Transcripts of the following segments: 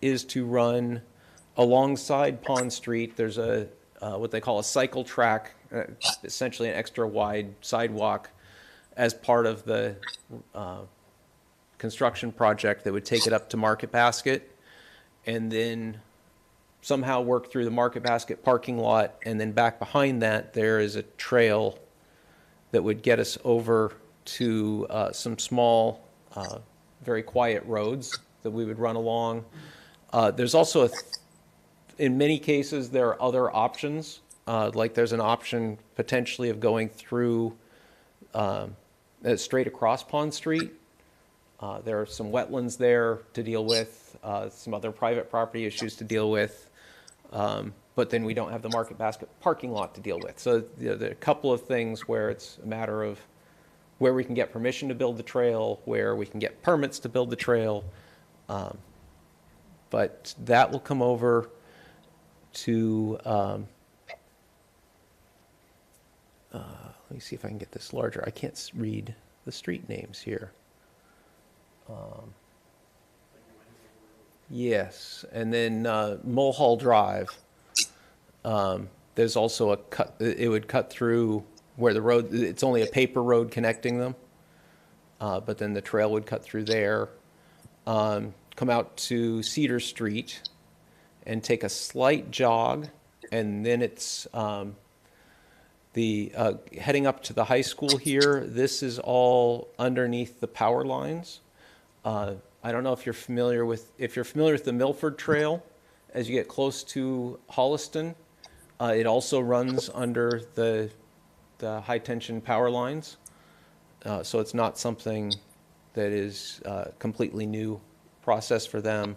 is to run alongside Pond Street. There's a what they call a cycle track, essentially an extra wide sidewalk as part of the construction project that would take it up to Market Basket, and then somehow work through the Market Basket parking lot, and then back behind that there is a trail that would get us over to some small, very quiet roads that we would run along. There's also, in many cases, there are other options. Like there's an option potentially of going through straight across Pond Street. There are some wetlands there to deal with, some other private property issues to deal with, but then we don't have the Market Basket parking lot to deal with. So there are a couple of things where it's a matter of where we can get permission to build the trail, where we can get permits to build the trail. But that will come over to, let me see if I can get this larger. I can't read the street names here. Yes, and then Mulhall Drive. There's also a cut, it would cut through where the road, it's only a paper road connecting them, but then the trail would cut through there. Come out to Cedar Street and take a slight jog, and then it's heading up to the high school here. This is all underneath the power lines. I don't know if you're familiar with the Milford Trail. As you get close to Holliston, it also runs under the high tension power lines. So it's not something that is completely new process for them.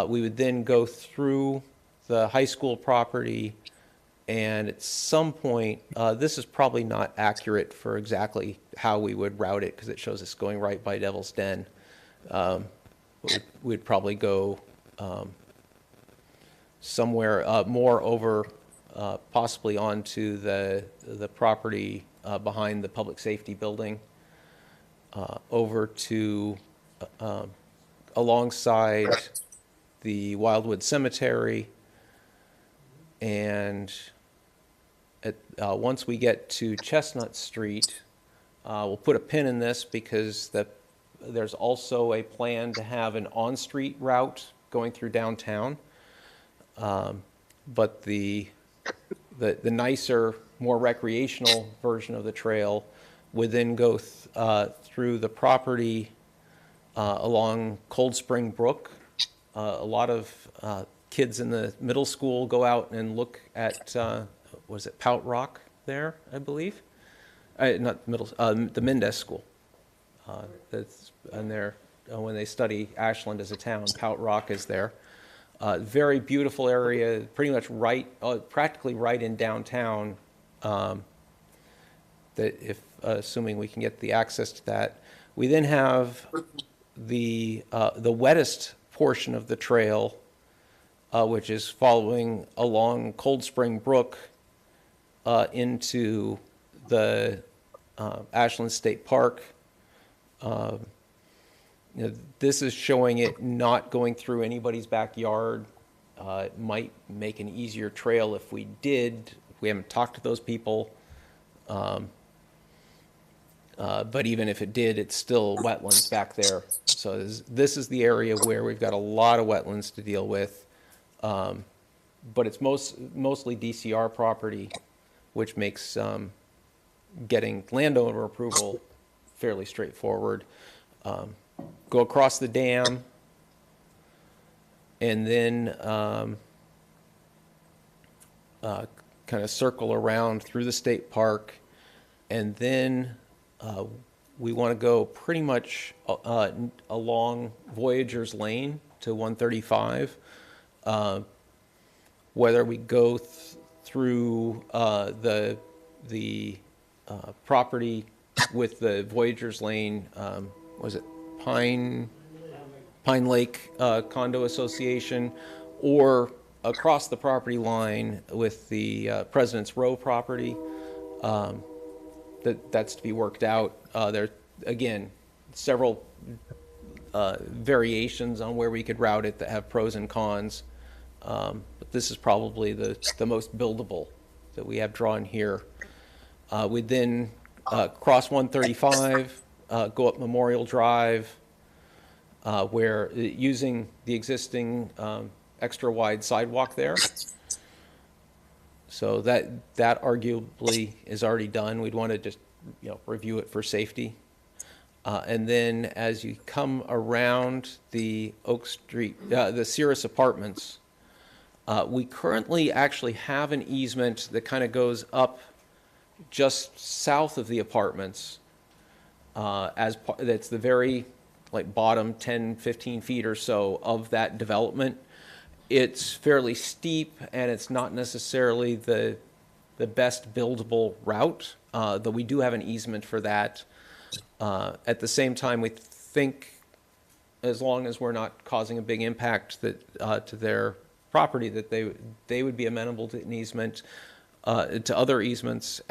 We would then go through the high school property, and at some point, this is probably not accurate for exactly how we would route it because it shows us going right by Devil's Den. We'd probably go somewhere more over, possibly onto the property behind the public safety building, over to alongside the Wildwood Cemetery, and once we get to Chestnut Street, we'll put a pin in this because there's also a plan to have an on-street route going through downtown, but the nicer, more recreational version of the trail would then go through the property along Cold Spring Brook. A lot of kids in the middle school go out and look at, was it Pout Rock there, I believe? Not middle, the Mendez School. That's and there when they study Ashland as a town. Pout Rock is there. Very beautiful area, pretty much practically right in downtown. That if assuming we can get the access to that, we then have the wettest portion of the trail, which is following along Cold Spring Brook into the Ashland State Park. This is showing it not going through anybody's backyard. It might make an easier trail if we did. We haven't talked to those people. But even if it did, it's still wetlands back there. So this is the area where we've got a lot of wetlands to deal with. But it's mostly DCR property, which makes getting landowner approval fairly straightforward. Go across the dam, and then kind of circle around through the state park, and then we want to go pretty much along Voyagers Lane to 135. Whether we go through the property with the Voyagers Lane, was it Pine Lake Condo Association, or across the property line with the President's Row property. That's to be worked out. There, again, several variations on where we could route it that have pros and cons. But this is probably the most buildable that we have drawn here. We'd then cross 135, go up Memorial Drive, where using the existing extra wide sidewalk there. So that arguably is already done. We'd want to just review it for safety. And then as you come around the Oak Street, the Cirrus Apartments, we currently actually have an easement that kind of goes up just south of the apartments. That's the very bottom 10, 15 feet or so of that development. It's fairly steep, and it's not necessarily the best buildable route, though we do have an easement for that. At the same time, we think as long as we're not causing a big impact to their property, that they would be amenable to an easement, to other easements,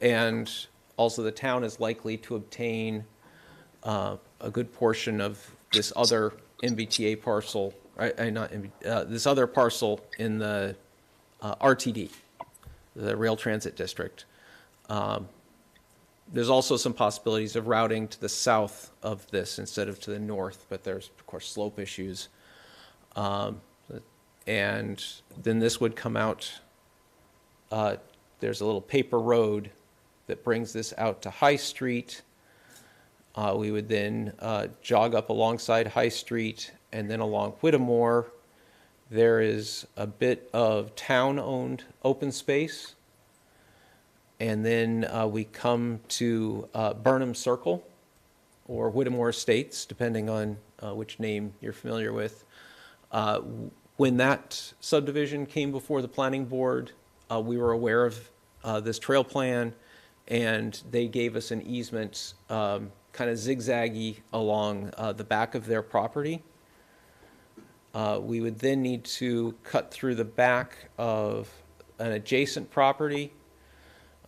and also the town is likely to obtain a good portion of this other MBTA parcel, this other parcel in the RTD, the Rail Transit District. There's also some possibilities of routing to the south of this instead of to the north, but there's, of course, slope issues. And then this would come out, there's a little paper road that brings this out to High Street. We would then jog up alongside High Street, and then along Whittemore, there is a bit of town-owned open space. And then we come to Burnham Circle, or Whittemore Estates, depending on which name you're familiar with. When that subdivision came before the planning board, we were aware of this trail plan, and they gave us an easement kind of zigzaggy along the back of their property. We would then need to cut through the back of an adjacent property,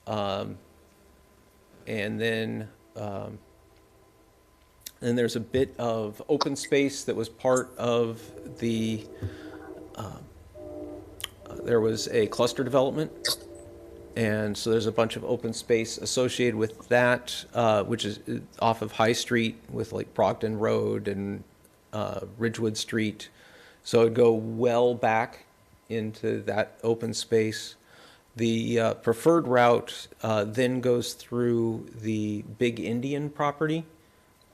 and then there's a bit of open space that was part of the, there was a cluster development, and so there's a bunch of open space associated with that, which is off of High Street with Brogden Road and Ridgewood Street. So it'd go well back into that open space. The preferred route then goes through the Big Indian property,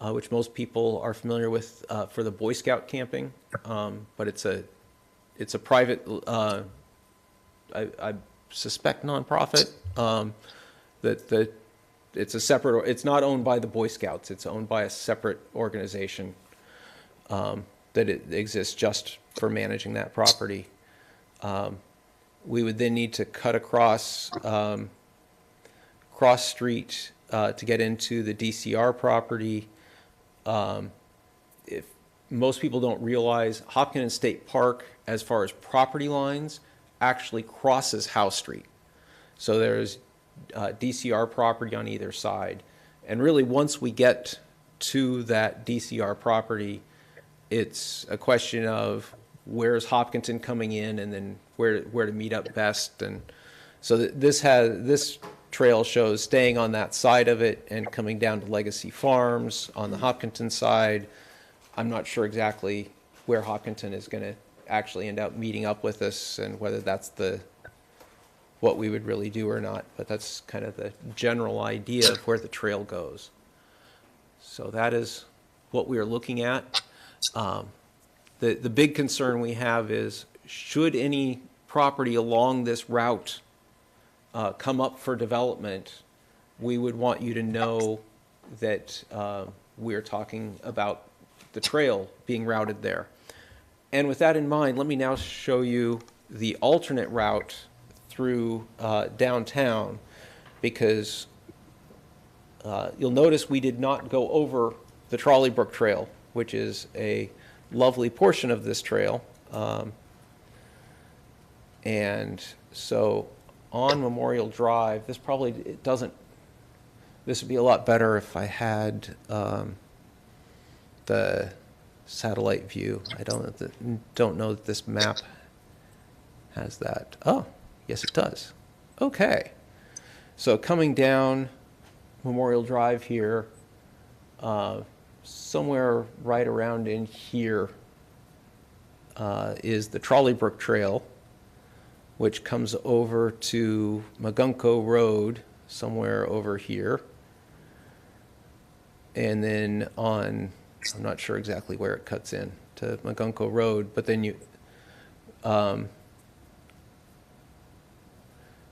which most people are familiar with for the Boy Scout camping, but it's a private, I suspect nonprofit. It's a separate. It's not owned by the Boy Scouts. It's owned by a separate organization that it exists just for managing that property. We would then need to cut across Cross Street to get into the DCR property. If most people don't realize, Hopkins State Park, as far as property lines, actually crosses Howe Street. So there's DCR property on either side. And really, once we get to that DCR property, it's a question of where's Hopkinton coming in, and then where to meet up best. And so this trail shows staying on that side of it and coming down to Legacy Farms on the Hopkinton side. I'm not sure exactly where Hopkinton is going to actually end up meeting up with us, and whether that's what we would really do or not, but that's kind of the general idea of where the trail goes. So that is what we are looking at. The big concern we have is, should any property along this route come up for development, we would want you to know that we're talking about the trail being routed there. And with that in mind, let me now show you the alternate route through downtown, because you'll notice we did not go over the Trolley Brook Trail, which is a lovely portion of this trail. And so on Memorial Drive, this would be a lot better if I had the satellite view. I don't know that this map has that. Oh, yes, it does. Okay. So coming down Memorial Drive here, somewhere right around in here is the Trolley Brook Trail, which comes over to Magunko Road, somewhere over here. And then on, I'm not sure exactly where it cuts in to Magunko Road, but then you,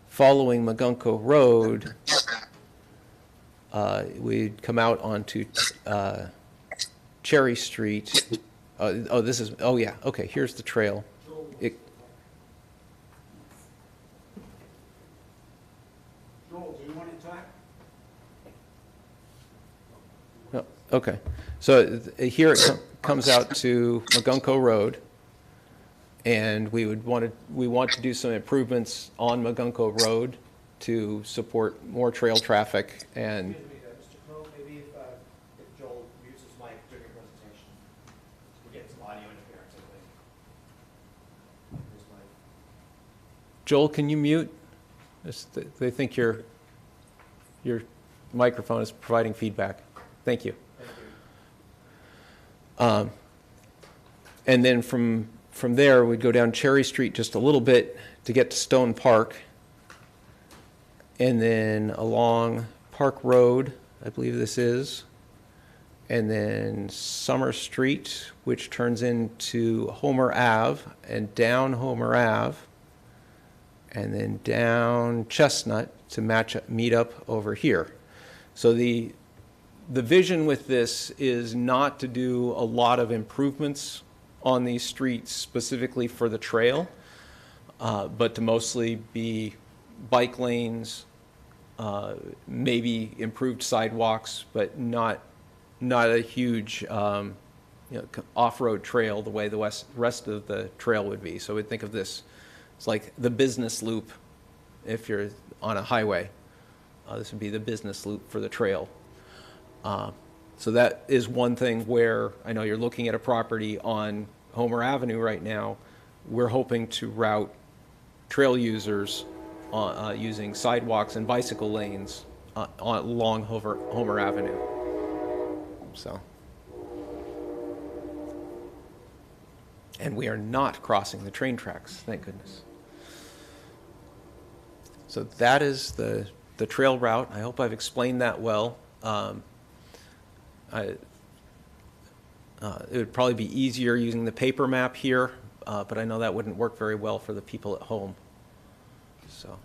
following Magunko Road, we'd come out onto Cherry Street. Oh yeah, okay, here's the trail. Joel, do you want to talk? No, okay, so here it comes out to Magunko Road, and we want to do some improvements on Magunko Road to support more trail traffic. And Excuse me, Mr. Crowe, maybe if Joel mutes his mic during your presentation, we're getting some audio interference, I think. His mic. Joel, can you mute? They think your microphone is providing feedback. Thank you. Thank you. And then from there, we'd go down Cherry Street just a little bit to get to Stone Park. And then along Park Road, I believe this is. And then Summer Street, which turns into Homer Ave, and down Homer Ave. And then down Chestnut to meet up over here. So the vision with this is not to do a lot of improvements on these streets specifically for the trail, but to mostly be bike lanes, maybe improved sidewalks, but not a huge off-road trail the way the rest of the trail would be. So we'd think of this as like the business loop if you're on a highway. This would be the business loop for the trail. So that is one thing where I know you're looking at a property on Homer Avenue right now. We're hoping to route trail users using sidewalks and bicycle lanes along Homer Avenue. So, and we are not crossing the train tracks, thank goodness. So that is the trail route. I hope I've explained that well. It would probably be easier using the paper map here, but I know that wouldn't work very well for the people at home. So,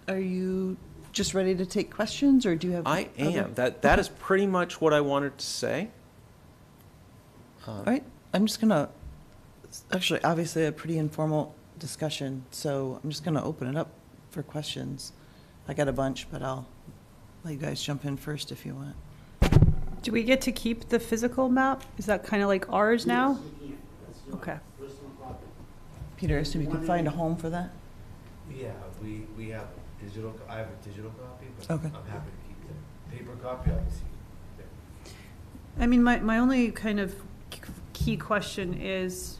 Are you just ready to take questions, or do you have? I am. That is pretty much what I wanted to say. All right, I'm just gonna, actually, obviously a pretty informal discussion, so I'm just gonna open it up for questions. I got a bunch, but I'll let you guys jump in first if you want. Do we get to keep the physical map? Is that kind of like ours now? Okay. Peter, I assume you can find a home for that? Yeah, we have digital, I have a digital copy, but Okay. I'm happy to keep the paper copy, obviously. I mean, my only kind of key question is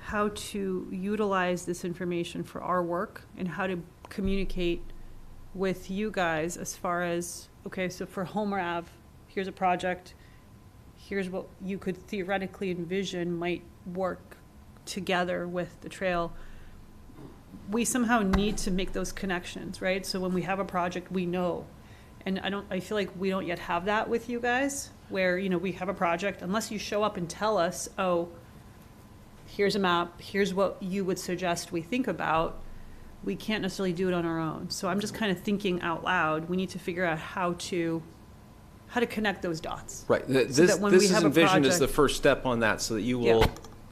how to utilize this information for our work and how to communicate with you guys as far as, okay, so for Homer Ave, here's a project, here's what you could theoretically envision might work together with the trail. We somehow need to make those connections, right? So when we have a project, we know. And I feel like we don't yet have that with you guys, where, we have a project, unless you show up and tell us, oh, here's a map, here's what you would suggest we think about, we can't necessarily do it on our own. So I'm just kind of thinking out loud, we need to figure out how to connect those dots. Right. So This that when we is have a envisioned as the project- first step on that, so that you will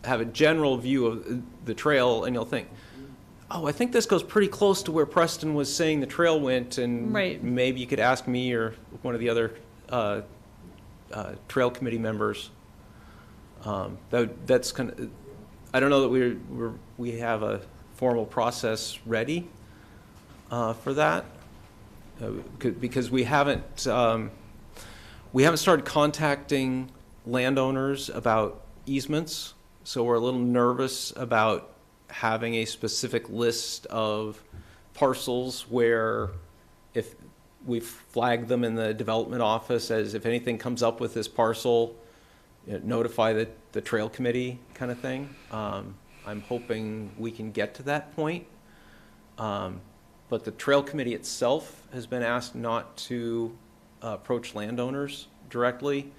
have a general view of the trail, and you'll think, oh, I think this goes pretty close to where Preston was saying the trail went, and Right. maybe you could ask me or one of the other trail committee members. That's kind of, I don't know that we have a formal process ready for that, because we haven't started contacting landowners about easements, so we're a little nervous about having a specific list of parcels where if we flag them in the development office as if anything comes up with this parcel, notify the trail committee kind of thing. I'm hoping we can get to that point. But the trail committee itself has been asked not to approach landowners directly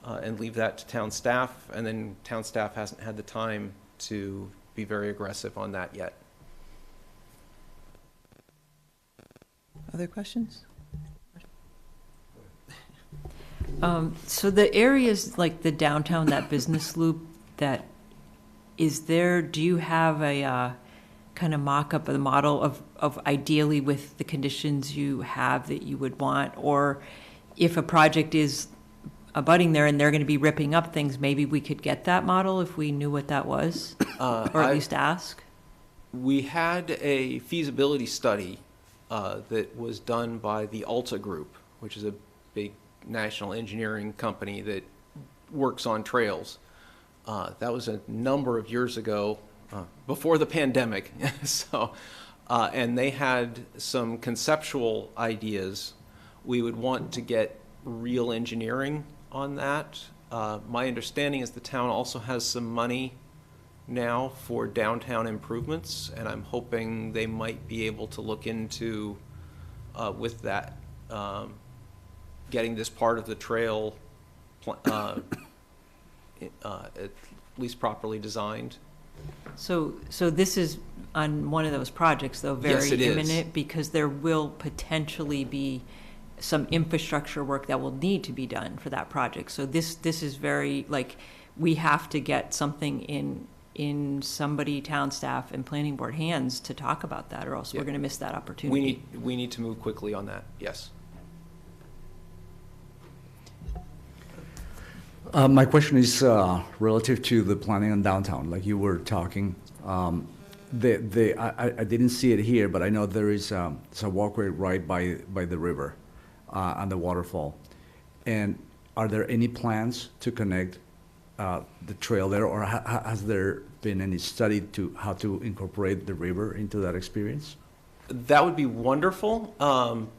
and leave that to town staff. And then town staff hasn't had the time to be very aggressive on that yet. Other questions? So the areas like the downtown, that business loop, that is there, do you have a kind of mock-up of the model of ideally with the conditions you have that you would want? Or if a project is abutting there and they're going to be ripping up things, maybe we could get that model if we knew what that was? Or at least ask? We had a feasibility study that was done by the Alta Group, which is a big national engineering company that works on trails. That was a number of years ago, before the pandemic. So, and they had some conceptual ideas. We would want to get real engineering on that. My understanding is the town also has some money now for downtown improvements, and I'm hoping they might be able to look into, with that, getting this part of the trail at least properly designed. So this is on one of those projects, though, very Yes, it is. imminent, because there will potentially be some infrastructure work that will need to be done for that project. So this is very, like, we have to get something in somebody, town staff and planning board hands to talk about that, or else we're Yeah. going to miss that opportunity. We need to move quickly on that, yes. My question is relative to the planning on downtown, like you were talking. I didn't see it here, but I know there is a walkway right by the river and the waterfall. And are there any plans to connect the trail there, or has there been any study to how to incorporate the river into that experience? That would be wonderful,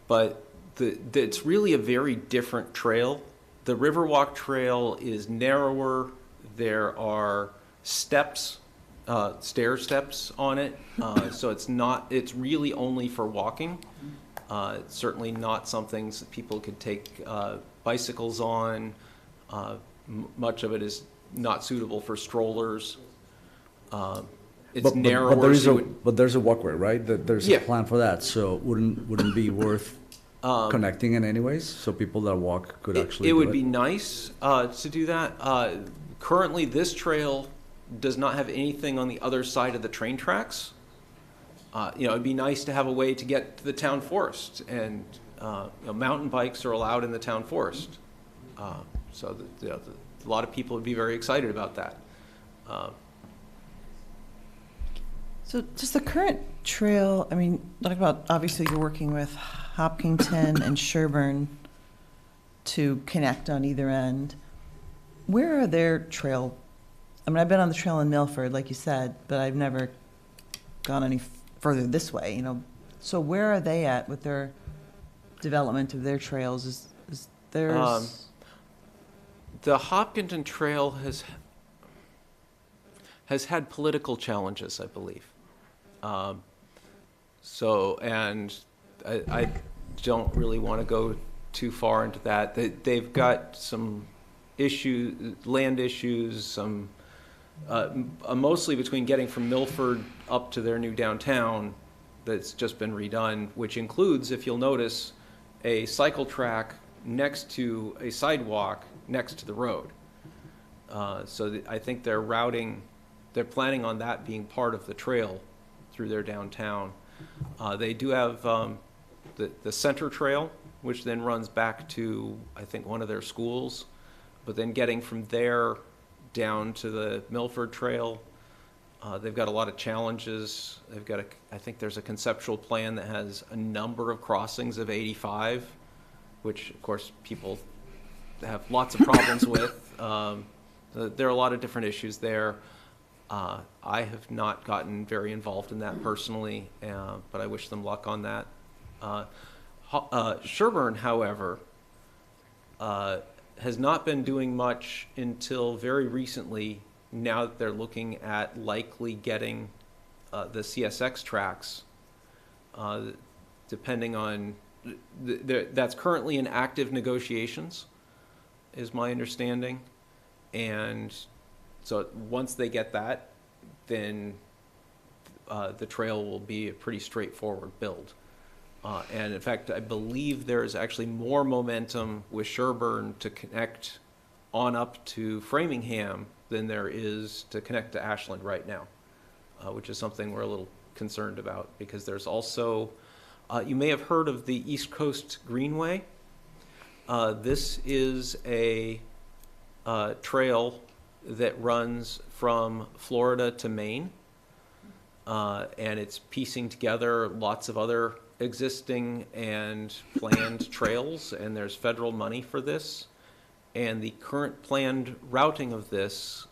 but it's really a very different trail. The Riverwalk Trail is narrower. There are steps, stair steps on it, so it's really only for walking. It's certainly not something that people could take bicycles on. Much of it is not suitable for strollers. It's narrower. But there's a walkway, right? There's Yeah. a plan for that, so wouldn't it be worth connecting in anyways, so people that walk could actually It do would be nice to do that. Currently, this trail does not have anything on the other side of the train tracks. It'd be nice to have a way to get to the town forest, and mountain bikes are allowed in the town forest. So a lot of people would be very excited about that. So does the current trail, I mean, talk about, obviously you're working with Hopkinton and Sherburne to connect on either end. Where are their trail? I mean, I've been on the trail in Milford, like you said, but I've never gone any further this way, So where are they at with their development of their trails? Is theirs? The Hopkinton Trail has had political challenges, I believe. And I don't really want to go too far into that. They've got some land issues, some mostly between getting from Milford up to their new downtown that's just been redone, which includes, if you'll notice, a cycle track next to a sidewalk next to the road. I think they're planning on that being part of the trail through their downtown. They do have the center trail, which then runs back to, I think, one of their schools. But then getting from there down to the Milford Trail, they've got a lot of challenges. I think there's a conceptual plan that has a number of crossings of 85, which, of course, people have lots of problems with. There are a lot of different issues there. I have not gotten very involved in that personally, but I wish them luck on that. Sherburne, however, has not been doing much until very recently, now that they're looking at likely getting the CSX tracks, depending on, that's currently in active negotiations, is my understanding. And so once they get that, then the trail will be a pretty straightforward build. And in fact, I believe there's actually more momentum with Sherburne to connect on up to Framingham than there is to connect to Ashland right now, which is something we're a little concerned about, because there's also, you may have heard of the East Coast Greenway. This is a trail that runs from Florida to Maine, and it's piecing together lots of other existing and planned trails, and there's federal money for this. And the current planned routing of this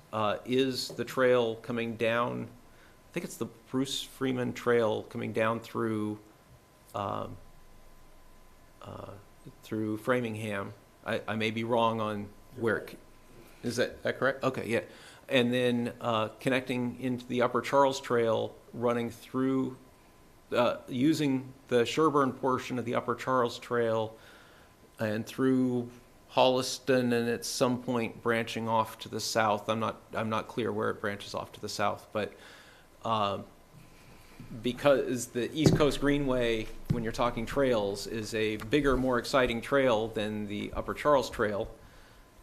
is the trail coming down, I think it's the Bruce Freeman Trail coming down through through Framingham. I may be wrong on where, is that correct? Okay, yeah. And then connecting into the Upper Charles Trail, running through, using the Sherburne portion of the Upper Charles Trail and through Holliston, and at some point branching off to the south. I'm not clear where it branches off to the south, but because the East Coast Greenway, when you're talking trails, is a bigger, more exciting trail than the Upper Charles Trail,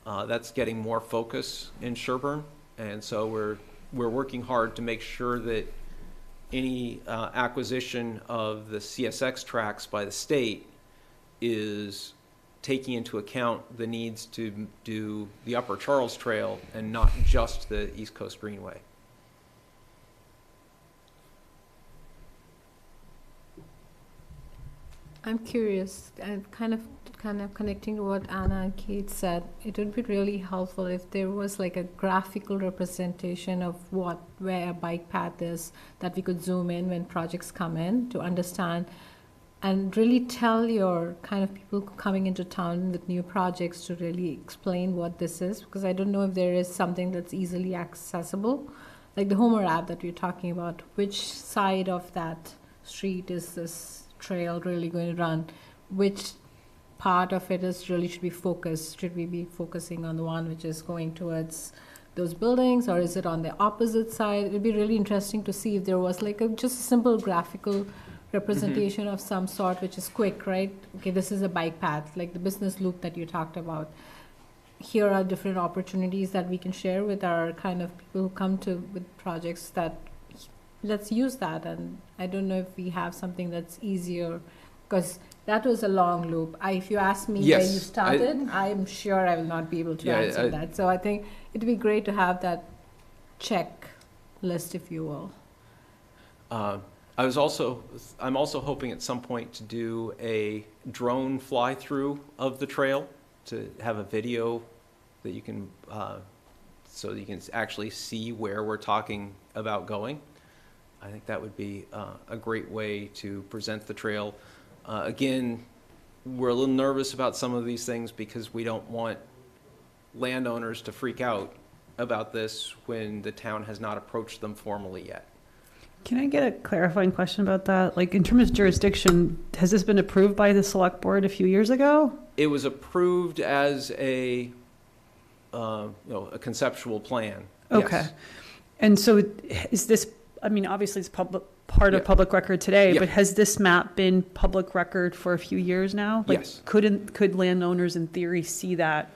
that's getting more focus in Sherburne, and so we're working hard to make sure that any acquisition of the CSX tracks by the state is taking into account the needs to do the Upper Charles Trail and not just the East Coast Greenway. I'm curious, and kind of connecting to what Anna and Kate said, it would be really helpful if there was like a graphical representation of where a bike path is, that we could zoom in when projects come in to understand and really tell your kind of people coming into town with new projects to really explain what this is, because I don't know if there is something that's easily accessible, like the Homer app that we're talking about. Which side of that street is this trail really going to run? Which part of it is really should be focused? Should we be focusing on the one which is going towards those buildings, or is it on the opposite side? It'd be really interesting to see if there was like just a simple graphical representation of some sort, which is quick, right? Okay, this is a bike path, like the business loop that you talked about. Here are different opportunities that we can share with our kind of people who come to with projects, that let's use that. And I don't know if we have something that's easier, because that was a long loop. If you ask me where you started, I'm sure I will not be able to answer that. So I think it'd be great to have that checklist, if you will. I'm also hoping at some point to do a drone fly-through of the trail, to have a video that you can, so you can actually see where we're talking about going. I think that would be a great way to present the trail. Again, we're a little nervous about some of these things because we don't want landowners to freak out about this when the town has not approached them formally yet. Can I get a clarifying question about that? Like, in terms of jurisdiction, has this been approved by the select board a few years ago? It was approved as a conceptual plan. Okay. Yes. And so is this, I mean, obviously it's part of public record today, but has this map been public record for a few years now? Like, yes. Could landowners in theory see that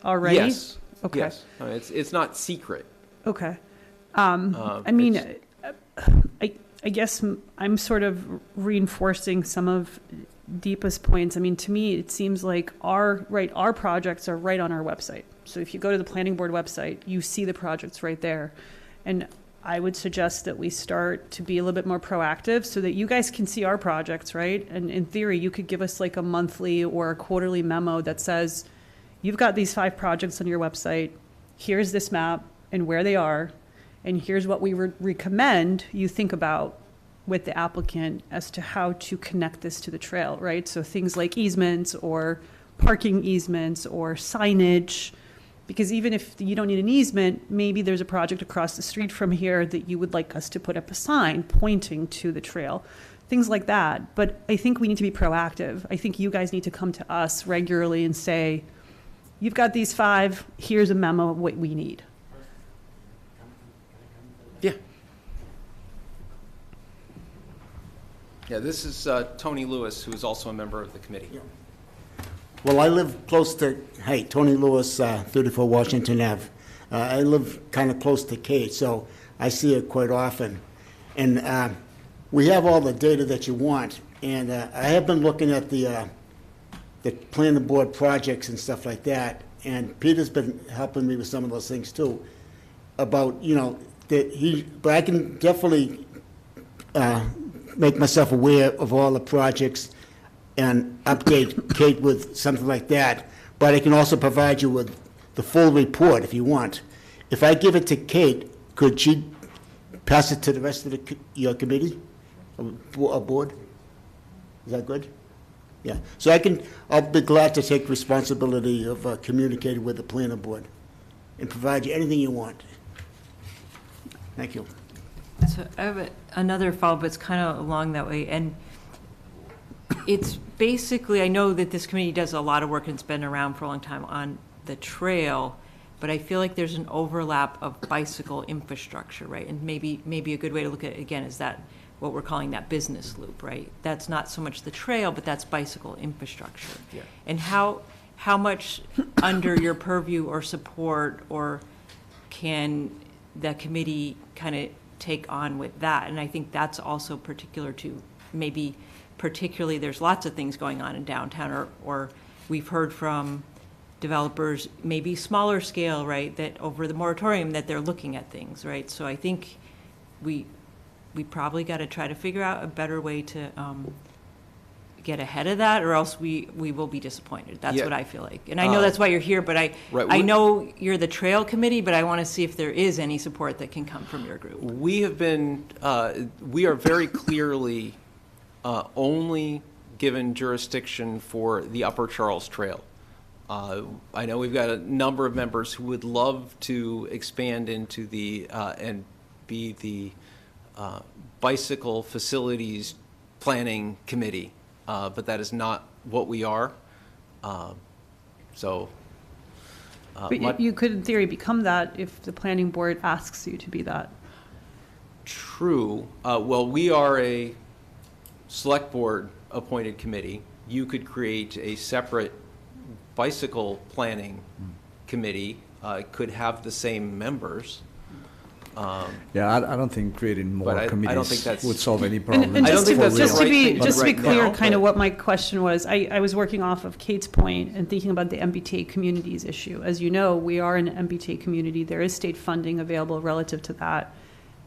already? Yes. Okay. Yes. It's not secret. Okay. I mean, I guess I'm sort of reinforcing some of Deepa's points. I mean, to me, it seems like our projects are right on our website. So if you go to the planning board website, you see the projects right there. And I would suggest that we start to be a little bit more proactive so that you guys can see our projects, right? And in theory, you could give us like a monthly or a quarterly memo that says, you've got these 5 projects on your website, here's this map and where they are, and here's what we recommend you think about with the applicant as to how to connect this to the trail, right? So things like easements or parking easements or signage, because even if you don't need an easement, maybe there's a project across the street from here that you would like us to put up a sign pointing to the trail, things like that. But I think we need to be proactive. I think you guys need to come to us regularly and say, you've got these 5, here's a memo of what we need. Yeah. Yeah, this is Tony Lewis, who is also a member of the committee. Yeah. Well, I live close to, hey, Tony Lewis, 34 Washington Ave. I live kind of close to Kate, so I see it quite often. And we have all the data that you want. And I have been looking at the planning board projects and stuff like that. And Peter's been helping me with some of those things too. About, you know, but I can definitely make myself aware of all the projects and update Kate with something like that. But I can also provide you with the full report if you want. If I give it to Kate, could she pass it to the rest of your committee, or board? Is that good? Yeah. So I'll be glad to take responsibility of communicating with the planning board and provide you anything you want. Thank you. So I have another follow-up, it's kind of along that way, and it's basically, I know that this committee does a lot of work and it's been around for a long time on the trail, but I feel like there's an overlap of bicycle infrastructure, right? And maybe a good way to look at it again is that what we're calling that business loop, right? That's not so much the trail, but that's bicycle infrastructure. Yeah. And how much under your purview or support or can the committee kind of take on with that? And I think that's also particular to maybe particularly there's lots of things going on in downtown, or we've heard from developers, maybe smaller scale, right, that over the moratorium that they're looking at things, right? So I think we probably got to try to figure out a better way to get ahead of that, or else we will be disappointed. That's what I feel like. And I know that's why you're here, but I know you're the trail committee, but I want to see if there is any support that can come from your group. We have been, we are very clearly only given jurisdiction for the Upper Charles Trail. I know we've got a number of members who would love to expand into the, and be the bicycle facilities planning committee, but that is not what we are. But you could, in theory, become that if the planning board asks you to be that. True. Well, we are a select board appointed committee. You could create a separate bicycle planning committee, could have the same members. Yeah, I don't think creating more But I don't think committees that's- would solve any problem. And I don't think that's the just to right be thing just to be right clear, now, kind of but- what my question was, I was working off of Kate's point and thinking about the MBTA communities issue. As you know, we are an MBTA community. There is state funding available relative to that.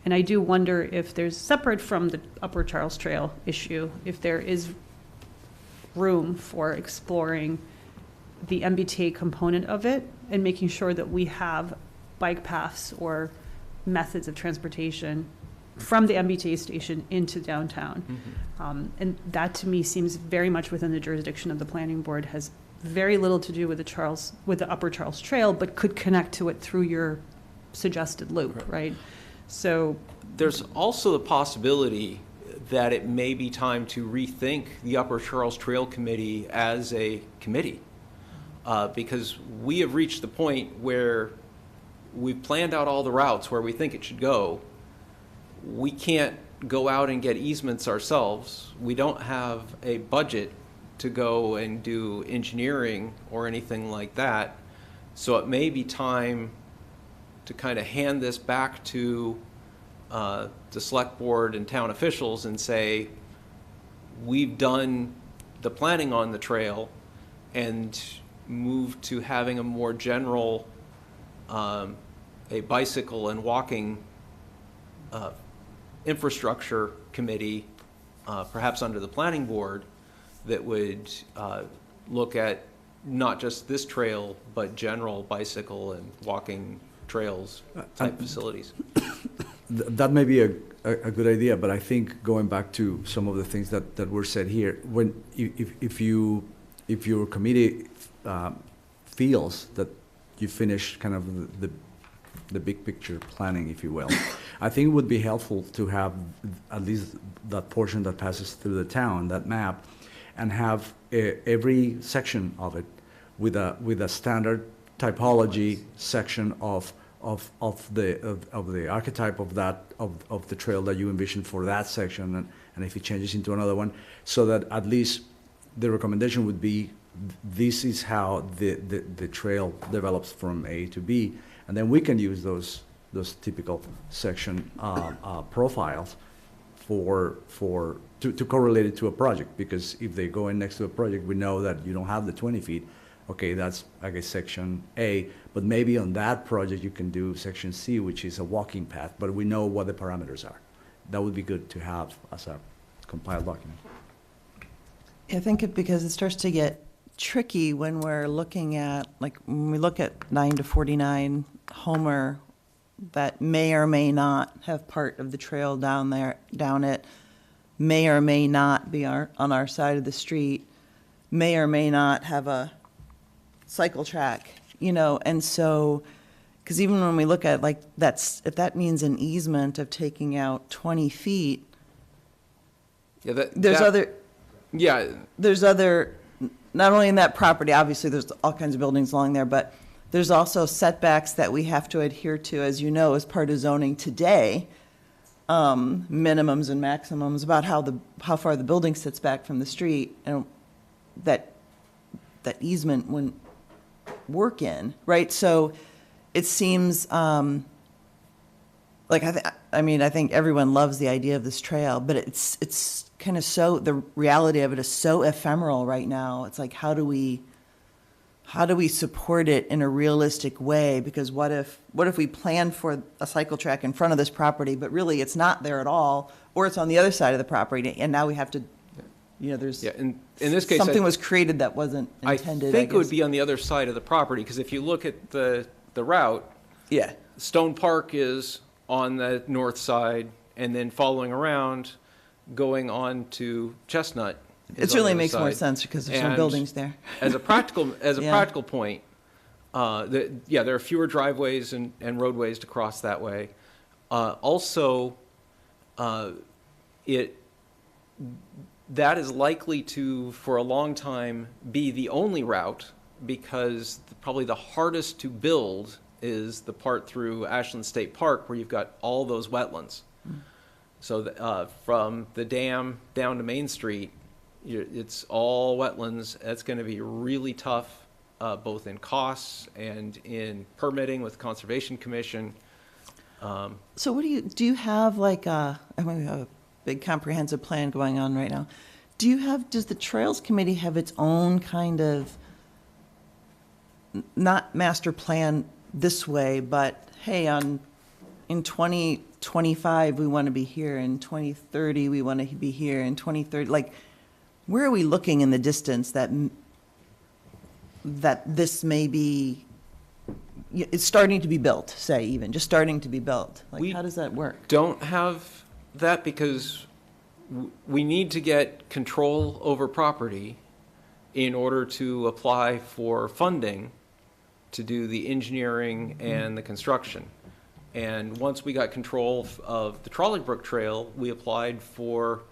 And I do wonder if there's, separate from the Upper Charles Trail issue, if there is room for exploring the MBTA component of it and making sure that we have bike paths or methods of transportation from the MBTA station into downtown. And that to me seems very much within the jurisdiction of the planning board, has very little to do with the Upper Charles Trail, but could connect to it through your suggested loop, right? So There's also the possibility that it may be time to rethink the Upper Charles Trail Committee as a committee, because we have reached the point where we've planned out all the routes where we think it should go. We can't go out and get easements ourselves. We don't have a budget to go and do engineering or anything like that. So it may be time to kind of hand this back to the select board and town officials and say, we've done the planning on the trail, and move to having a more general a bicycle and walking infrastructure committee, perhaps under the planning board, that would look at not just this trail, but general bicycle and walking trails type facilities. That may be a good idea, but I think going back to some of the things that were said here, if your committee feels that you finish kind of the big picture planning, if you will, I think it would be helpful to have at least that portion that passes through the town, that map, and have every section of it with a standard typology section of the archetype of the trail that you envision for that section, and if it changes into another one, so that at least the recommendation would be this is how the trail develops from A to B, and then we can use those typical section profiles to correlate it to a project, because if they go in next to a project, we know that you don't have the 20 feet. Okay, that's, I guess, section A, but maybe on that project you can do section C, which is a walking path, but we know what the parameters are. That would be good to have as a compiled document. I think because it starts to get tricky when we're looking at, like, when we look at 9 to 49 Homer, that may or may not have part of the trail down it, may or may not be on our side of the street, may or may not have a cycle track, and so, because even when we look at, like, if that means an easement of taking out 20 feet, Yeah, there's other, not only in that property, obviously there's all kinds of buildings along there, but there's also setbacks that we have to adhere to, as you know, as part of zoning today, minimums and maximums about how far the building sits back from the street, and that easement wouldn't work in, right? So it seems like I think everyone loves the idea of this trail, but it's kind of so, the reality of it is so ephemeral right now. It's like, how do we support it in a realistic way? Because what if we plan for a cycle track in front of this property, but really it's not there at all, or it's on the other side of the property, and now we have to, there's in this case, something was created that wasn't intended. I think it would be on the other side of the property, because if you look at the route, Yeah. Stone Park is on the north side, and then following around, going on to Chestnut. It certainly makes more sense because there's no buildings there. As a practical Yeah. practical point, there are fewer driveways and roadways to cross that way. Also, that is likely to, for a long time, be the only route, because probably the hardest to build is the part through Ashland State Park, where you've got all those wetlands. So from the dam down to Main Street, it's all wetlands. That's going to be really tough, both in costs and in permitting with Conservation Commission. So what do you have, like I mean, we have a big comprehensive plan going on right now. Does the Trails Committee have its own kind of, not master plan this way, but hey, in 2025 we want to be here, in 2030 we want to be here, in 2030, like, where are we looking in the distance that this may be, it's starting to be built, say, even just starting to be built? Like, how does that work? Don't have that, because we need to get control over property in order to apply for funding to do the engineering and the construction. And once we got control of the Trolley Brook Trail, we applied for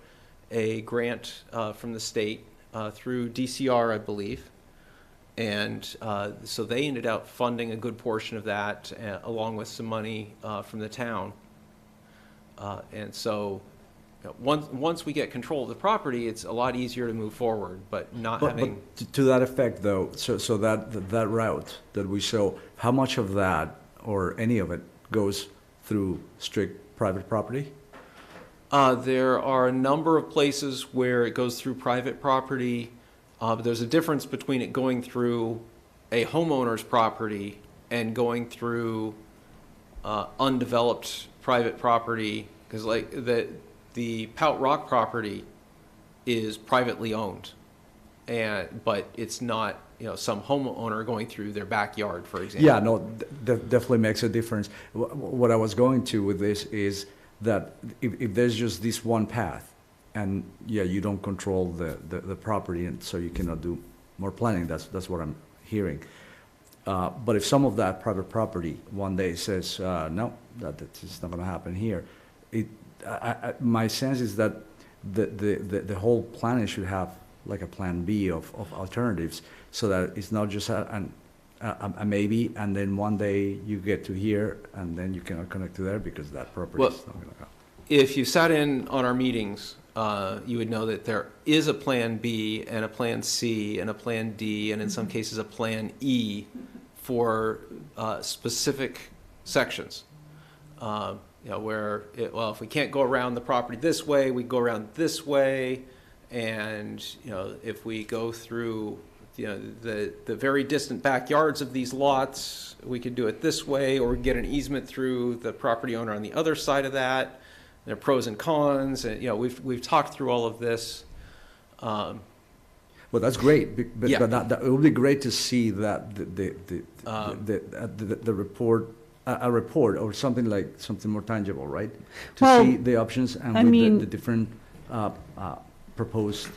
a grant from the state through DCR, I believe. And so they ended up funding a good portion of that, along with some money from the town. And so once we get control of the property, it's a lot easier to move forward, but having... But to that effect, though, so that route that we show, how much of that, or any of it, goes through strict private property? There are a number of places where it goes through private property. But there's a difference between it going through a homeowner's property and going through undeveloped private property, because like the Pout Rock property is privately owned, but it's not some homeowner going through their backyard, for example. Yeah, no, definitely makes a difference. What I was going to with this is that if there's just this one path, and yeah, you don't control the property, and so you cannot do more planning, that's what I'm hearing. But if some of that private property one day says, no, that's not gonna happen here, my sense is that the whole planning should have like a plan B of alternatives, so that it's not just a maybe, and then one day you get to here, and then you cannot connect to there because that property Well, is not gonna go. If you sat in on our meetings, you would know that there is a Plan B and a Plan C and a Plan D, and in some cases a Plan E for specific sections. Where, if we can't go around the property this way, we go around this way, and, if we go through, the very distant backyards of these lots, we could do it this way, or we get an easement through the property owner on the other side of that. There are pros and cons, and, we've talked through all of this. Well, that's great, but Yeah. that it would be great to see that the report, a report or something more tangible, right? To Well, see the options and I with mean- the different proposed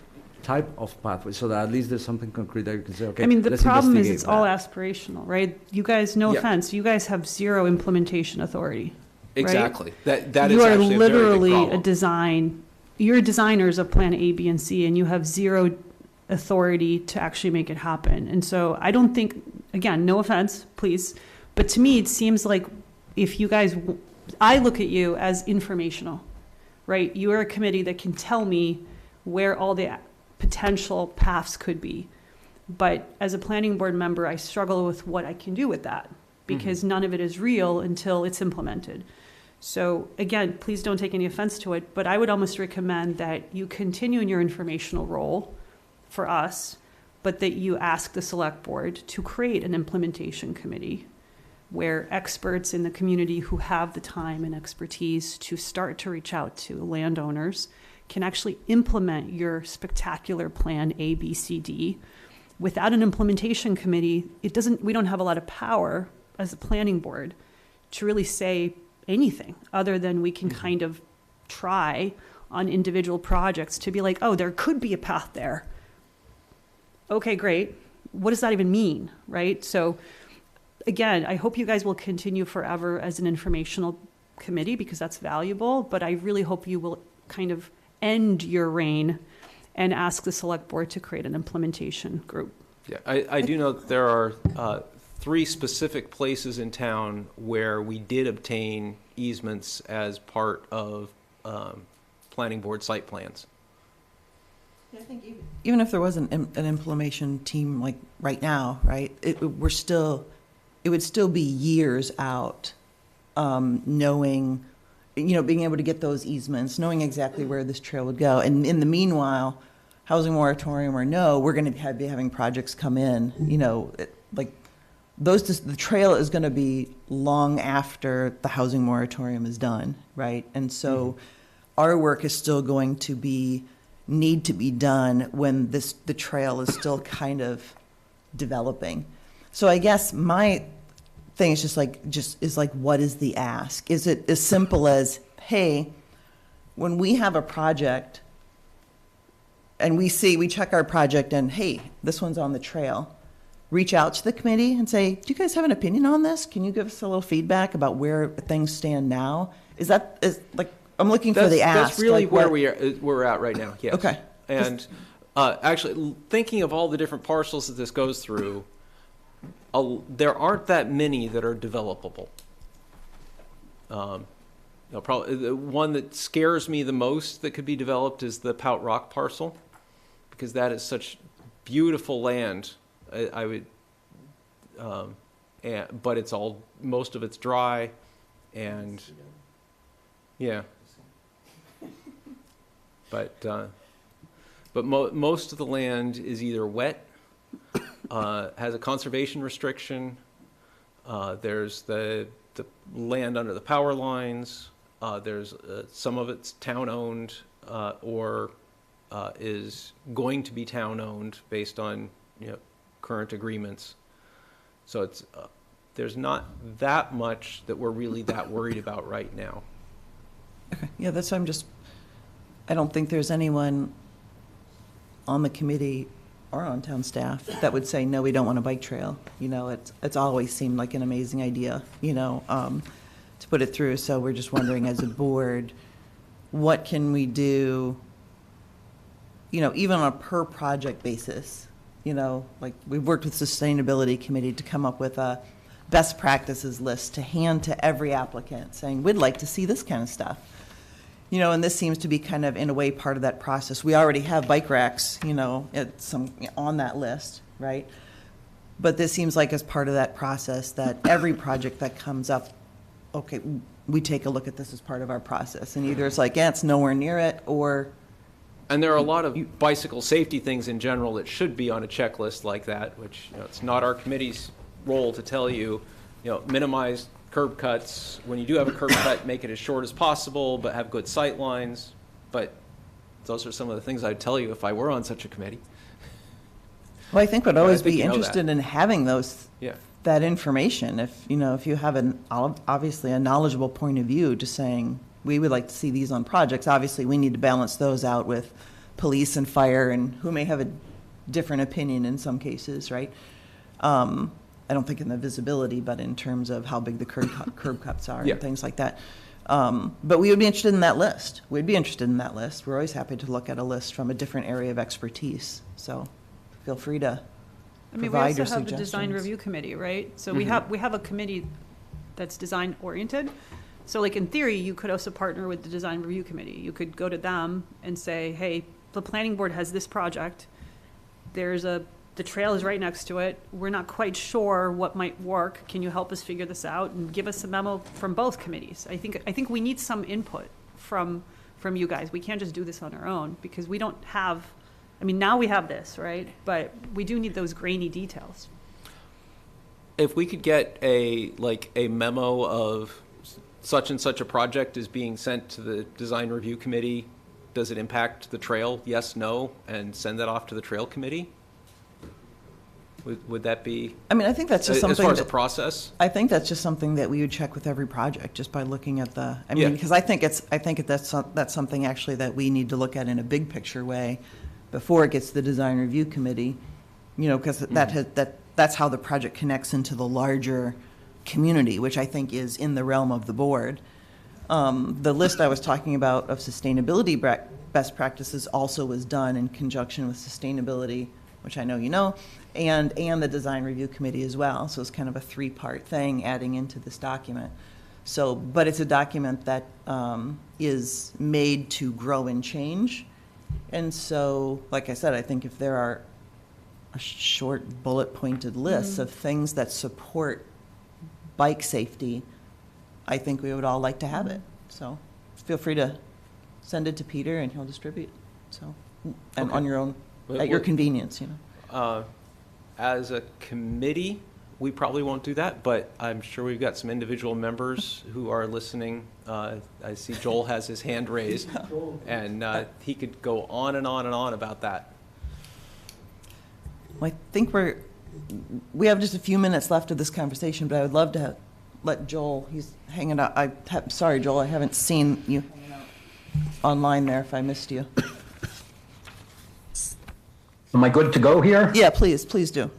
type of pathway, so that at least there's something concrete that you can say, okay, I mean, the let's problem is investigate it's all that. aspirational, right? You guys, no Yeah. offense, you guys have zero implementation authority. Right? Exactly. That is You are actually a very big literally problem. you're designers of Plan A, B, and C, and you have zero authority to actually make it happen. And so I don't think, again, no offense, please, but to me, it seems like if you guys, I look at you as informational, right? You are a committee that can tell me where all the potential paths could be. But as a planning board member, I struggle with what I can do with that, because none of it is real until it's implemented. So again, please don't take any offense to it, but I would almost recommend that you continue in your informational role for us, but that you ask the select board to create an implementation committee where experts in the community who have the time and expertise to start to reach out to landowners can actually implement your spectacular plan A, B, C, D. Without an implementation committee, we don't have a lot of power as a planning board to really say anything other than we can kind of try on individual projects to be like, oh, there could be a path there. Okay, great. What does that even mean, right? So again, I hope you guys will continue forever as an informational committee because that's valuable, but I really hope you will kind of end your reign and ask the select board to create an implementation group. Yeah, I do know that there are 3 specific places in town where we did obtain easements as part of planning board site plans. I think even if there wasn't an implementation team like right now, right, it would still be years out, knowing, being able to get those easements, knowing exactly where this trail would go. And in the meanwhile, housing moratorium or no, we're going to be having projects come in, the trail is going to be long after the housing moratorium is done, right? And so our work is still going to need to be done when the trail is still kind of developing. So I guess my thing is what is the ask? Is it as simple as, hey, when we have a project and we check our project and, hey, this one's on the trail, reach out to the committee and say, do you guys have an opinion on this? Can you give us a little feedback about where things stand now? I'm looking for the ask. That's really where we're at right now, yes. Okay. And actually, thinking of all the different parcels that this goes through, there aren't that many that are developable. Probably the one that scares me the most that could be developed is the Pout Rock parcel, because that is such beautiful land. But most of it's dry, and yeah. But most of the land is either wet, has a conservation restriction. There's the land under the power lines. There's some of it's town-owned or is going to be town-owned based on current agreements. So it's, there's not that much that we're really that worried about right now. Okay, yeah, that's, I don't think there's anyone on the committee or on town staff that would say, no, we don't want a bike trail. You know, it's always seemed like an amazing idea, you know, to put it through. So we're just wondering as a board, what can we do, you know, even on a per project basis? You know, like we've worked with sustainability committee to come up with a best practices list to hand to every applicant saying, we'd like to see this kind of stuff. You know, and this seems to be kind of, in a way, part of that process. We already have bike racks, you know, on that list, right? But this seems like as part of that process that every project that comes up, okay, we take a look at this as part of our process. And either it's like, yeah, it's nowhere near it, or... And there are a lot of bicycle safety things in general that should be on a checklist like that, which, you know, it's not our committee's role to tell you, you know, minimize curb cuts. When you do have a curb cut, make it as short as possible, but have good sight lines. But those are some of the things I'd tell you if I were on such a committee. Well, I think would But I always think be you know interested that. in having Yeah. that information. If, you know, if you have obviously a knowledgeable point of view, just saying, we would like to see these on projects. Obviously, we need to balance those out with police and fire, and who may have a different opinion in some cases, right? I don't think in the visibility, but in terms of how big the curb cuts are Yeah. and things like that. But we would be interested in that list. We'd be interested in that list. We're always happy to look at a list from a different area of expertise. So feel free to I mean, we provide your also have the design suggestions. review committee, right? So Mm-hmm. we have a committee that's design oriented. So like in theory, you could also partner with the design review committee. You could go to them and say, hey, the planning board has this project. The trail is right next to it. We're not quite sure what might work. Can you help us figure this out? And give us a memo from both committees. I think we need some input from you guys. We can't just do this on our own because we don't have, I mean, now we have this, right? But we do need those grainy details. If we could get a memo of such and such a project is being sent to the design review committee, does it impact the trail? Yes, no, and send that off to the trail committee? Would that be, I mean, I think that's just as something far as a that, process? I think that's just something that we would check with every project, just by looking at the, I Yeah. mean, because I think that's something actually that we need to look at in a big picture way before it gets to the design review committee, you know, because that's how the project connects into the larger community, which I think is in the realm of the board. The list I was talking about of sustainability best practices also was done in conjunction with sustainability, which I know you know, and the design review committee as well. So it's kind of a three-part thing adding into this document. So, but it's a document that is made to grow and change. And so, like I said, I think if there are a short bullet-pointed lists of things that support bike safety, I think we would all like to have it. So feel free to send it to Peter and he'll distribute. So, and Okay. on your own, Well, at your well- convenience, you know. As a committee, we probably won't do that, but I'm sure we've got some individual members who are listening. I see Joel has his hand raised, and he could go on and on and on about that. Well, I think we have just a few minutes left of this conversation, but I would love to let Joel, he's hanging out. Sorry, Joel, I haven't seen you hanging out online there if I missed you. Am I good to go here? Yeah, please do.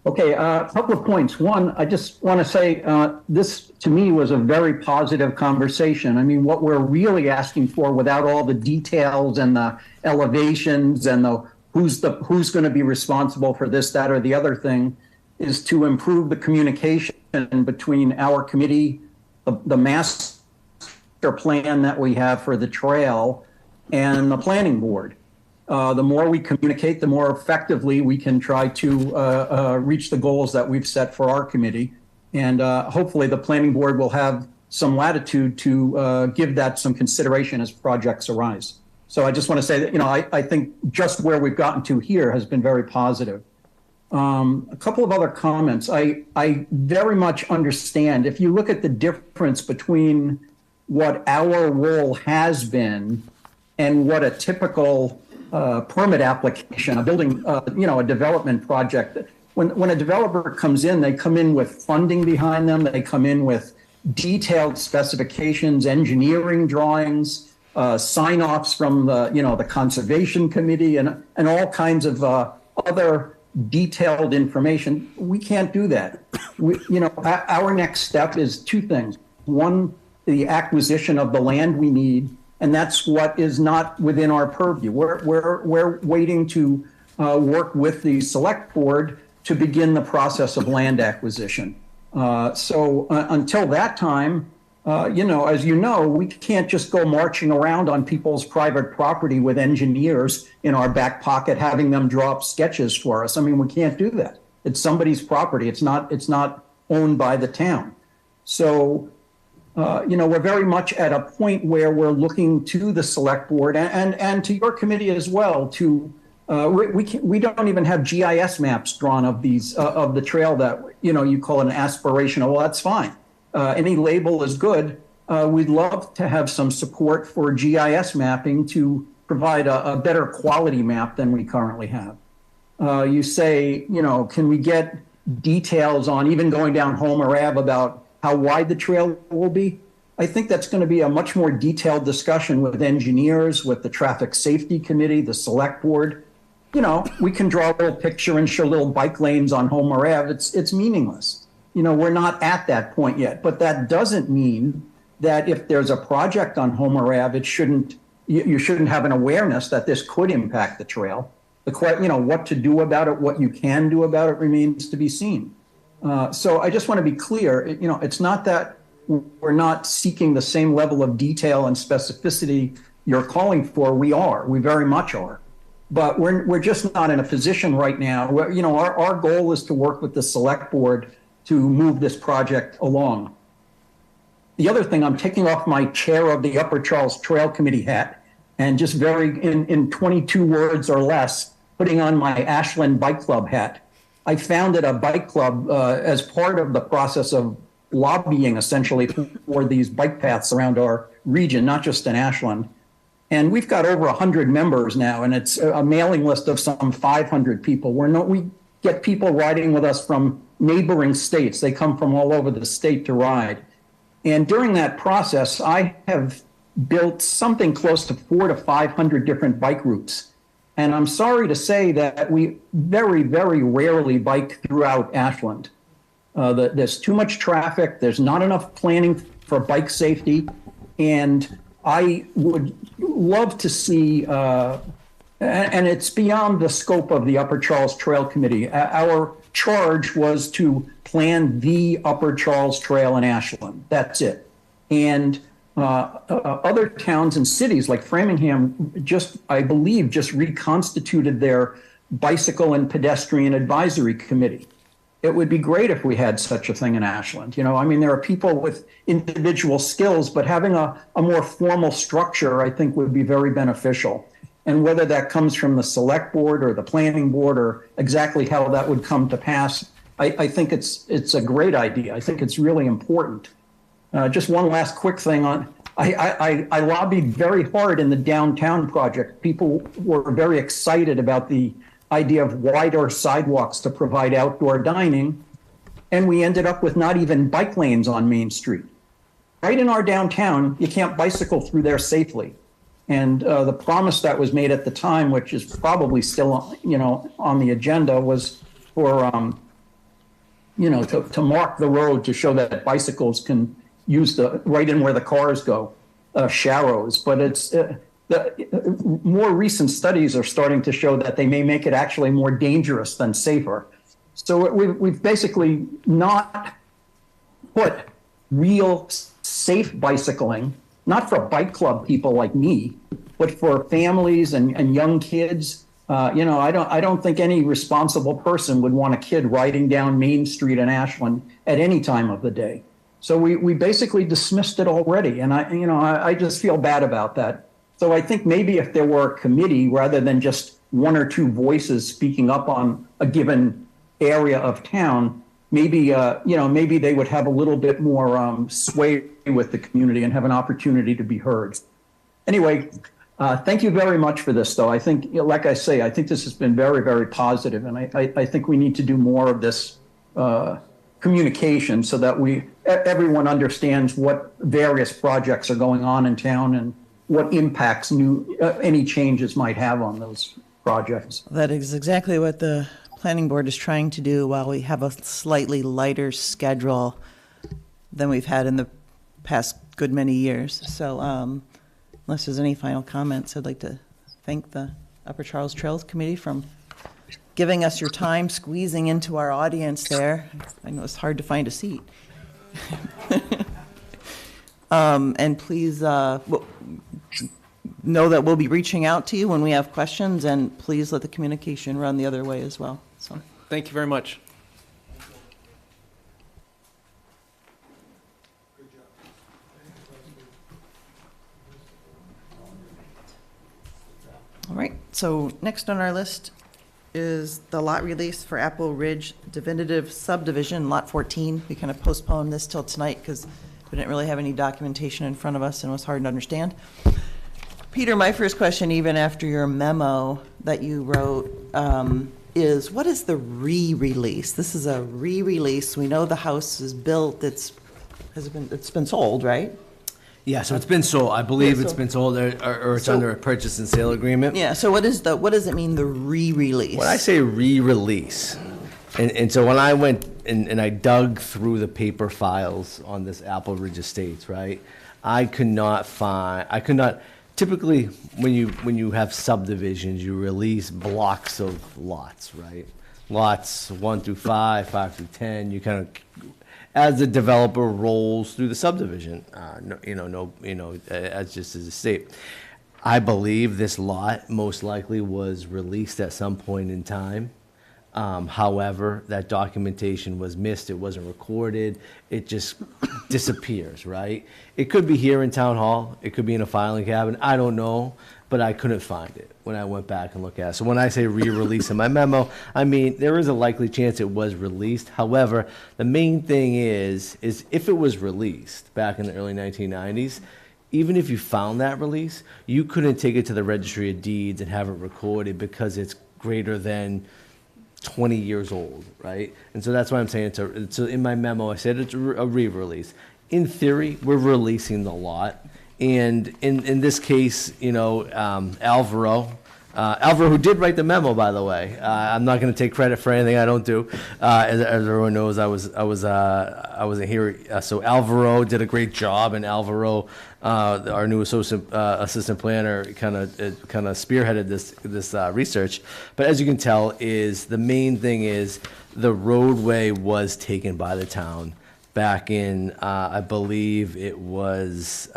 Okay, a couple of points. One, I just want to say this to me was a very positive conversation. I mean, what we're really asking for without all the details and the elevations and the who's going to be responsible for this, that, or the other thing is to improve the communication between our committee, the master plan that we have for the trail, and the planning board. The more we communicate, the more effectively we can try to reach the goals that we've set for our committee. And hopefully the planning board will have some latitude to give that some consideration as projects arise. So I just want to say that, I think just where we've gotten to here has been very positive. A couple of other comments. I very much understand if you look at the difference between what our role has been and what a typical permit application, a building, a development project. When a developer comes in, they come in with funding behind them. They come in with detailed specifications, engineering drawings, sign-offs from the conservation committee, and all kinds of other detailed information. We can't do that. Our next step is two things. One, the acquisition of the land we need, and that's what is not within our purview. We're waiting to work with the select board to begin the process of land acquisition. So until that time, as you know, we can't just go marching around on people's private property with engineers in our back pocket, having them draw up sketches for us. I mean, we can't do that. It's somebody's property. It's not owned by the town. So, we're very much at a point where we're looking to the select board and to your committee as well to, we don't even have GIS maps drawn of these, of the trail that, you call it an aspirational. Well, that's fine. Any label is good. We'd love to have some support for GIS mapping to provide a better quality map than we currently have. You say, can we get details on even going down Homer Ave about how wide the trail will be? I think that's going to be a much more detailed discussion with engineers, with the traffic safety committee, the select board. We can draw a little picture and show little bike lanes on Homer Ave. It's meaningless. We're not at that point yet, but that doesn't mean that if there's a project on Homer Ave, you shouldn't have an awareness that this could impact the trail. What to do about it, what you can do about it remains to be seen. So I just want to be clear, it's not that we're not seeking the same level of detail and specificity you're calling for. We very much are. But we're just not in a position right now. Our goal is to work with the select board to move this project along. The other thing, I'm taking off my chair of the Upper Charles Trail Committee hat and just in 22 words or less, putting on my Ashland Bike Club hat. I founded a bike club as part of the process of lobbying essentially for these bike paths around our region, not just in Ashland. And we've got over 100 members now, and it's a mailing list of some 500 people. We get people riding with us from neighboring states. They come from all over the state to ride. And during that process, I have built something close to 400 to 500 different bike routes. And I'm sorry to say that we very, very rarely bike throughout Ashland. There's too much traffic. There's not enough planning for bike safety. And I would love to see, and it's beyond the scope of the Upper Charles Trail Committee. Our charge was to plan the Upper Charles Trail in Ashland. That's it. And other towns and cities like Framingham I believe, just reconstituted their bicycle and pedestrian advisory committee. It would be great if we had such a thing in Ashland. There are people with individual skills, but having a more formal structure, I think, would be very beneficial. And whether that comes from the select board or the planning board or exactly how that would come to pass, I think it's a great idea. I think it's really important. Just one last quick thing on, I lobbied very hard in the downtown project. People were very excited about the idea of wider sidewalks to provide outdoor dining. And we ended up with not even bike lanes on Main Street. Right in our downtown, you can't bicycle through there safely. And the promise that was made at the time, which is probably still, on the agenda, was for, to mark the road to show that bicycles can use right in where the cars go, shallows. But it's the more recent studies are starting to show that they may make it actually more dangerous than safer. So we've basically not put real safe bicycling, not for bike club people like me, but for families and young kids. I don't think any responsible person would want a kid riding down Main Street in Ashland at any time of the day. So we basically dismissed it already, and I just feel bad about that. So I think maybe if there were a committee rather than just one or two voices speaking up on a given area of town, maybe they would have a little bit more sway with the community and have an opportunity to be heard. Anyway, Thank you very much for this, though. I think, like I say, I think this has been very, very positive, and I think we need to do more of this communication so that everyone understands what various projects are going on in town and what impacts any changes might have on those projects. That is exactly what the planning board is trying to do while we have a slightly lighter schedule than we've had in the past good many years. So unless there's any final comments, I'd like to thank the Upper Charles Trails Committee for giving us your time, squeezing into our audience there. I know it's hard to find a seat. And please know that we'll be reaching out to you when we have questions, and please let the communication run the other way as well. So, Thank you very much. all right, so next on our list is the lot release for Apple Ridge Definitive Subdivision, Lot 14. We kind of postponed this till tonight because we didn't really have any documentation in front of us and it was hard to understand. Peter, my first question, even after your memo that you wrote, is what is the re-release? This is a re-release. We know the house is built. It's been sold, right? Yeah, so it's been sold. I believe Yeah, it's so- been sold, or it's so- under a purchase and sale agreement. Yeah. So what does it mean, the re-release? When I say re-release, and so when I went and I dug through the paper files on this Apple Ridge Estates, right, I could not, typically, when you have subdivisions, you release blocks of lots, right? Lots 1 through 5, 5 through 10, you kind of, as the developer rolls through the subdivision, as just as a state. I believe this lot most likely was released at some point in time. However, that documentation was missed, it wasn't recorded, it just disappears, right? It could be here in Town Hall, it could be in a filing cabinet, I don't know, but I couldn't find it when I went back and looked at it. So when I say re-release in my memo, I mean, there is a likely chance it was released. However, the main thing is if it was released back in the early 1990s, even if you found that release, you couldn't take it to the Registry of Deeds and have it recorded because it's greater than 20 years old, right? And so that's why I'm saying so in my memo, I said it's a re-release. In theory, we're releasing the lot. And in this case, Alvaro, who did write the memo, by the way, I'm not going to take credit for anything I don't do. As everyone knows, I wasn't here. So Alvaro did a great job, and Alvaro, our new assistant planner, kind of spearheaded this research. But as you can tell, the main thing is the roadway was taken by the town back in, I believe it was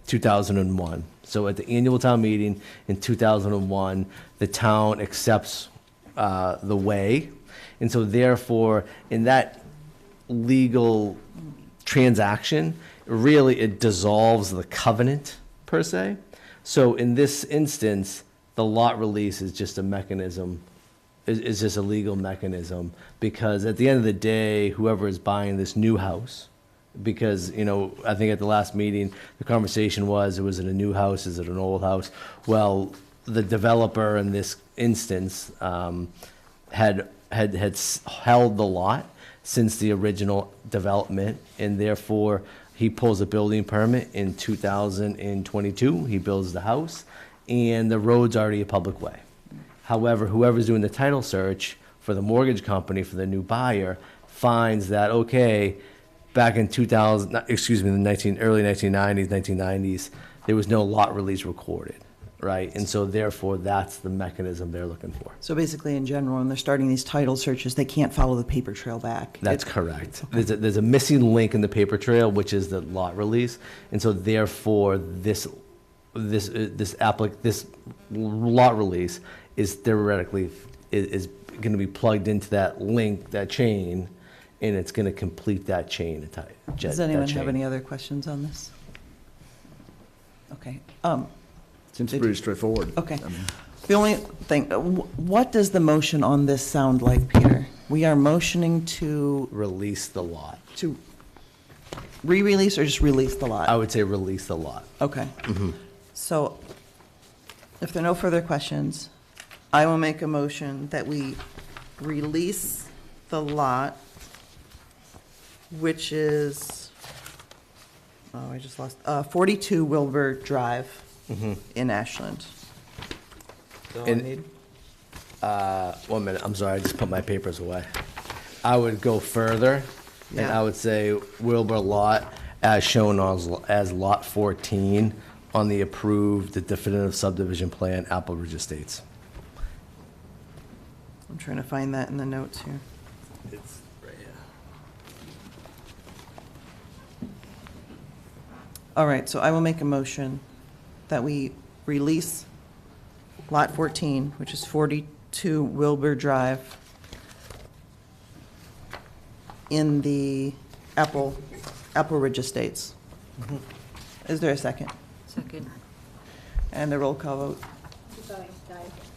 2001. So at the annual town meeting in 2001, the town accepts the way. And so therefore, in that legal transaction, really it dissolves the covenant per se. So in this instance, the lot release is just a mechanism, is just a legal mechanism, because at the end of the day, whoever is buying this new house, because, I think at the last meeting, the conversation was it a new house, is it an old house? Well, the developer in this instance had held the lot since the original development, and therefore he pulls a building permit in 2022, he builds the house, and the road's already a public way. However, whoever's doing the title search for the mortgage company for the new buyer finds that, okay, back in the early 1990s, there was no lot release recorded, right? And so therefore, that's the mechanism they're looking for. So basically, in general, when they're starting these title searches, they can't follow the paper trail back. That's correct. There's a missing link in the paper trail, which is the lot release. And so therefore, this lot release is theoretically is going to be plugged into that link, that chain, and it's going to complete that chain. Does anyone have any other questions on this? Okay. Seems pretty straightforward. Okay. The only thing, what does the motion on this sound like, Peter? We are motioning to Release the lot. re-release or just release the lot? I would say release the lot. Okay. So If there are no further questions, I will make a motion that we release the lot, which is, oh, I just lost, 42 Wilbur Drive in Ashland. And- 1 minute, I'm sorry, I just put my papers away. I would go further, and Yeah. I would say Wilbur lot as shown as Lot 14 on the approved definitive subdivision plan, Apple Ridge Estates. I'm trying to find that in the notes here. It's right here. All right, so I will make a motion that we release Lot 14, which is 42 Wilbur Drive, in the Apple Ridge Estates. Is there a second? Second. And a roll call vote.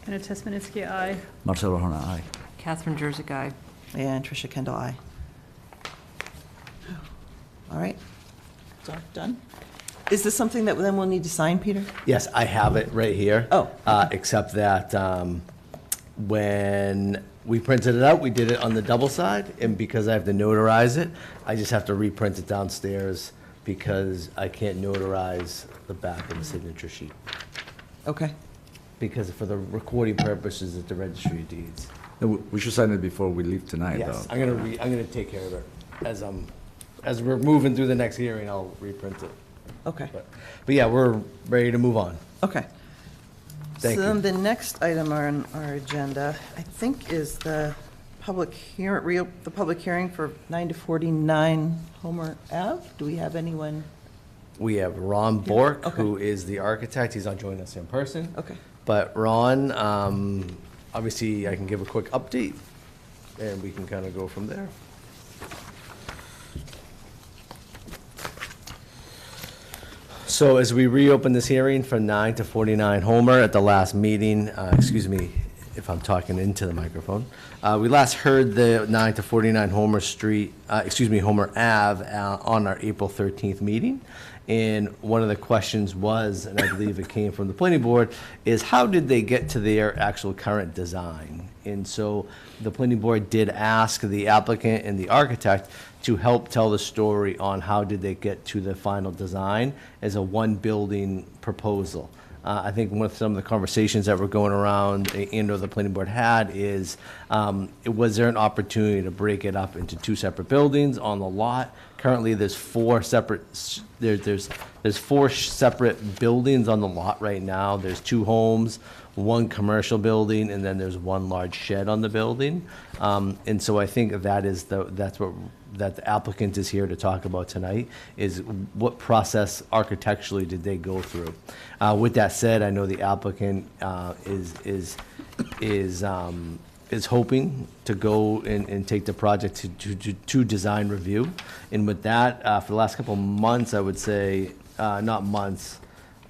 Anna Tesmanitsky, aye. Marcelo Hona, aye. Catherine Jersey, aye. And Tricia Kendall, aye. All right. Done? Is this something that then we'll need to sign, Peter? Yes, I have it right here. Oh, Except that when we printed it out, we did it on the double side, and because I have to notarize it, I just have to reprint it downstairs because I can't notarize the back of the signature sheet. Okay. Because for the recording purposes at the registry of deeds. No, we should sign it before we leave tonight, Yes, though. I'm gonna take care of it. As we're moving through the next hearing, I'll reprint it. Okay. But yeah, we're ready to move on. Okay. Thank So you. then the next item on our agenda, I think, is the public hearing for 9 to 49 Homer Ave. Do we have anyone? We have Ron Bork, Okay. who is the architect. He's not joining us in person. Okay. But Ron, obviously, I can give a quick update, and we can kind of go from there. So as we reopen this hearing from 9 to 49 Homer at the last meeting, excuse me if I'm talking into the microphone, we last heard the 9 to 49 Homer Homer Ave on our April 13th meeting. And one of the questions was, and I believe it came from the planning board, is how did they get to their actual current design? And so the planning board did ask the applicant and the architect to help tell the story on how did they get to the final design as a one-building proposal. I think with some of the conversations that were going around and/or the planning board had is, was there an opportunity to break it up into two separate buildings on the lot? Currently, there's four separate buildings on the lot right now. There's two homes, one commercial building, and then there's one large shed on the building. And so I think that's what the applicant is here to talk about tonight, is what process architecturally did they go through. With that said, I know the applicant is hoping to go and take the project to design review. And with that, for the last couple of months, I would say, not months,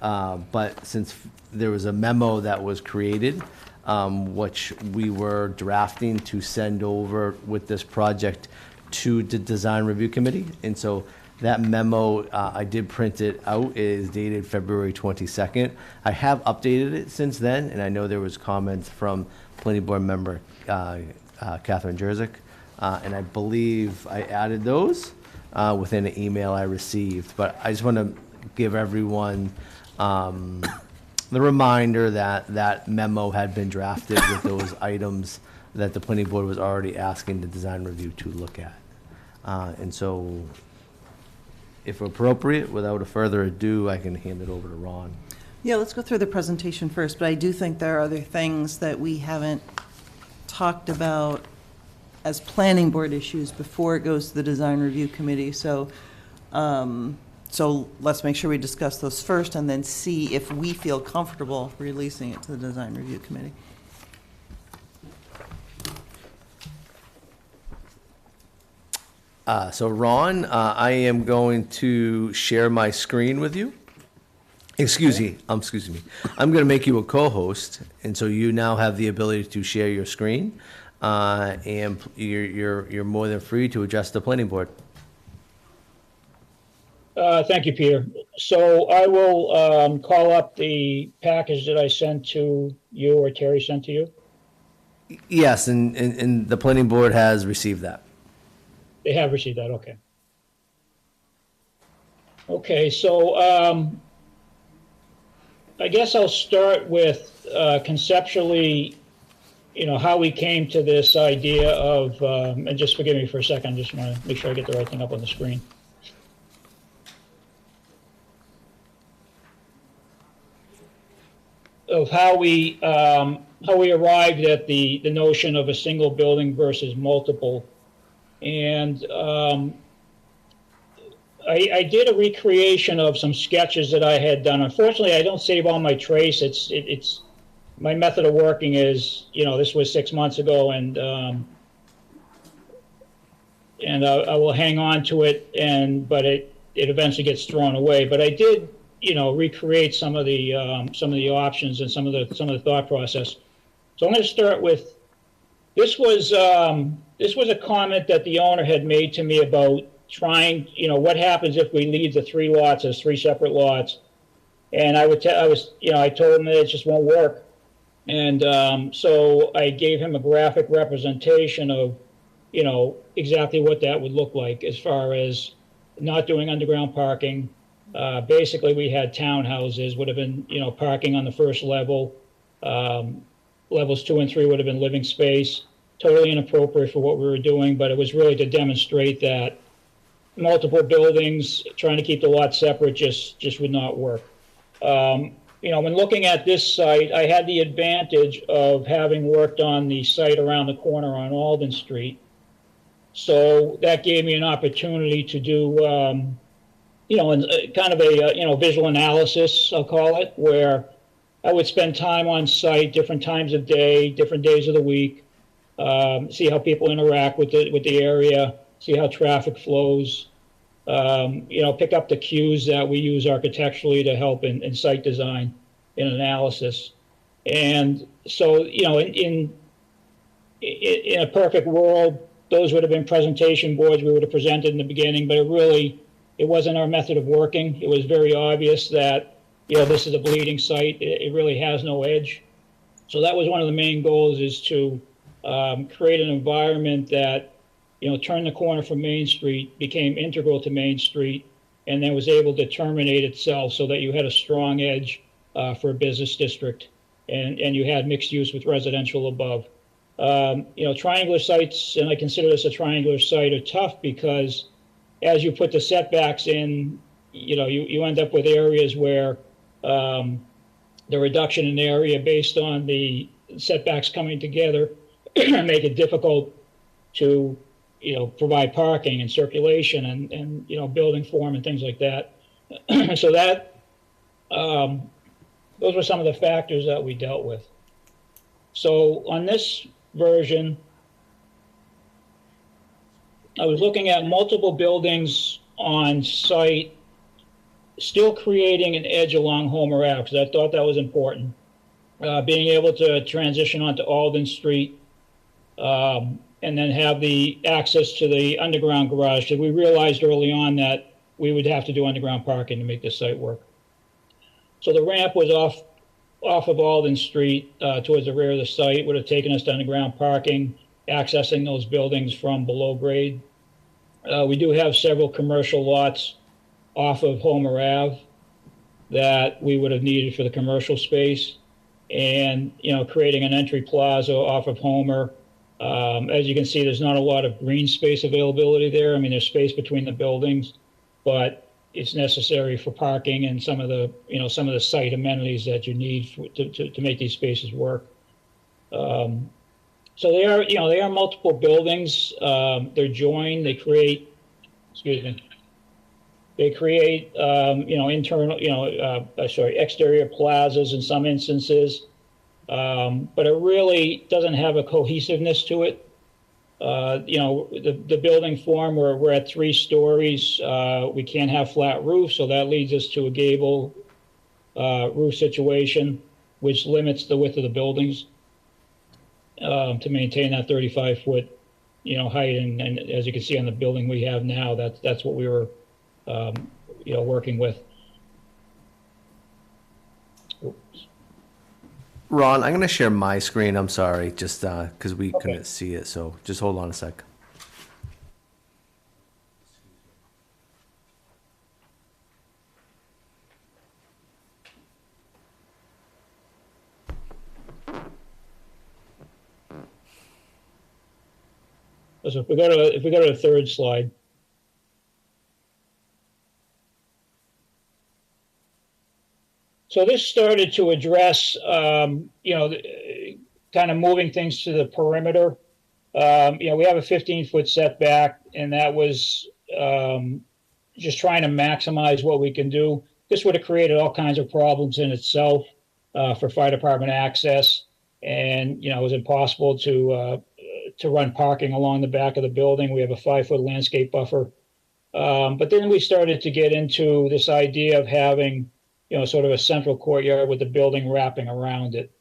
but since there was a memo that was created, which we were drafting to send over with this project to the design review committee. And so that memo, I did print it out. It is dated February 22nd. I have updated it since then, and I know there was comments from planning board member Catherine Jersey, and I believe I added those within an email I received. But I just want to give everyone the reminder that that memo had been drafted with those items that the planning board was already asking the design review to look at. And so, if appropriate, without a further ado, I can hand it over to Ron. Yeah, let's go through the presentation first, but I do think there are other things that we haven't talked about as planning board issues before it goes to the design review committee. So let's make sure we discuss those first and then see if we feel comfortable releasing it to the design review committee. So Ron, I am going to share my screen with you. Excuse me. I'm going to make you a co-host, and so you now have the ability to share your screen, and you're more than free to address the planning board. Thank you, Peter. So I will call up the package that I sent to you or Terry sent to you. Yes, and the planning board has received that. They have received that, okay. Okay, so I guess I'll start with conceptually, how we came to this idea of, and just forgive me for a second, I just want to make sure I get the right thing up on the screen. Of how we arrived at the notion of a single building versus multiple. And I did a recreation of some sketches that I had done. Unfortunately, I don't save all my trace. It's my method of working is, this was 6 months ago, and I will hang on to it, but it eventually gets thrown away. But I did, recreate some of the options and some of the thought process. So I'm going to start with this was a comment that the owner had made to me about trying, what happens if we leave the 3 lots as 3 separate lots. And I told him that it just won't work. And so I gave him a graphic representation of, exactly what that would look like as far as not doing underground parking. Basically, we had townhouses, would have been, parking on the first level. Levels 2 and 3 would have been living space. Totally inappropriate for what we were doing, but it was really to demonstrate that multiple buildings, trying to keep the lots separate just would not work. When looking at this site, I had the advantage of having worked on the site around the corner on Alden Street. So that gave me an opportunity to do, kind of a, visual analysis, I'll call it, where I would spend time on site, different times of day, different days of the week, see how people interact with the area, see how traffic flows, pick up the cues that we use architecturally to help in site design and analysis. And so, in a perfect world, those would have been presentation boards we would have presented in the beginning, but it wasn't our method of working. It was very obvious that, this is a bleeding site. It really has no edge. So that was one of the main goals, is to create an environment that, turned the corner from Main Street, became integral to Main Street, and then was able to terminate itself so that you had a strong edge for a business district, and you had mixed use with residential above. Triangular sites, and I consider this a triangular site, are tough because as you put the setbacks in, you end up with areas where the reduction in area based on the setbacks coming together make it difficult to, provide parking and circulation and building form and things like that. So that, those were some of the factors that we dealt with. So on this version, I was looking at multiple buildings on site, still creating an edge along Homer Ave, because I thought that was important. Being able to transition onto Alden Street, and then have the access to the underground garage. So we realized early on that we would have to do underground parking to make this site work. So the ramp was off of Alden Street towards the rear of the site, would have taken us to underground parking, accessing those buildings from below grade. We do have several commercial lots off of Homer Ave that we would have needed for the commercial space, and creating an entry plaza off of Homer. As you can see, there's not a lot of green space availability there. I mean, there's space between the buildings, but it's necessary for parking and some of the site amenities that you need to make these spaces work. So they are multiple buildings. They're joined. They create, exterior plazas in some instances. But it really doesn't have a cohesiveness to it. The building form, we're at 3 stories. We can't have flat roofs, so that leads us to a gable roof situation, which limits the width of the buildings to maintain that 35-foot, height. And as you can see on the building we have now, that's what we were working with. Oops. Ron, I'm going to share my screen. I'm sorry, just because we couldn't see it. So just hold on a sec. So if we go to the third slide. So this started to address, kind of moving things to the perimeter. We have a 15-foot setback, and that was just trying to maximize what we can do. This would have created all kinds of problems in itself for fire department access, and it was impossible to run parking along the back of the building. We have a 5-foot landscape buffer, but then we started to get into this idea of having sort of a central courtyard with the building wrapping around it.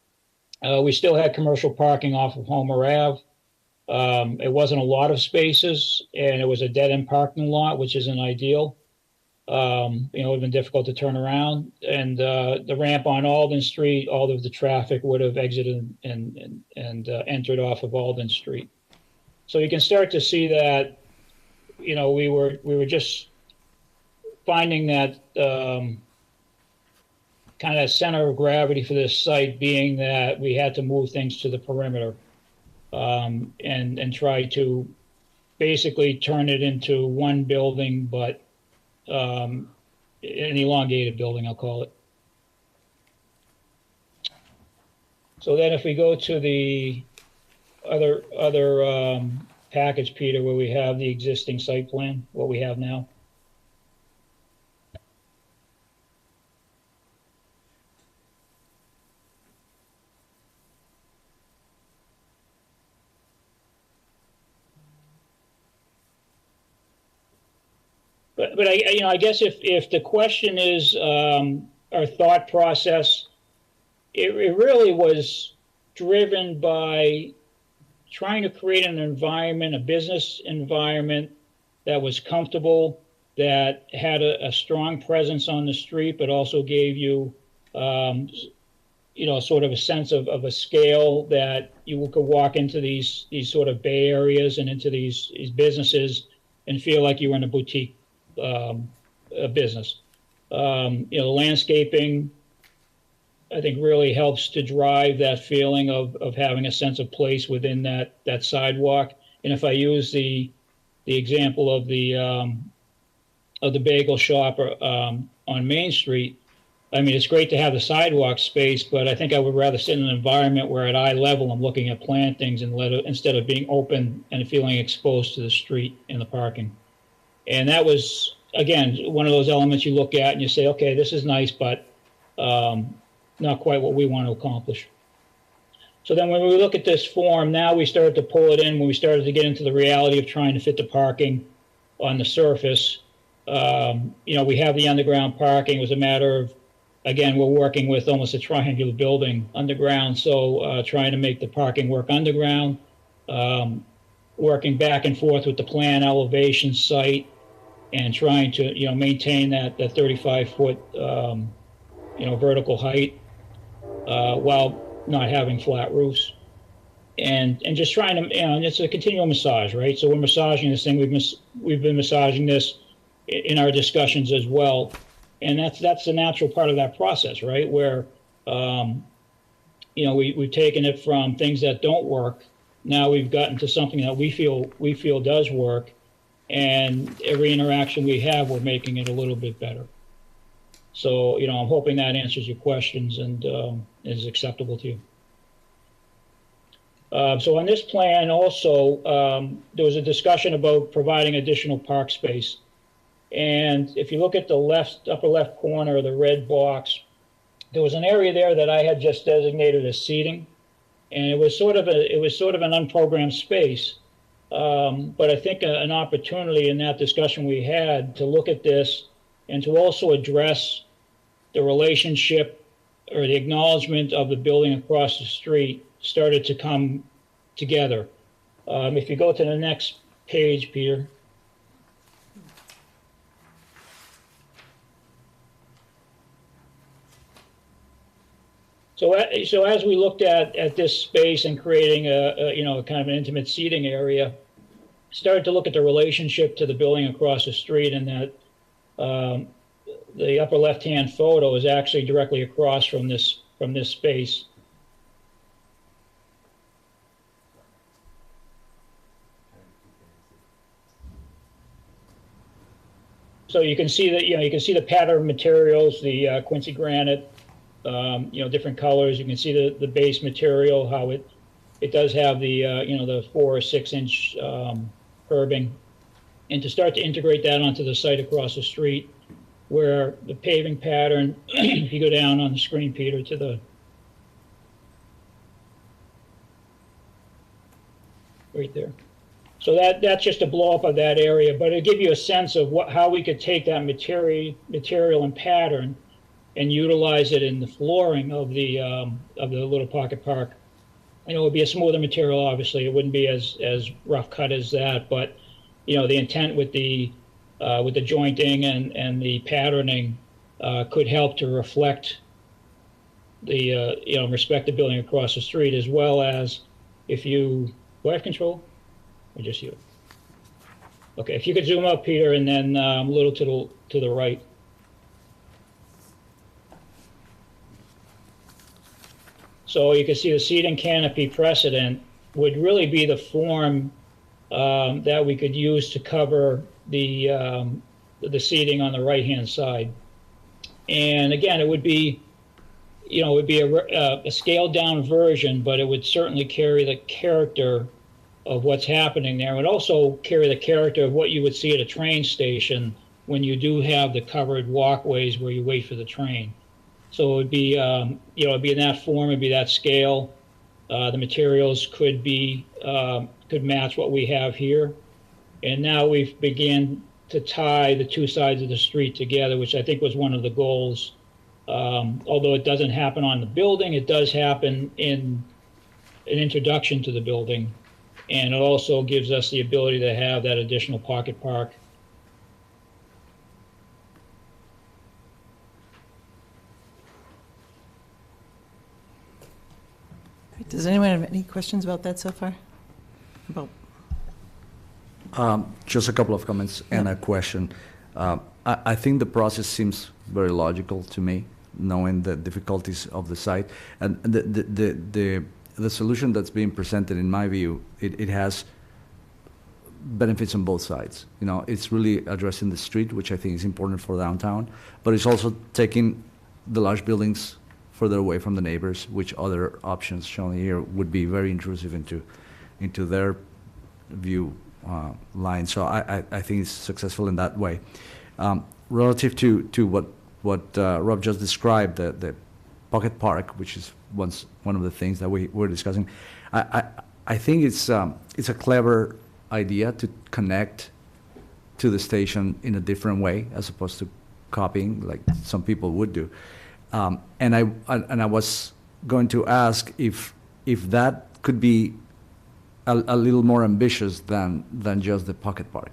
We still had commercial parking off of Homer Ave. It wasn't a lot of spaces, and it was a dead-end parking lot, which isn't ideal. It would have been difficult to turn around. And the ramp on Alden Street, all of the traffic would have exited and entered off of Alden Street. So you can start to see that, we were just finding that kind of center of gravity for this site being that we had to move things to the perimeter and try to basically turn it into one building, but an elongated building, I'll call it. So then if we go to the other package, Peter, where we have the existing site plan, what we have now. But I guess if the question is our thought process, it really was driven by trying to create an environment, a business environment that was comfortable, that had a strong presence on the street, but also gave you, sort of a sense of a scale that you could walk into these sort of bay areas and into these businesses and feel like you were in a boutique business. The landscaping, I think, really helps to drive that feeling of having a sense of place within that sidewalk. And if I use the example of the bagel shop on Main Street, I mean, it's great to have the sidewalk space, but I think I would rather sit in an environment where at eye level I'm looking at plantings instead of being open and feeling exposed to the street and the parking. And that was, again, one of those elements you look at and you say, okay, this is nice, but not quite what we want to accomplish. So then when we look at this form, now we started to pull it in when we started to get into the reality of trying to fit the parking on the surface. We have the underground parking. It was a matter of, again, we're working with almost a triangular building underground, so trying to make the parking work underground, working back and forth with the plan elevation site, and trying to maintain that 35-foot vertical height while not having flat roofs, and just trying to it's a continual massage, right? So we're massaging this thing. We've been massaging this in our discussions as well, and that's the natural part of that process, right? Where we've taken it from things that don't work. Now we've gotten to something that we feel does work. And every interaction we have, we're making it a little bit better. So, I'm hoping that answers your questions and is acceptable to you. So on this plan also, there was a discussion about providing additional park space. And if you look at the upper left corner of the red box, there was an area there that I had just designated as seating. And it was sort of an unprogrammed space. But I think an opportunity in that discussion we had to look at this and to also address the relationship or the acknowledgement of the building across the street started to come together. If you go to the next page, Peter. So as we looked at this space and creating a kind of an intimate seating area, started to look at the relationship to the building across the street, and that the upper left-hand photo is actually directly across from this space. So you can see that, you can see the pattern materials, the Quincy granite, different colors. You can see the base material, how it does have the, the 4 or 6 inch curbing. And to start to integrate that onto the site across the street, where the paving pattern, if you go down on the screen, Peter, to the, right there. So that's just a blow up of that area, but it'll give you a sense of how we could take that material and pattern and utilize it in the flooring of the little pocket park. It would be a smoother material, obviously. It wouldn't be as rough cut as that, but the intent with the jointing and the patterning could help to reflect the respect the building across the street, as well as if you do I have control. Or just you? Okay, if you could zoom up, Peter, and then a little to the right. So you can see the seating canopy precedent would really be the form that we could use to cover the seating on the right-hand side. And again, it would be, a scaled-down version, but it would certainly carry the character of what's happening there. It would also carry the character of what you would see at a train station when you do have the covered walkways where you wait for the train. So it would be, it'd be in that form, it'd be that scale. The materials could match what we have here. And now we've began to tie the two sides of the street together, which I think was one of the goals. Although it doesn't happen on the building, it does happen in an introduction to the building. And it also gives us the ability to have that additional pocket park. Does anyone have any questions about that so far? Just a couple of comments and a question. I think the process seems very logical to me, knowing the difficulties of the site. And the solution that's being presented, in my view, it has benefits on both sides. It's really addressing the street, which I think is important for downtown, but it's also taking the large buildings further away from the neighbors, which other options shown here would be very intrusive into their view line. So I think it's successful in that way. Relative to what Rob just described, the pocket park, which is one of the things that we're discussing, I think it's a clever idea to connect to the station in a different way as opposed to copying like some people would do. And I was going to ask if that could be a little more ambitious than just the pocket park.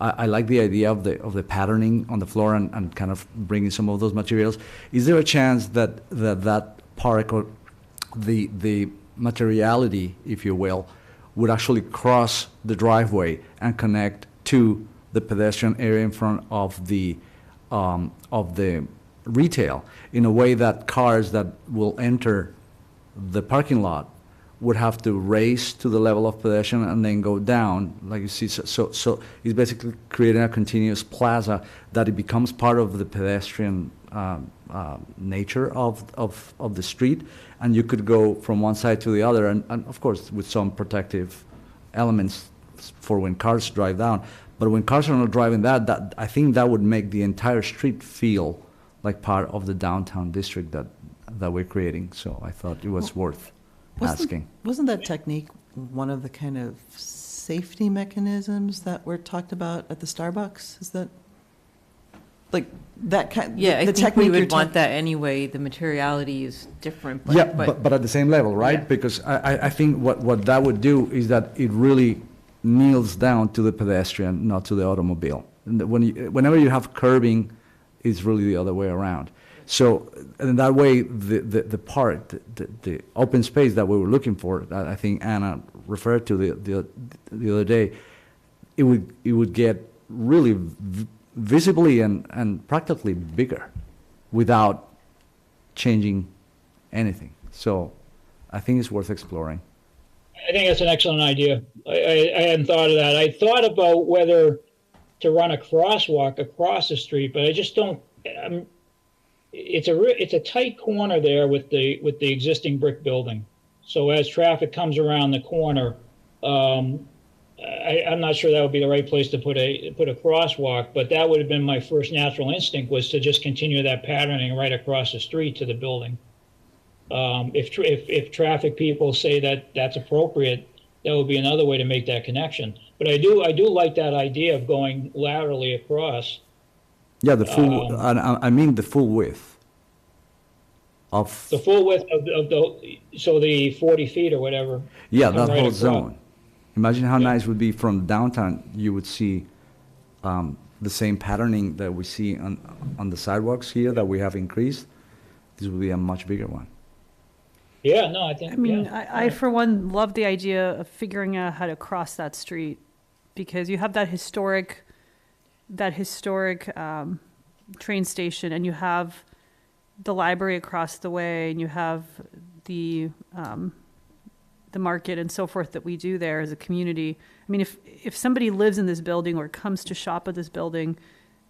I like the idea of the patterning on the floor and kind of bringing some of those materials. Is there a chance that park, or the materiality, if you will, would actually cross the driveway and connect to the pedestrian area in front of the retail, in a way that cars that will enter the parking lot would have to race to the level of pedestrian and then go down, like you see. So it's basically creating a continuous plaza that it becomes part of the pedestrian nature of the street, and you could go from one side to the other, and of course with some protective elements for when cars drive down. But when cars are not driving that I think that would make the entire street feel like part of the downtown district that we're creating. So I thought it was worth asking. Wasn't that technique one of the kind of safety mechanisms that were talked about at the Starbucks? Is that like that kind? Yeah, I the think we technique would want that anyway. The materiality is different. But, Yeah, but at the same level, right? Yeah. Because I think what that would do is that it really kneels down to the pedestrian, not to the automobile. And whenever you have curbing, it's really the other way around. So, and that way, the part, the open space that we were looking for, that I think Anna referred to the other day, it would get really visibly and practically bigger without changing anything. So I think it's worth exploring. I think that's an excellent idea. I hadn't thought of that. I thought about whether to run a crosswalk across the street, but I just don't. It's a tight corner there with the existing brick building. So as traffic comes around the corner, I'm not sure that would be the right place to put a crosswalk. But that would have been my first natural instinct, was to just continue that patterning right across the street to the building. If traffic people say that that's appropriate, that would be another way to make that connection. But I do like that idea of going laterally across. Yeah, the full, I mean the full width of. The full width of the 40 feet or whatever. Yeah, come that right whole across. zone. Imagine how nice it would be from downtown, you would see the same patterning that we see on the sidewalks here that we have increased. This would be a much bigger one. Yeah, no, I think. I mean, yeah. I for one love the idea of figuring out how to cross that street, because you have that historic train station, and you have the library across the way, and you have the market and so forth that we do there as a community. I mean, if somebody lives in this building or comes to shop at this building,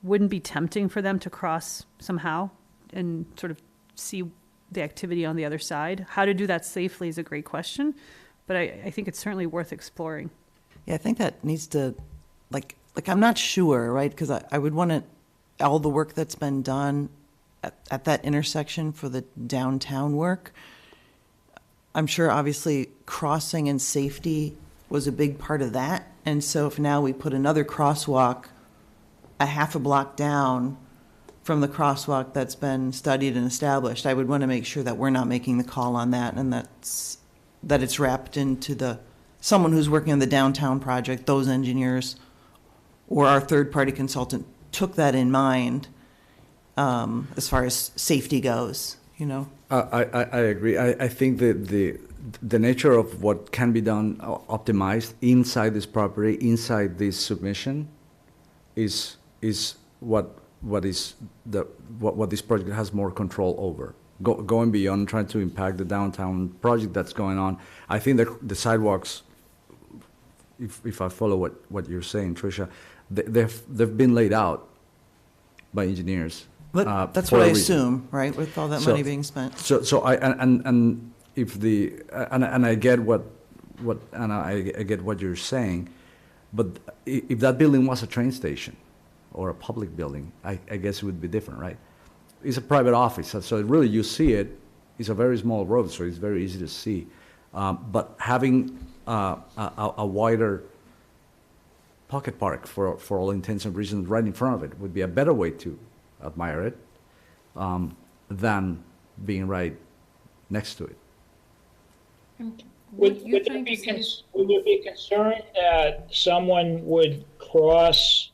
wouldn't be tempting for them to cross somehow and sort of see the activity on the other side? How to do that safely is a great question, but I think it's certainly worth exploring. Yeah, I think that needs to, like I'm not sure, right? Because I would want to, all the work that's been done at that intersection for the downtown work, I'm sure obviously crossing and safety was a big part of that. And so if now we put another crosswalk a half a block down from the crosswalk that's been studied and established, I would want to make sure that we're not making the call on that, and that it's wrapped into someone who's working on the downtown project, those engineers, or our third-party consultant took that in mind as far as safety goes, you know? I agree. I think that the nature of what can be done, optimized inside this property, inside this submission, is what this project has more control over. Going beyond trying to impact the downtown project that's going on, I think that the sidewalks, if I follow what you're saying, Tricia, they've been laid out by engineers. But that's for what a I reason. assume, right, with all that So- money being spent. So I get what Anna, I get what you're saying, but if that building was a train station or a public building, I guess it would be different, right? It's a private office, so really you see it. It's a very small road, so it's very easy to see. But having a wider pocket park for all intents and reasons right in front of it would be a better way to admire it than being right next to it. What you're Would there trying be to say is, would there be concern that someone would cross,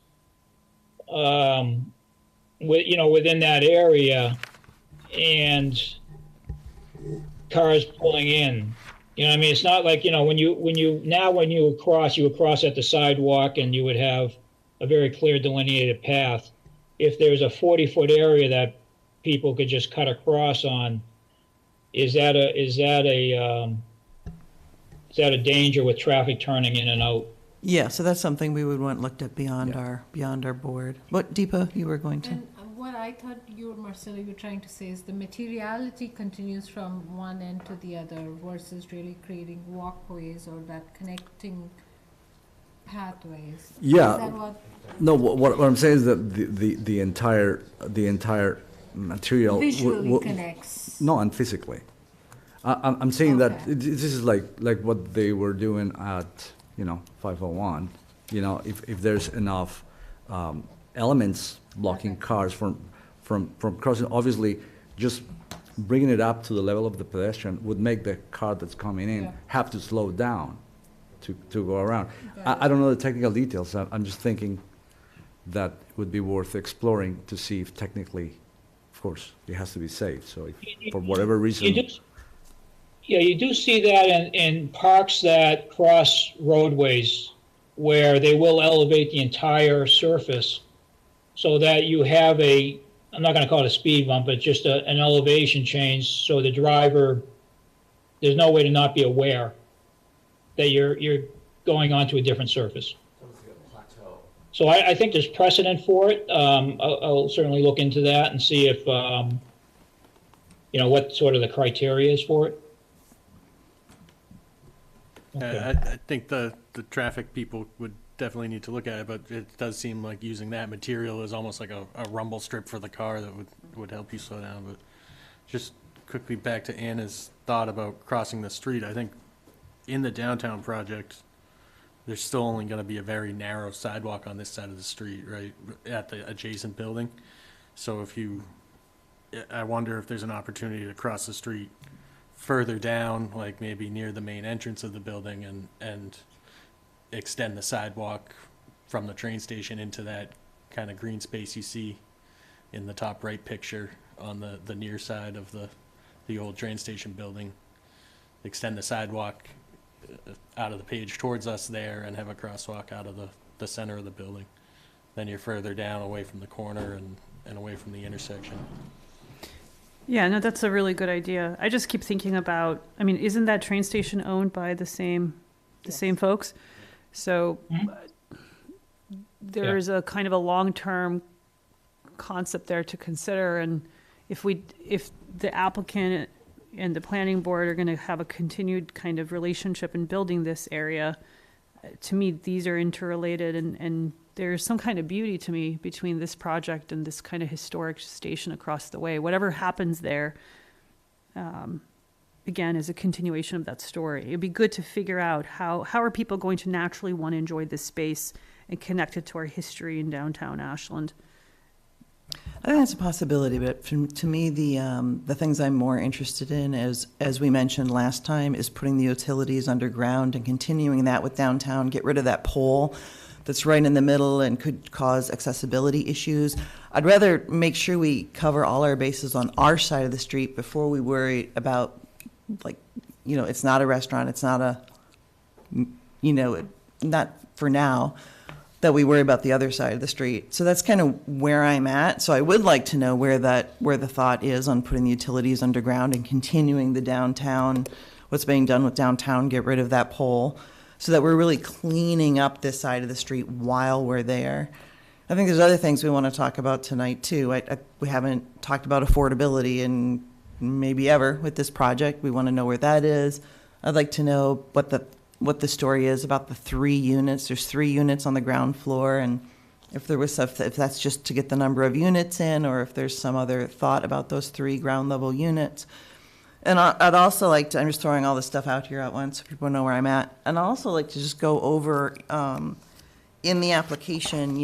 within that area, and cars pulling in? You know what I mean? It's not like, when you cross, you would cross at the sidewalk and you would have a very clear delineated path. If there's a 40-foot area that people could just cut across on, is that a danger with traffic turning in and out? Yeah, so that's something we would want looked at beyond our board. What, Deepa, you were going to? and what I thought Marcelo, you were trying to say is the materiality continues from one end to the other versus really creating walkways or that connecting pathways. Yeah. Is that what? No, what I'm saying is that the entire material Visually connects. No, and physically. I'm saying that Okay. this is like what they were doing at 501. If there's enough elements blocking Okay. cars from crossing, obviously, just bringing it up to the level of the pedestrian would make the car that's coming in Yeah. have to slow down to go around. Got I don't know the technical details. I'm just thinking that it would be worth exploring to see if technically of course, it has to be safe. So if, for whatever reason. Yeah, you do see that in parks that cross roadways where they will elevate the entire surface so that you have I'm not going to call it a speed bump, but just an elevation change so the driver, there's no way to not be aware that you're going onto a different surface. So I think there's precedent for it. I'll certainly look into that and see if, what sort of the criteria is for it. Okay. I think the traffic people would definitely need to look at it, but it does seem like using that material is almost like a rumble strip for the car that would help you slow down. But just quickly back to Anna's thought about crossing the street, I think in the downtown project, there's still only going to be a very narrow sidewalk on this side of the street, right, at the adjacent building. So I wonder if there's an opportunity to cross the street further down, like maybe near the main entrance of the building, and extend the sidewalk from the train station into that kind of green space you see in the top right picture on the near side of the old train station building. Extend the sidewalk out of the page towards us there and have a crosswalk out of the center of the building. Then you're further down away from the corner and away from the intersection. Yeah, no, that's a really good idea. I just keep thinking about, I mean, isn't that train station owned by the same folks? So there's a kind of a long-term concept there to consider. And if the applicant and the planning board are going to have a continued kind of relationship in building this area, to me, these are interrelated, and there's some kind of beauty to me between this project and this kind of historic station across the way. Whatever happens there, again, is a continuation of that story. It'd be good to figure out how are people going to naturally want to enjoy this space and connect it to our history in downtown Ashland. I think that's a possibility, but to me, the things I'm more interested in, as we mentioned last time, is putting the utilities underground and continuing that with downtown, get rid of that pole that's right in the middle and could cause accessibility issues. I'd rather make sure we cover all our bases on our side of the street before we worry about, it's not a restaurant, it's not not for now, that we worry about the other side of the street. So that's kind of where I'm at. So I would like to know where the thought is on putting the utilities underground and continuing the downtown, what's being done with downtown, get rid of that pole, so that we're really cleaning up this side of the street while we're there. I think there's other things we want to talk about tonight too. We haven't talked about affordability in maybe ever with this project. We want to know where that is. I'd like to know what the story is about the 3 units. There's 3 units on the ground floor, and if that's just to get the number of units in, or if there's some other thought about those 3 ground level units. And I'd also like to, I'm just throwing all this stuff out here at once so people know where I'm at. And I'd also like to just go over, in the application,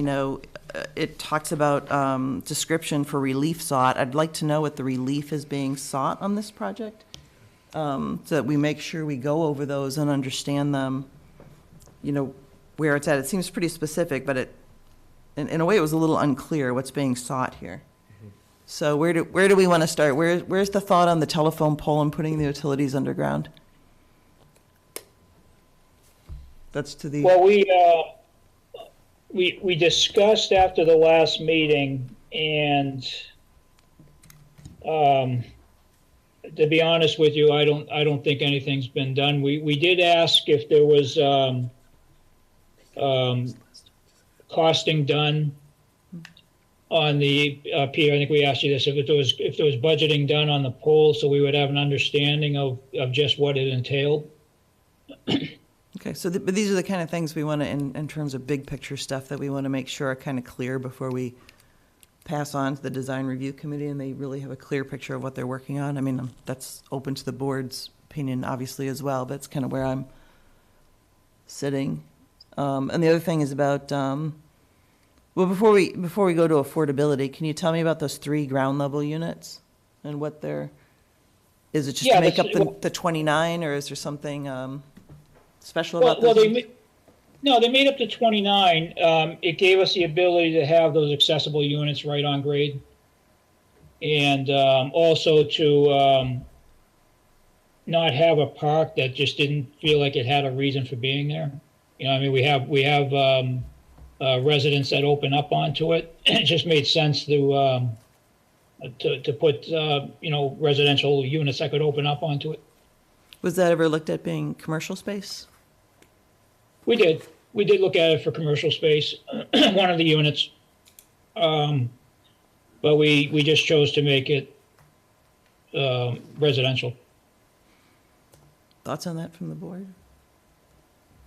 it talks about description for relief sought. I'd like to know what the relief is being sought on this project, so that we make sure we go over those and understand them, where it's at. It seems pretty specific, but in a way it was a little unclear what's being sought here. So where do we want to start? Where's the thought on the telephone pole and putting the utilities underground? That's to the... Well, we discussed after the last meeting, and to be honest with you, I don't think anything's been done. We did ask if there was costing done on the Peter. I think we asked you this, if there was budgeting done on the pole, so we would have an understanding of just what it entailed. Okay, so but these are the kind of things we want to, in terms of big picture stuff, that we want to make sure are kind of clear before we pass on to the design review committee and they really have a clear picture of what they're working on. I mean, that's open to the board's opinion, obviously, as well, but it's kind of where I'm sitting. And the other thing is about, well, before we go to affordability, can you tell me about those 3 ground level units and what they're, is it just to make up the 29, or is there something special about those? No, they made up to 29. It gave us the ability to have those accessible units right on grade. And also to not have a park that just didn't feel like it had a reason for being there. You know, I mean, we have residents that open up onto it. It just made sense to put residential units that could open up onto it. Was that ever looked at being commercial space? We did look at it for commercial space, one of the units. But we just chose to make it residential. Thoughts on that from the board?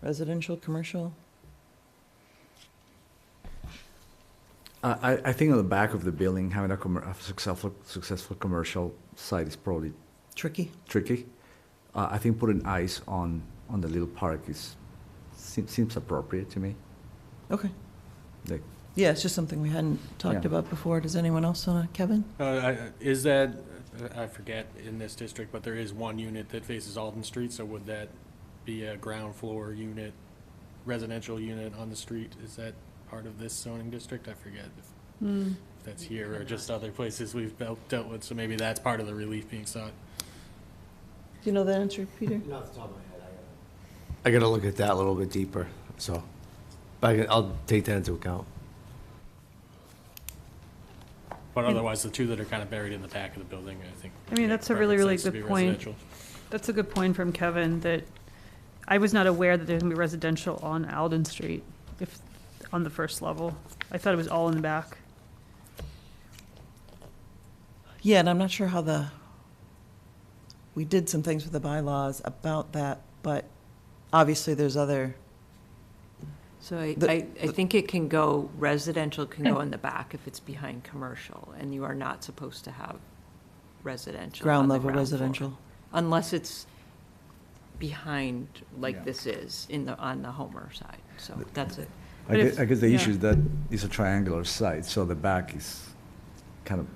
Residential, commercial? I think on the back of the building, having a successful commercial site is probably Tricky? tricky. I think putting ice on the little park seems appropriate to me. Okay. Like, Yeah, it's just something we hadn't talked Yeah. about before. Does anyone else want to? Kevin? Is that, I forget in this district, but there is one unit that faces Alden Street, so would that be a ground floor unit, residential unit on the street? Is that part of this zoning district? I forget if that's here or just other places we've dealt with, so maybe that's part of the relief being sought. Do you know that answer, Peter? Not off the top of my head, I gotta look at that a little bit deeper, so, but I'll take that into account. But otherwise, the two that are kind of buried in the back of the building, I think. I mean, that's a make really, perfect really sense to good be point. residential. That's a good point from Kevin, that I was not aware that there's gonna be residential on Alden Street, if, on the first level. I thought it was all in the back. Yeah, and I'm not sure how we did some things with the bylaws about that, but obviously there's other, So I The- think it can go, residential can go in the back if it's behind commercial, and you are not supposed to have residential on ground the level ground floor. residential. Unless it's behind, like Yeah. this is, on the Homer side, so that's it. But if- I guess the yeah. issue is that it's a triangular site, so the back is kind of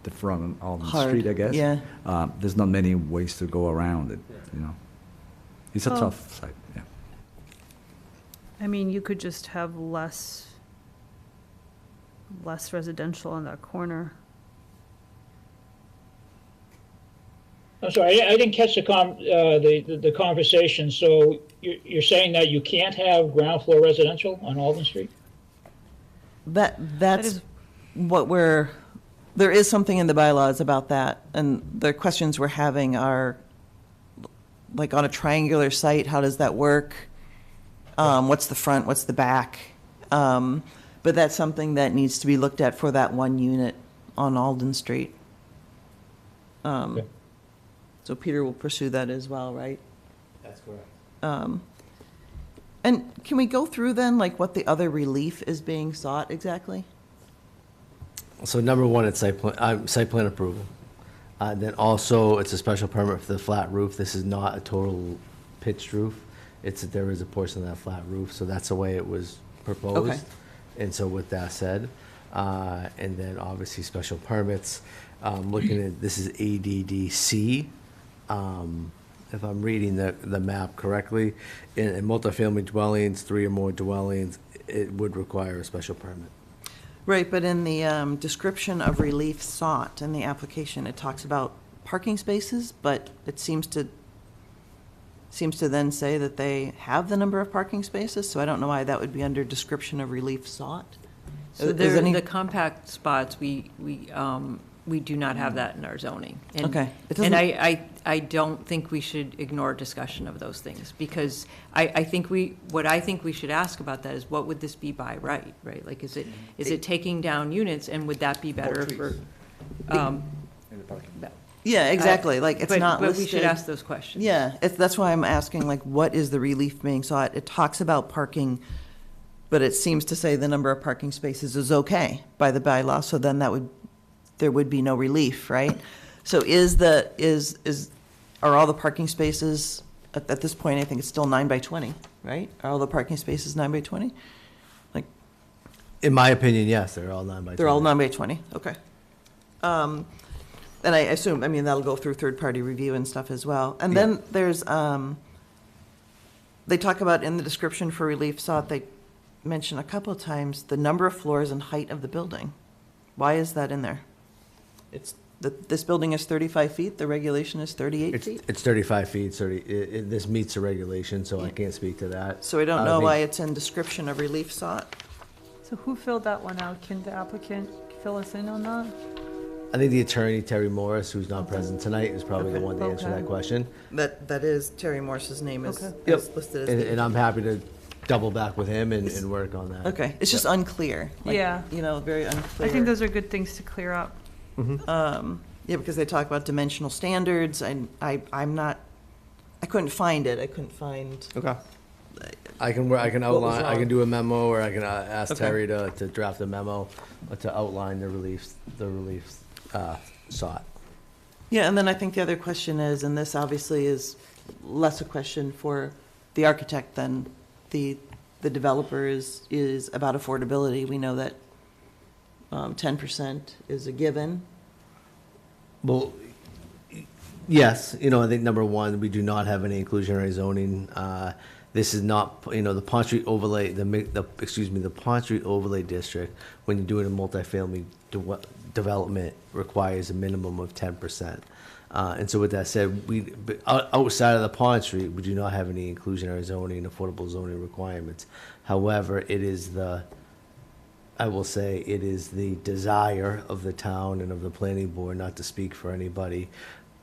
the front on the Hard, street, I guess. yeah. There's not many ways to go around it, you know. It's a Oh. tough site, yeah. I mean, you could just have less residential on that corner. I'm sorry, I didn't catch the conversation. So you're saying that you can't have ground floor residential on Alden Street? That's is- what there is something in the bylaws about that, and the questions we're having are, like, on a triangular site, how does that work? What's the front, what's the back? But that's something that needs to be looked at for that one unit on Alden Street. Okay. So Peter will pursue that as well, right? that's correct. And can we go through then, like, what the other relief is being sought exactly? So number one, it's site plan approval. Then also, it's a special permit for the flat roof. This is not a total pitched roof. There is a portion of that flat roof, so that's the way it was proposed. Okay. And so with that said, and then obviously special permits, looking at, this is ADDC. If I'm reading the map correctly, in multifamily dwellings, 3 or more dwellings, it would require a special permit. Right, but in the description of relief sought in the application, it talks about parking spaces, but it seems to then say that they have the number of parking spaces, so I don't know why that would be under description of relief sought. So Is there, any- the compact spots, we do not have that in our zoning. And- Okay. It And doesn't- I don't think we should ignore discussion of those things, because I think what I think we should ask about that is, what would this be by right, right? Like, is it taking down units, and would that be better for? Yeah, exactly, like, it's not listed. But we should ask those questions. Yeah, that's why I'm asking, like, what is the relief being sought? It talks about parking, but it seems to say the number of parking spaces is okay by the bylaw, so then there would be no relief, right? So are all the parking spaces, at this point, I think it's still 9 by 20, right? Are all the parking spaces 9 by 20? Like, In my opinion, yes, they're all 9 by 20. they're all 9 by 20, okay. And I assume, I mean, that'll go through third-party review and stuff as well. And then there's, they talk about in the description for relief sought, they mention a couple of times the number of floors and height of the building. Why is that in there? This building is 35 feet, the regulation is 38 feet? It's 35 feet, so this meets the regulation, so I can't speak to that. So I don't know why it's in description of relief sought. So who filled that one out? Can the applicant fill us in on that? I think the attorney, Terry Morris, who's not present tonight, is probably the Okay. one to answer that question. That is, Terry Morse's name is Okay. Yep. is listed as And the... I'm happy to double back with him and work on that. Okay, it's just unclear. like, Yeah. You know, very unclear. I think those are good things to clear up. Yeah, because they talk about dimensional standards, I'm not, I couldn't find it, I couldn't find, Okay. I can outline, I can do a memo, or I can ask Okay. Terry to draft a memo to outline the reliefs sought. yeah, and then I think the other question is, and this obviously is less a question for the architect than the developer, is about affordability. We know that 10% is a given. Well, yes, I think number one, we do not have any inclusionary zoning. This is not, the Pond Street overlay, the Pond Street overlay district, when you're doing a multifamily development, requires a minimum of 10%. And so with that said, outside of the Pond Street, we do not have any inclusionary zoning, affordable zoning requirements. However, I will say it is the desire of the town and of the planning board, not to speak for anybody,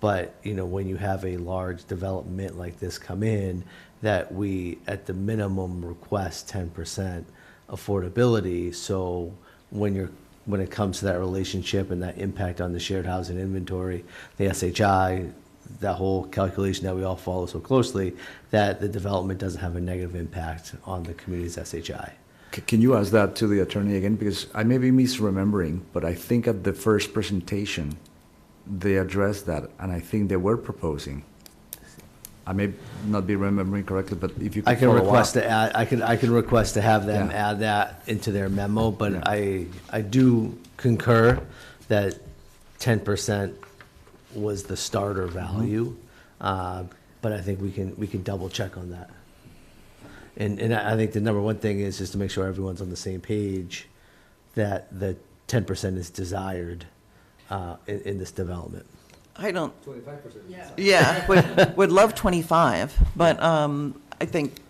but, when you have a large development like this come in, that we, at the minimum, request 10% affordability. So when it comes to that relationship and that impact on the shared housing inventory, the SHI, that whole calculation that we all follow so closely, that the development doesn't have a negative impact on the community's SHI. Can you ask that to the attorney again? Because I may be misremembering, but I think at the first presentation, they addressed that, and I think they were proposing. I may not be remembering correctly, but if you I could can follow request up. to add, I can request to have them Yeah. add that into their memo, but Yeah. I do concur that 10% was the starter value. But I think we can double check on that. And I think the number one thing is just to make sure everyone's on the same page, that the 10% is desired in this development. I don't. 25%. Yeah, would love 25, but I think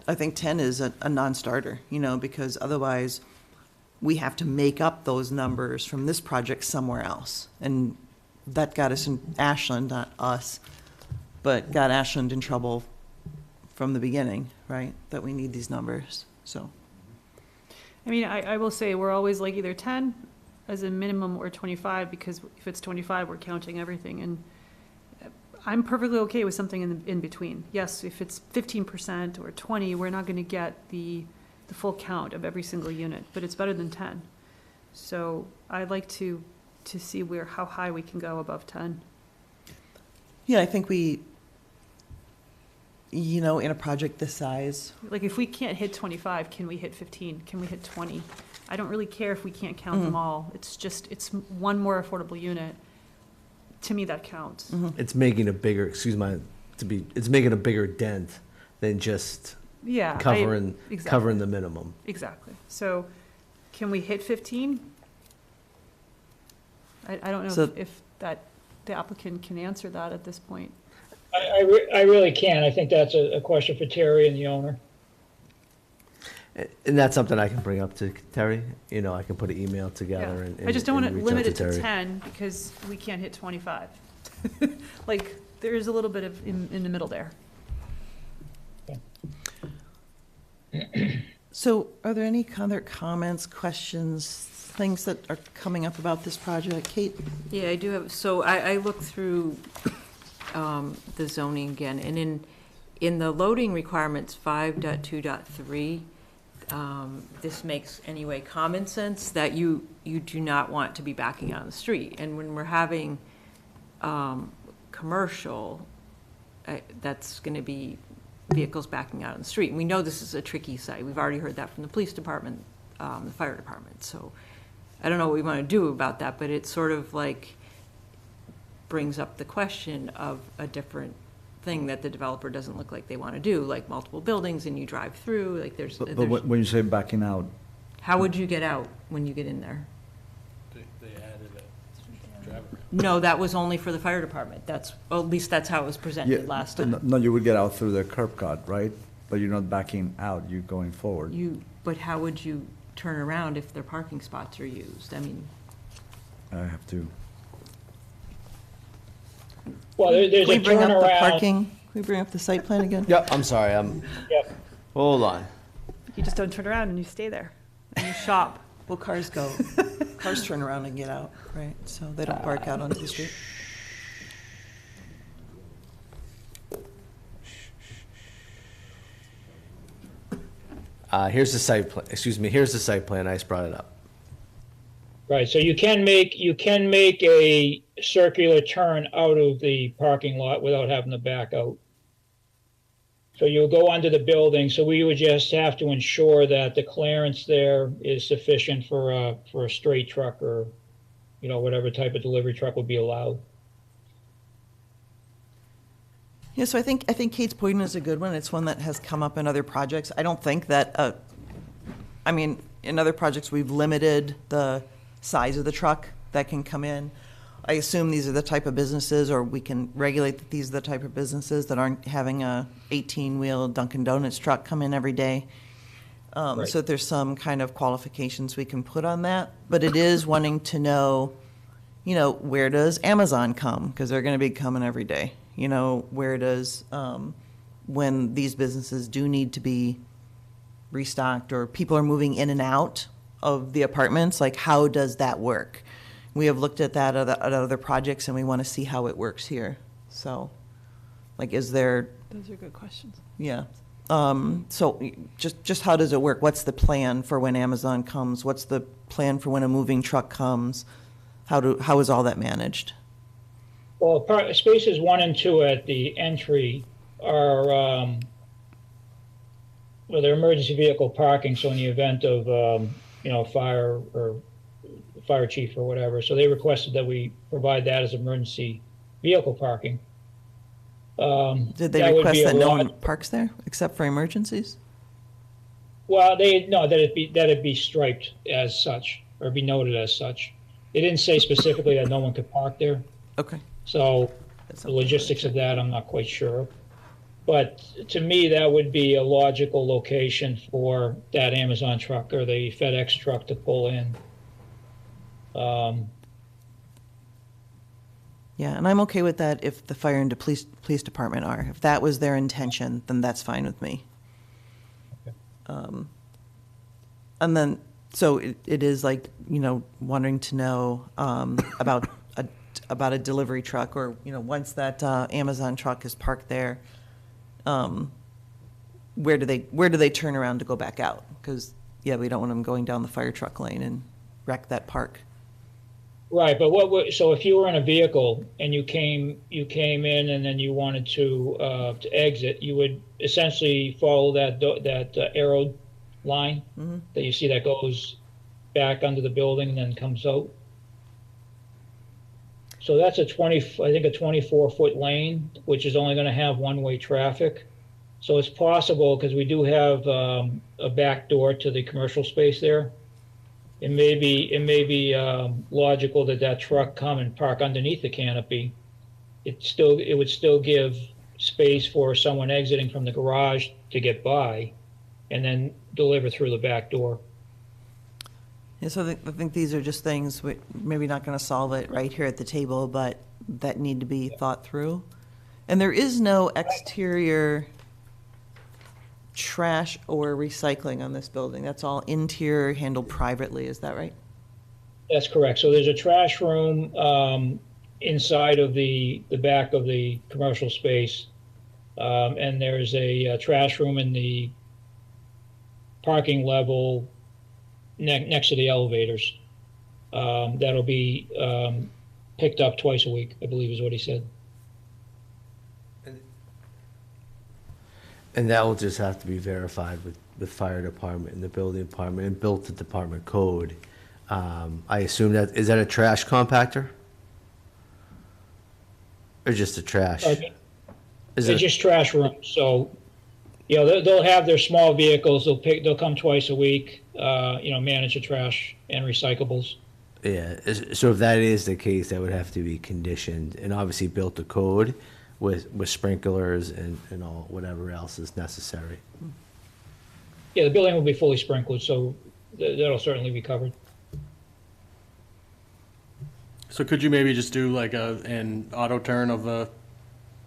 10 is a non-starter, because otherwise we have to make up those numbers from this project somewhere else. And that got us in Ashland, not us, but got Ashland in trouble from the beginning, right? That we need these numbers, so. I mean, I will say, we're always like either 10 as a minimum or 25, because if it's 25, we're counting everything. And I'm perfectly okay with something in between. Yes, if it's 15% or 20, we're not going to get the full count of every single unit, but it's better than 10. So I'd like to see how high we can go above 10. Yeah, I think we, in a project this size, Like, if we can't hit 25, can we hit 15? Can we hit 20? I don't really care if we can't count them all. It's just, it's one more affordable unit. To me, that counts. It's making a bigger, it's making a bigger dent than just Yeah. covering exactly. the minimum. Exactly. So can we hit 15? I don't know So- if the applicant can answer that at this point. I really can't. I think that's a question for Terry and the owner. And that's something I can bring up to Terry. I can put an email together Yeah. and I just don't want to reach out limit it to Terry. 10 because we can't hit 25. Like, there's a little bit of in the middle there. So are there any other comments, questions, things that are coming up about this project? Kate? Yeah, I do have, so I looked through the zoning again, and in the loading requirements 5.2.3, this makes anyway common sense that you do not want to be backing out on the street. And when we're having commercial, that's going to be vehicles backing out on the street. And we know this is a tricky site. We've already heard that from the police department, the fire department. So I don't know what we want to do about that, but it sort of like brings up the question of a different thing that the developer doesn't look like they want to do, like multiple buildings and you drive through, like there's But when you say backing out, how would you get out when you get in there? They added it. No, that was only for the fire department. Well, at least that's how it was presented last time. No, you would get out through the curb cut, right? But you're not backing out, you're going forward. But how would you turn around if their parking spots are used? I mean, I have to. Well, there's Can we a bring up the turnaround. parking? Can we bring up the site plan again? Yep, I'm sorry, Yep. hold on. You just don't turn around and you stay there and you shop. Well, cars turn around and get out, right? So they don't park out onto the street. Here's the site plan, here's the site plan, I just brought it up. Right, so you can make a circular turn out of the parking lot without having to back out. So you'll go under the building, so we would just have to ensure that the clearance there is sufficient for a straight truck or, whatever type of delivery truck would be allowed. Yeah, so I think Kate's point is a good one. It's one that has come up in other projects. I don't think that, in other projects, we've limited the size of the truck that can come in. I assume these are the type of businesses, or we can regulate that these are the type of businesses that aren't having a 18-wheel Dunkin' Donuts truck come in every day. Right. So there's some kind of qualifications we can put on that. But it is wanting to know, where does Amazon come? Because they're going to be coming every day. Where does, when these businesses do need to be restocked, or people are moving in and out of the apartments, like how does that work? We have looked at that at other projects, and we want to see how it works here. So, is there? Those are good questions. Yeah. So just how does it work? What's the plan for when Amazon comes? What's the plan for when a moving truck comes? How is all that managed? Well, spaces 1 and 2 at the entry are, they're emergency vehicle parking, so in the event of, fire or fire chief or whatever. So they requested that we provide that as emergency vehicle parking. Did they that would request be a that no lot- one parks there except for emergencies? Well, that it be striped as such, or be noted as such. They didn't say specifically that no one could park there. Okay. So That's the something logistics of that, I'm not quite sure. But to me, that would be a logical location for that Amazon truck or the FedEx truck to pull in. Yeah, and I'm okay with that if the fire and the police department are. If that was their intention, then that's fine with me. And then, so it is wanting to know about a delivery truck, or once that Amazon truck is parked there, where do they turn around to go back out? Because we don't want them going down the fire truck lane and wreck that park. Right, but so if you were in a vehicle and you came in and then you wanted to exit, you would essentially follow that arrow line that you see that goes back under the building and then comes out. So that's a 24-foot lane, which is only going to have one-way traffic. So it's possible, because we do have a back door to the commercial space there. It may be logical that truck come and park underneath the canopy. It would still give space for someone exiting from the garage to get by, and then deliver through the back door. Yeah, so I think these are just things, we're maybe not going to solve it right here at the table, but that need to be thought through. And there is no exterior trash or recycling on this building. That's all interior, handled privately. Is that right? That's correct. So there's a trash room inside of the back of the commercial space, and there's a trash room in the parking level next to the elevators. That'll be picked up twice a week, I believe is what he said. And that will just have to be verified with fire department and the building department and built to department code. I assume is that a trash compactor? Or just a trash? It's just trash rooms. So, they'll have their small vehicles. They'll come twice a week. Manage the trash and recyclables. Yeah, so if that is the case, that would have to be conditioned and obviously built to code with sprinklers and all, whatever else is necessary. Yeah, the building will be fully sprinkled, so that'll certainly be covered. So could you maybe just do like an auto turn of a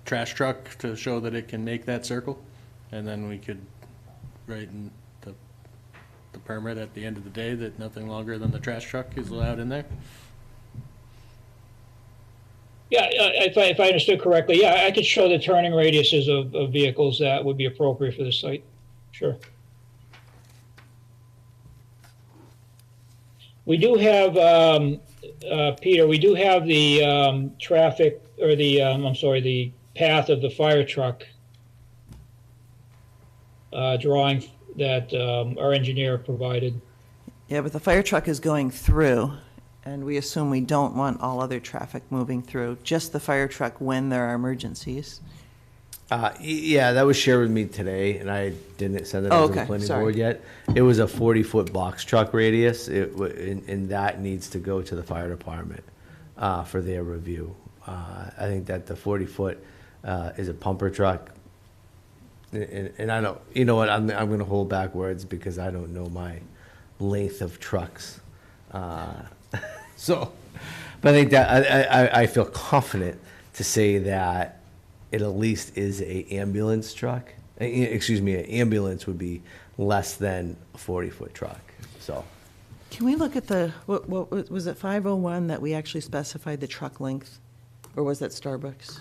trash truck to show that it can make that circle? And then we could write in the permit at the end of the day that nothing longer than the trash truck is allowed in there? Yeah, if I understood correctly, yeah, I could show the turning radiuses of vehicles that would be appropriate for the site. Sure. We do have, Peter, we do have the traffic, or the, I'm sorry, the path of the fire truck drawing that our engineer provided. Yeah, but the fire truck is going through, and we assume we don't want all other traffic moving through, just the fire truck when there are emergencies. Yeah, that was shared with me today, and I didn't send it Oh, over to the okay, planning sorry. board yet. It was a 40-foot box truck radius, and that needs to go to the fire department for their review. I think that the 40-foot is a pumper truck, and I don't, you know what, I'm going to hold back words because I don't know my length of trucks. So, but I think that I feel confident to say that it at least is a ambulance truck. Excuse me, an ambulance would be less than a 40-foot truck, so. Can we look at the, what was it 501 that we actually specified the truck length? Or was that Starbucks?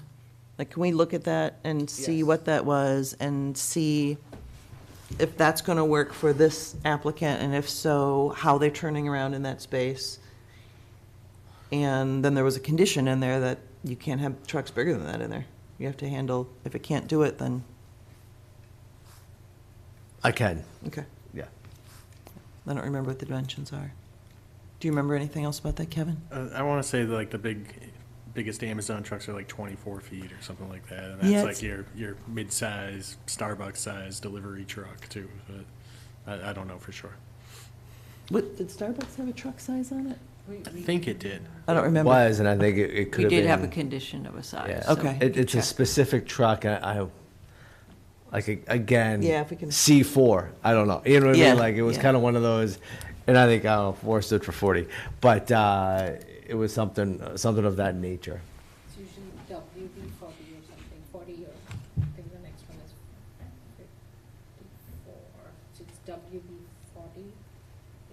Like, can we look at that and see Yes. what that was and see if that's going to work for this applicant, and if so, how they're turning around in that space? And then there was a condition in there that you can't have trucks bigger than that in there. You have to handle, if it can't do it, then, I can, okay. yeah. I don't remember what the dimensions are. Do you remember anything else about that, Kevin? I want to say like the biggest Amazon trucks are like 24 feet or something like that. And Yeah, that's like your mid-size, Starbucks-size delivery truck too. But I don't know for sure. What, did Starbucks have a truck size on it? I think it did. I don't remember. Was, and I think it could We have been. did have a condition of a size. Yeah. so Okay. we could It's a check. specific truck, again. Yeah, if we can- C4, I don't know, you know what I Yeah, mean? Like, it was yeah. kind of one of those, and I think, I don't know, 4 stood for 40, but it was something of that nature. It's usually WB 40 or something, 40 or, I think the next one is 54. So it's WB 40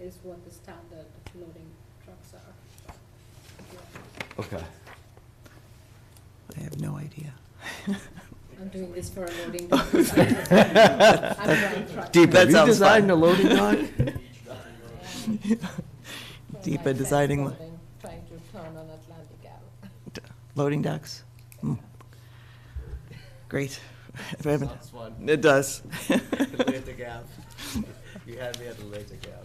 is what the standard loading trucks are. Yeah. Okay. I have no idea. I'm doing this for a loading dock. I'm driving trucks. Deep, That have you sounds designed fun. a loading dock? Deep My at designing friend's loading, trying to turn on Atlantic Ave. Loading docks. Great. If I haven't- It does. Atlantic Ave. You had me at Atlantic Ave.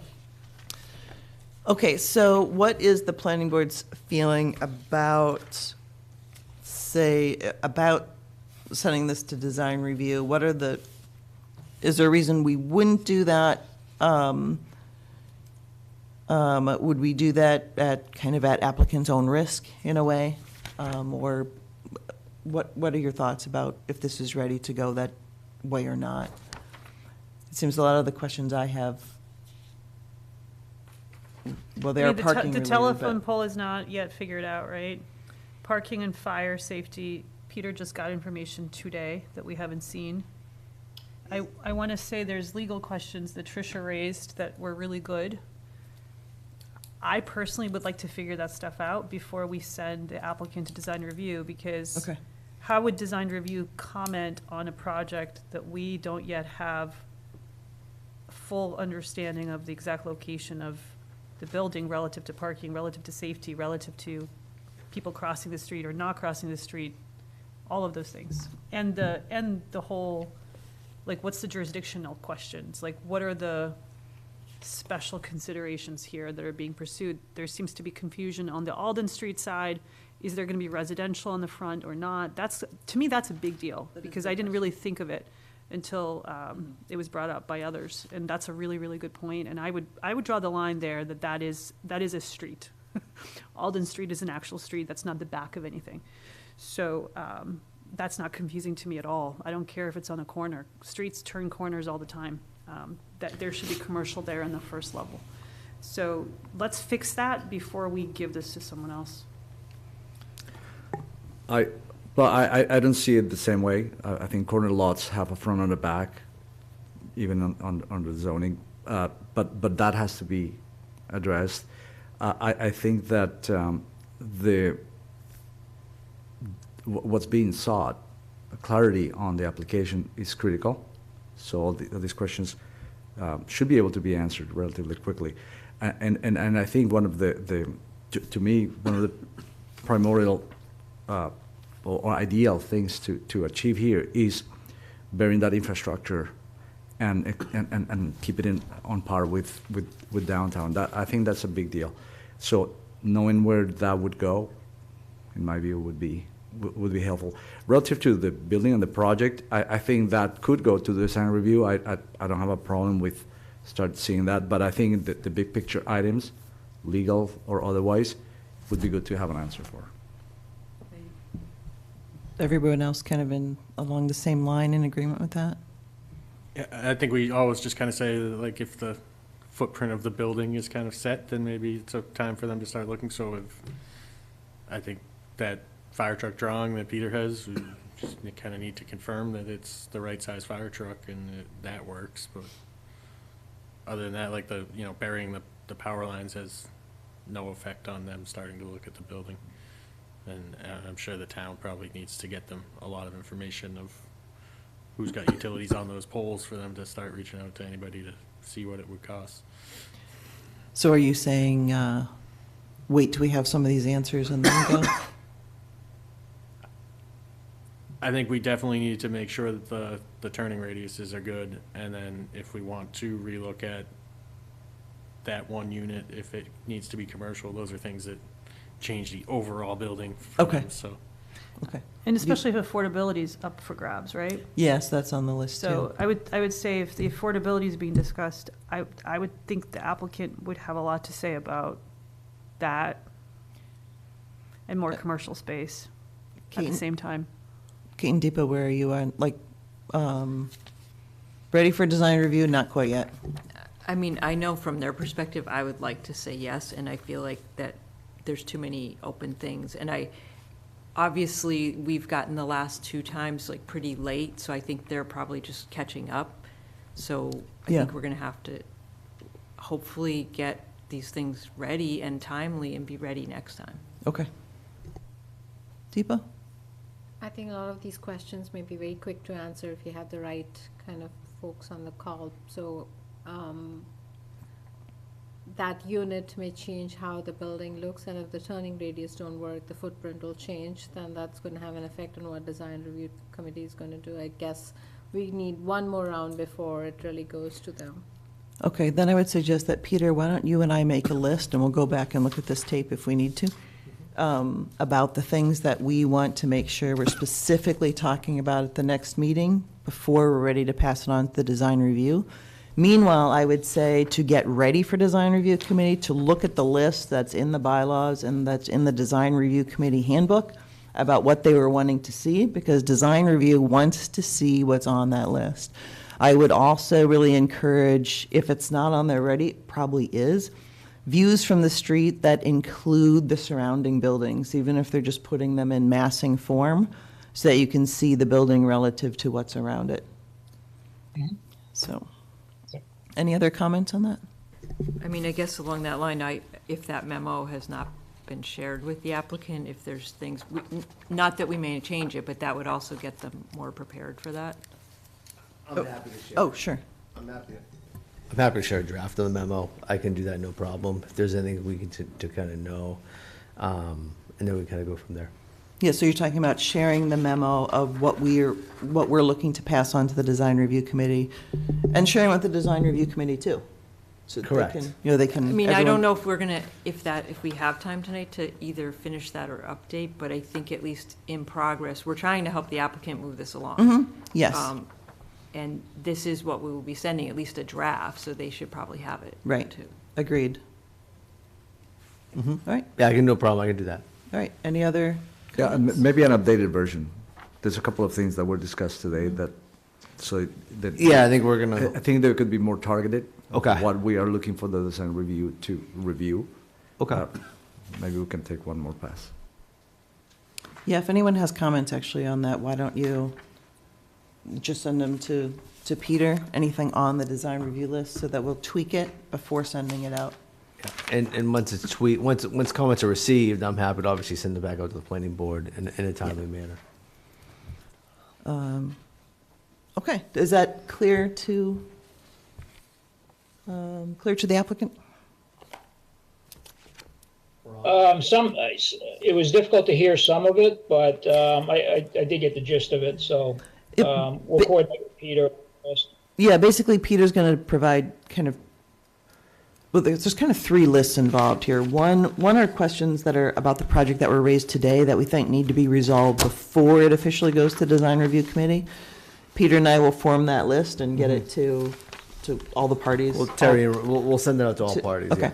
Okay, so what is the planning board's feeling about, about sending this to design review? What are the, is there a reason we wouldn't do that? Would we do that at applicant's own risk, in a way? Or what are your thoughts about if this is ready to go that way or not? It seems a lot of the questions I have, well, they I are mean, the parking related, telephone but- pole is not yet figured out, right? Parking and fire safety, Peter just got information today that we haven't seen. I want to say there's legal questions that Tricia raised that were really good. I personally would like to figure that stuff out before we send the applicant to design review, because Okay. how would design review comment on a project that we don't yet have full understanding of the exact location of the building relative to parking, relative to safety, relative to people crossing the street or not crossing the street, all of those things. And the whole, like, what's the jurisdictional questions? Like, what are the special considerations here that are being pursued? There seems to be confusion on the Alden Street side. Is there gonna be residential on the front or not? That's, to me, that's a big deal, because I didn't really think of it until it was brought up by others. And that's a really, really good point. And I would draw the line there that is a street. Alden Street is an actual street, that's not the back of anything. So, that's not confusing to me at all. I don't care if it's on a corner. Streets turn corners all the time. That there should be commercial there in the first level. So let's fix that before we give this to someone else. I don't see it the same way. I think corner lots have a front and a back, even on the zoning, but that has to be addressed. I think that what's being sought, clarity on the application is critical. So all these questions should be able to be answered relatively quickly. And I think one of to me, one of the primordial or ideal things to achieve here is bearing that infrastructure and keep it on par with downtown. I think that's a big deal. So knowing where that would go, in my view, would be helpful. Relative to the building and the project, I think that could go to the design review. I don't have a problem with start seeing that, but I think that the big picture items, legal or otherwise, would be good to have an answer for. Everyone else kind of along the same line in agreement with that? Yeah, I think we always just kind of say, that, like, if the footprint of the building is kind of set, then maybe it's a time for them to start looking. So if, I think that fire truck drawing that Peter has, we just kind of need to confirm that it's the right size fire truck and that works. But other than that, like burying the power lines has no effect on them starting to look at the building. And I'm sure the town probably needs to get them a lot of information of who's got utilities on those poles for them to start reaching out to anybody to see what it would cost. So are you saying, wait till we have some of these answers and then go? I think we definitely need to make sure that the turning radiuses are good, and then if we want to relook at that one unit, if it needs to be commercial, those are things that change the overall building for Okay. them, so. Okay. And especially if affordability is up for grabs, right? Yes, that's on the list too. So I would say if the affordability is being discussed, I would think the applicant would have a lot to say about that and more commercial space at the Keaton? same time. Kate and Deepa, where are you on, ready for design review? Not quite yet. I mean, I know from their perspective, I would like to say yes, and I feel like that there's too many open things. And obviously, we've gotten the last two times like pretty late, so I think they're probably just catching up. So I Yeah. think we're gonna have to hopefully get these things ready and timely and be ready next time. Okay. Deepa? I think a lot of these questions may be very quick to answer if you have the right kind of folks on the call. So that unit may change how the building looks, and if the turning radius don't work, the footprint will change, then that's going to have an effect on what design review committee is going to do. I guess we need one more round before it really goes to them. Okay, then I would suggest that, Peter, why don't you and I make a list, and we'll go back and look at this tape if we need to, about the things that we want to make sure we're specifically talking about at the next meeting before we're ready to pass it on to the design review. Meanwhile, I would say to get ready for design review committee, to look at the list that's in the bylaws and that's in the design review committee handbook about what they were wanting to see, because design review wants to see what's on that list. I would also really encourage, if it's not on there already, it probably is, views from the street that include the surrounding buildings, even if they're just putting them in massing form, so that you can see the building relative to what's around it. So, any other comments on that? I mean, I guess along that line, if that memo has not been shared with the applicant, if there's things, not that we may change it, but that would also get them more prepared for that. I'm happy to share. Oh, sure. I'm happy to share a draft of the memo. I can do that, no problem. If there's anything we can to kind of know, and then we kind of go from there. Yeah, so you're talking about sharing the memo of what we're looking to pass on to the design review committee, and sharing with the design review committee too. So Correct. They can, they can. I mean, I everyone- don't know if we're gonna, if we have time tonight to either finish that or update, but I think at least in progress, we're trying to help the applicant move this along. Yes, And this is what we will be sending, at least a draft, so they should probably have it. right. Too. Agreed. All right, Yeah, no problem, I can do that. all right. Any other Yeah, and comments? maybe an updated version. There's a couple of things that were discussed today that, so that. Yeah, I think we're I gonna, think they could be more targeted. Okay. What we are looking for the design review to review. okay. Maybe we can take one more pass. Yeah, if anyone has comments actually on that, why don't you just send them to Peter? Anything on the design review list so that we'll tweak it before sending it out. And once it's once comments are received, I'm happy to obviously send it back out to the planning board in a timely manner. Okay, is that clear to the applicant? It was difficult to hear some of it, but I did get the gist of it, so we'll coordinate with Peter. Yeah, basically Peter's going to provide kind of, well, there's kind of three lists involved here. One are questions that are about the project that were raised today that we think need to be resolved before it officially goes to design review committee. Peter and I will form that list and get it to all the parties. Well, Terry, we'll send it out to all parties. Okay. Yeah.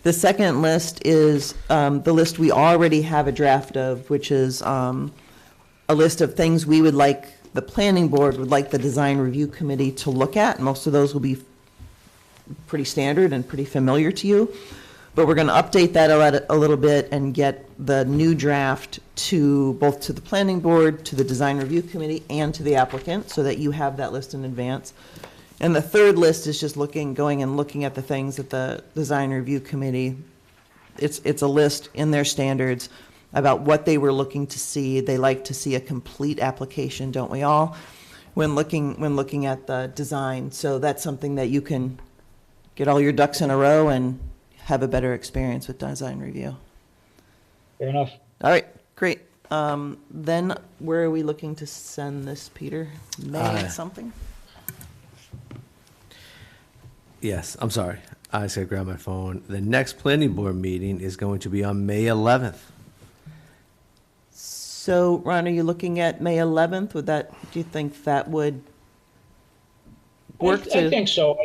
The second list is the list we already have a draft of, which is a list of things we would like, the planning board would like the design review committee to look at. Most of those will be pretty standard and pretty familiar to you. But we're going to update that a little bit and get the new draft to both to the planning board, to the design review committee, and to the applicant, so that you have that list in advance. And the third list is just going and looking at the things that the design review committee, it's a list in their standards about what they were looking to see. They like to see a complete application, don't we all, when looking at the design. So that's something that you can get all your ducks in a row and have a better experience with design review. Fair enough. All right, great. Then where are we looking to send this, Peter? May something? Yes, I'm sorry. I just gotta grab my phone. The next planning board meeting is going to be on May 11th. So, Ron, are you looking at May 11th? Do you think that would work to? I think so.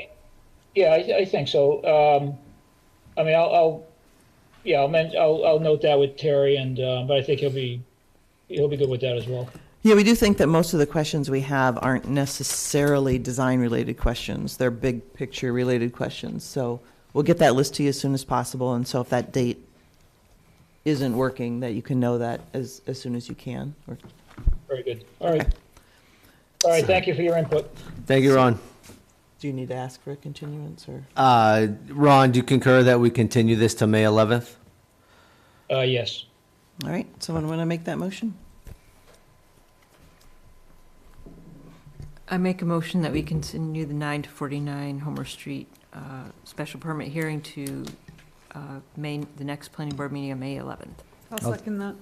I think so. I mean, I'll note that with Terry, and but I think he'll be good with that as well. Yeah, we do think that most of the questions we have aren't necessarily design-related questions. They're big picture-related questions. So we'll get that list to you as soon as possible. And so if that date isn't working, that you can know that as soon as you can. Very good. All right. All right. Thank you for your input. Thank you, Ron. Do you need to ask for a continuance or? Ron, do you concur that we continue this to May 11th? Yes. All right, someone want to make that motion? I make a motion that we continue the 9 to 49 Homer Street special permit hearing to the next planning board meeting on May 11th. I'll second that.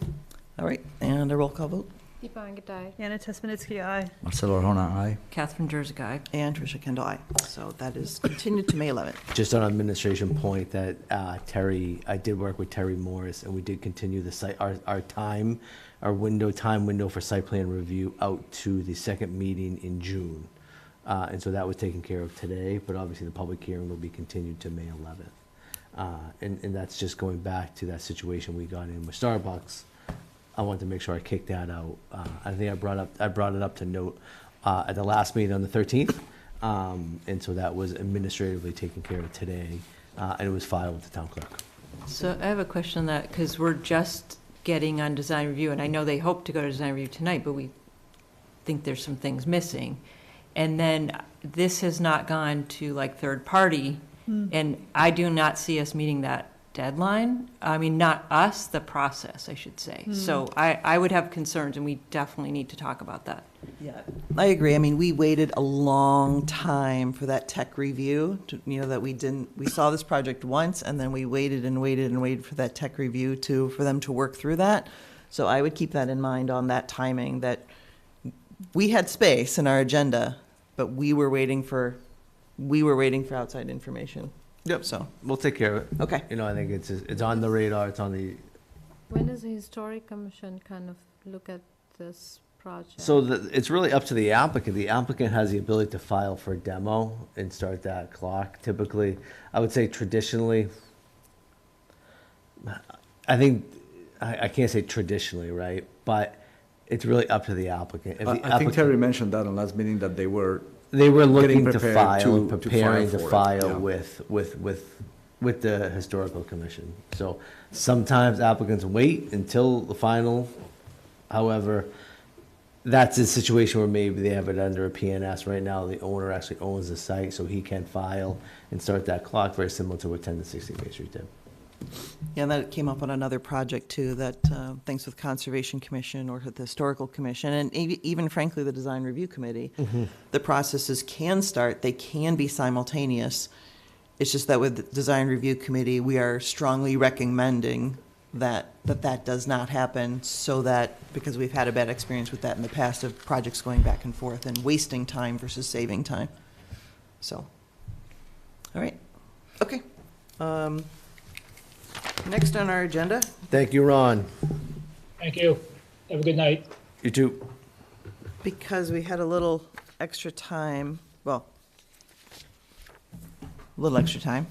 All right, and a roll call vote. Deepa Ankita. Anna Tesmanitsky, aye. Marcelo Arjona, aye. Catherine Jersey, aye. And Tricia Kendall, aye. So that is continued to May 11th. Just on an administration point that I did work with Terry Morris, and we did continue the site, our window for site plan review out to the second meeting in June. And so that was taken care of today, but obviously the public hearing will be continued to May 11th. And that's just going back to that situation we got in with Starbucks. I wanted to make sure I kicked that out. I think I brought it up to note at the last meeting on the 13th. And so that was administratively taken care of today, and it was filed with the town clerk. So I have a question on that, because we're just getting on design review, and I know they hope to go to design review tonight, but we think there's some things missing. And then this has not gone to like third party, and I do not see us meeting that deadline. I mean, not us, the process, I should say. So I would have concerns, and we definitely need to talk about that. Yeah, I agree. I mean, we waited a long time for that tech review, that we saw this project once, and then we waited and waited and waited for that tech review for them to work through that. So I would keep that in mind on that timing, that we had space in our agenda, but we were waiting for outside information. Yep. So we'll take care of it. Okay. I think it's on the radar. It's on the. When does the historic commission kind of look at this project? So it's really up to the applicant. The applicant has the ability to file for a demo and start that clock. Typically, I would say traditionally, I think, I can't say traditionally, right? But it's really up to the applicant. If the I think applicant- Terry mentioned that in last meeting, that they were They were looking to prepared file, to preparing to for it, file yeah. with the historical commission. So sometimes applicants wait until the final. However, that's a situation where maybe they have it under a PNS right now. The owner actually owns the site, so he can file and start that clock, very similar to what 10 to 60 Main Street did. Yeah, and that came up on another project too, that thanks with Conservation Commission or the Historical Commission, and even frankly, the Design Review Committee, the processes can start, they can be simultaneous. It's just that with the Design Review Committee, we are strongly recommending that does not happen, so that, because we've had a bad experience with that in the past of projects going back and forth and wasting time versus saving time. So, all right, okay. Next on our agenda, Thank you, Ron. Thank you. Have a good night. You too. because we had a little extra time, well, a little extra time,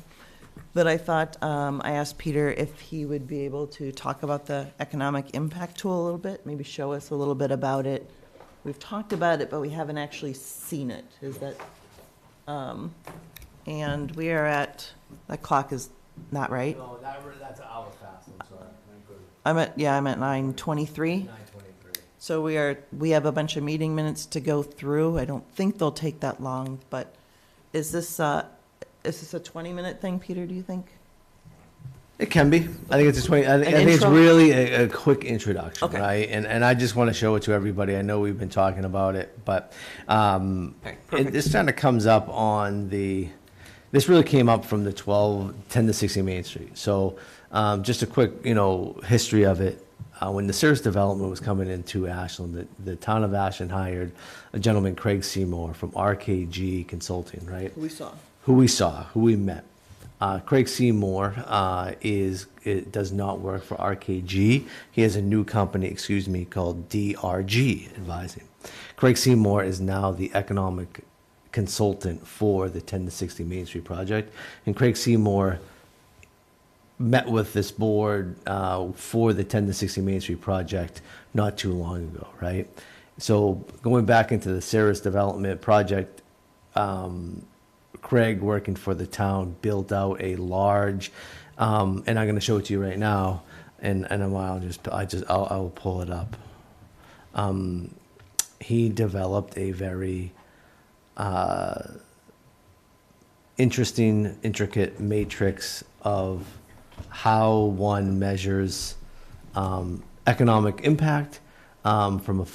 that I thought, I asked Peter if he would be able to talk about the economic impact tool a little bit, maybe show us a little bit about it. We've talked about it, but we haven't actually seen it. Is that, and we are at, that clock is not right. No, that's an hour fast, I'm sorry. I'm at 9:23. 9:23. So we have a bunch of meeting minutes to go through. I don't think they'll take that long, but is this a 20-minute thing, Peter, do you think? It can be. I think it's a 20, I think it's intro? really a quick introduction, Okay. right? And I just want to show it to everybody. I know we've been talking about it, but perfect. this kind of comes up on this really came up from the 10 to 60 Main Street. So just a quick, history of it. When the Cirrus development was coming into Ashland, the town of Ashland hired a gentleman, Craig Seymour, from RKG Consulting, right? Who we met. Craig Seymour does not work for RKG. He has a new company, called DRG Advising. Craig Seymour is now the economic consultant for the 10 to 60 Main Street project. And Craig Seymour met with this board for the 10 to 60 Main Street project not too long ago, right? So going back into the Cirrus development project, Craig, working for the town, built out a large, and I'm going to show it to you right now, and I'll pull it up. He developed a very interesting, intricate matrix of how one measures economic impact from a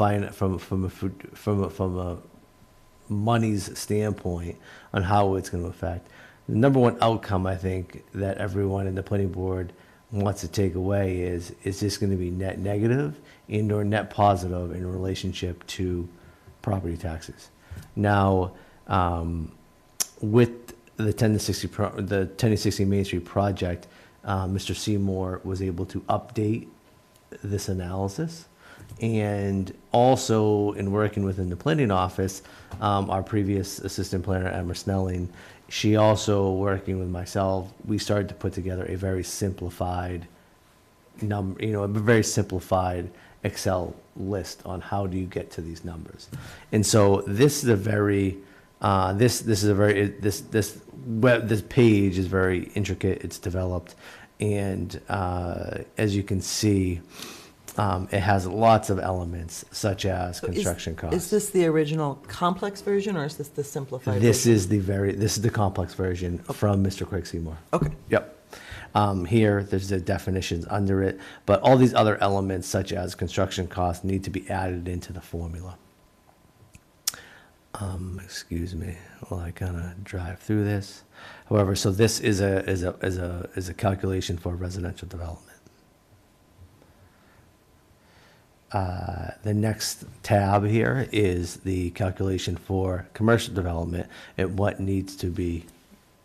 money's standpoint on how it's going to affect. The number one outcome, I think, that everyone in the planning board wants to take away is this going to be net negative and or net positive in relationship to property taxes. Now, with the 10 to 60 Main Street project, Mr. Seymour was able to update this analysis. And also in working within the planning office, our previous assistant planner, Emma Snelling, she also working with myself, we started to put together a very simplified a very simplified Excel list on how do you get to these numbers. And so this is a very, this page is very intricate, it's developed. And as you can see, it has lots of elements, such as construction costs. Is this the original complex version, or is this the simplified This version? is the complex version from Mr. Craig Seymour. Okay. Yep. Here, there's the definitions under it, but all these other elements, such as construction costs, need to be added into the formula. Excuse me while I kind of drive through this. However, so this is a calculation for residential development. The next tab here is the calculation for commercial development and what needs to be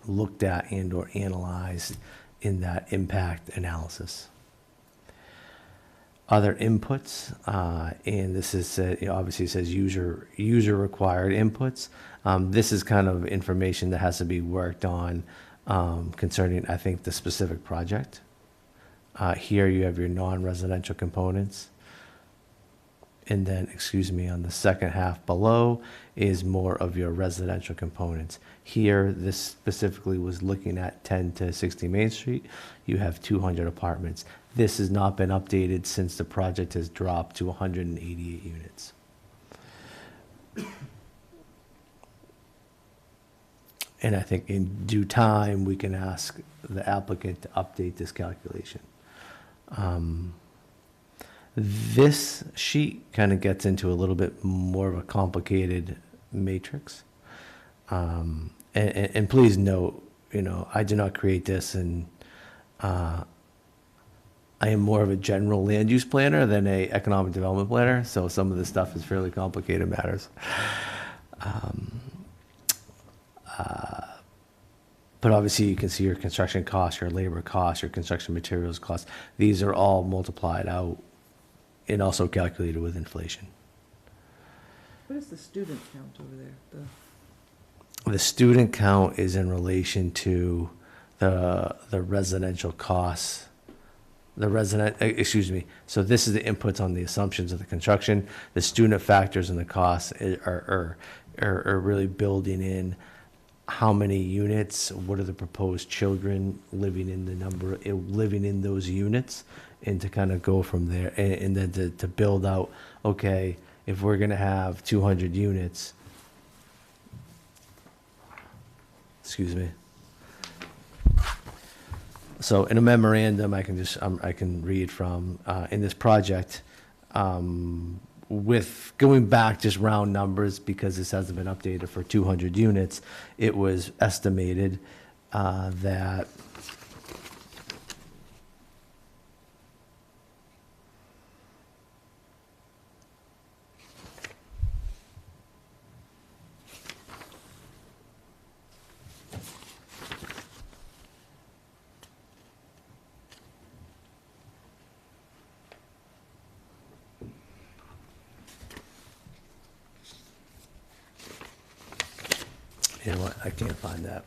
looked at and or analyzed in that impact analysis. Other inputs, and this is obviously it says user required inputs. This is kind of information that has to be worked on concerning, I think, the specific project. Here you have your non-residential components. And then, excuse me, on the second half below is more of your residential components. Here, this specifically was looking at 10 to 60 Main Street. You have 200 apartments. This has not been updated since the project has dropped to 188 units. And I think in due time, we can ask the applicant to update this calculation. This sheet kind of gets into a little bit more of a complicated matrix. And please note, you know, I did not create this, and I am more of a general land use planner than a economic development planner, so some of this stuff is fairly complicated matters. But obviously you can see your construction costs, your labor costs, your construction materials costs. These are all multiplied out and also calculated with inflation. What is the student count over there? The student count is in relation to the residential costs. So this is the inputs on the assumptions of the construction. The student factors and the costs are really building in how many units, what are the proposed children living in those units, and to kind of go from there, and then to build out, okay, if we're gonna have 200 units, excuse me. So in a memorandum, I can read from, in this project, with going back just round numbers, because this hasn't been updated for 200 units, it was estimated that you know what, I can't find that.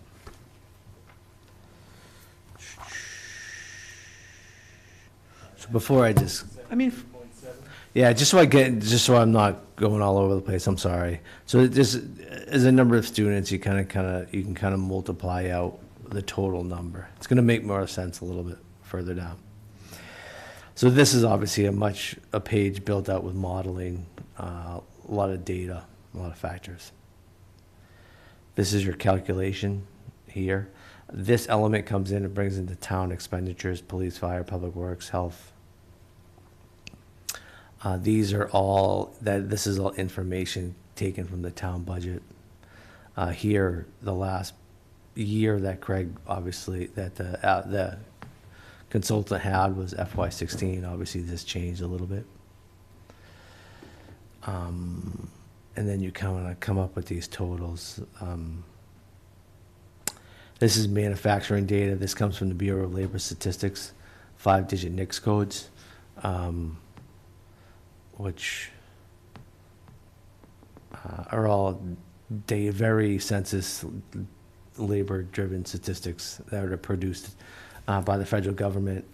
So before I just, I mean, yeah, just so I'm not going all over the place, I'm sorry. So this is a number of students, you can kind of multiply out the total number. It's gonna make more sense a little bit further down. So this is obviously a page built out with modeling, a lot of data, a lot of factors. This is your calculation here. This element comes in and brings into town expenditures, police, fire, public works, health. This is all information taken from the town budget. Here, the last year that Craig, obviously, that the consultant had was FY16. Obviously, this changed a little bit. And then you kind of come up with these totals. This is manufacturing data. This comes from the Bureau of Labor Statistics, 5-digit NICS codes, which are all very census labor-driven statistics that are produced by the federal government.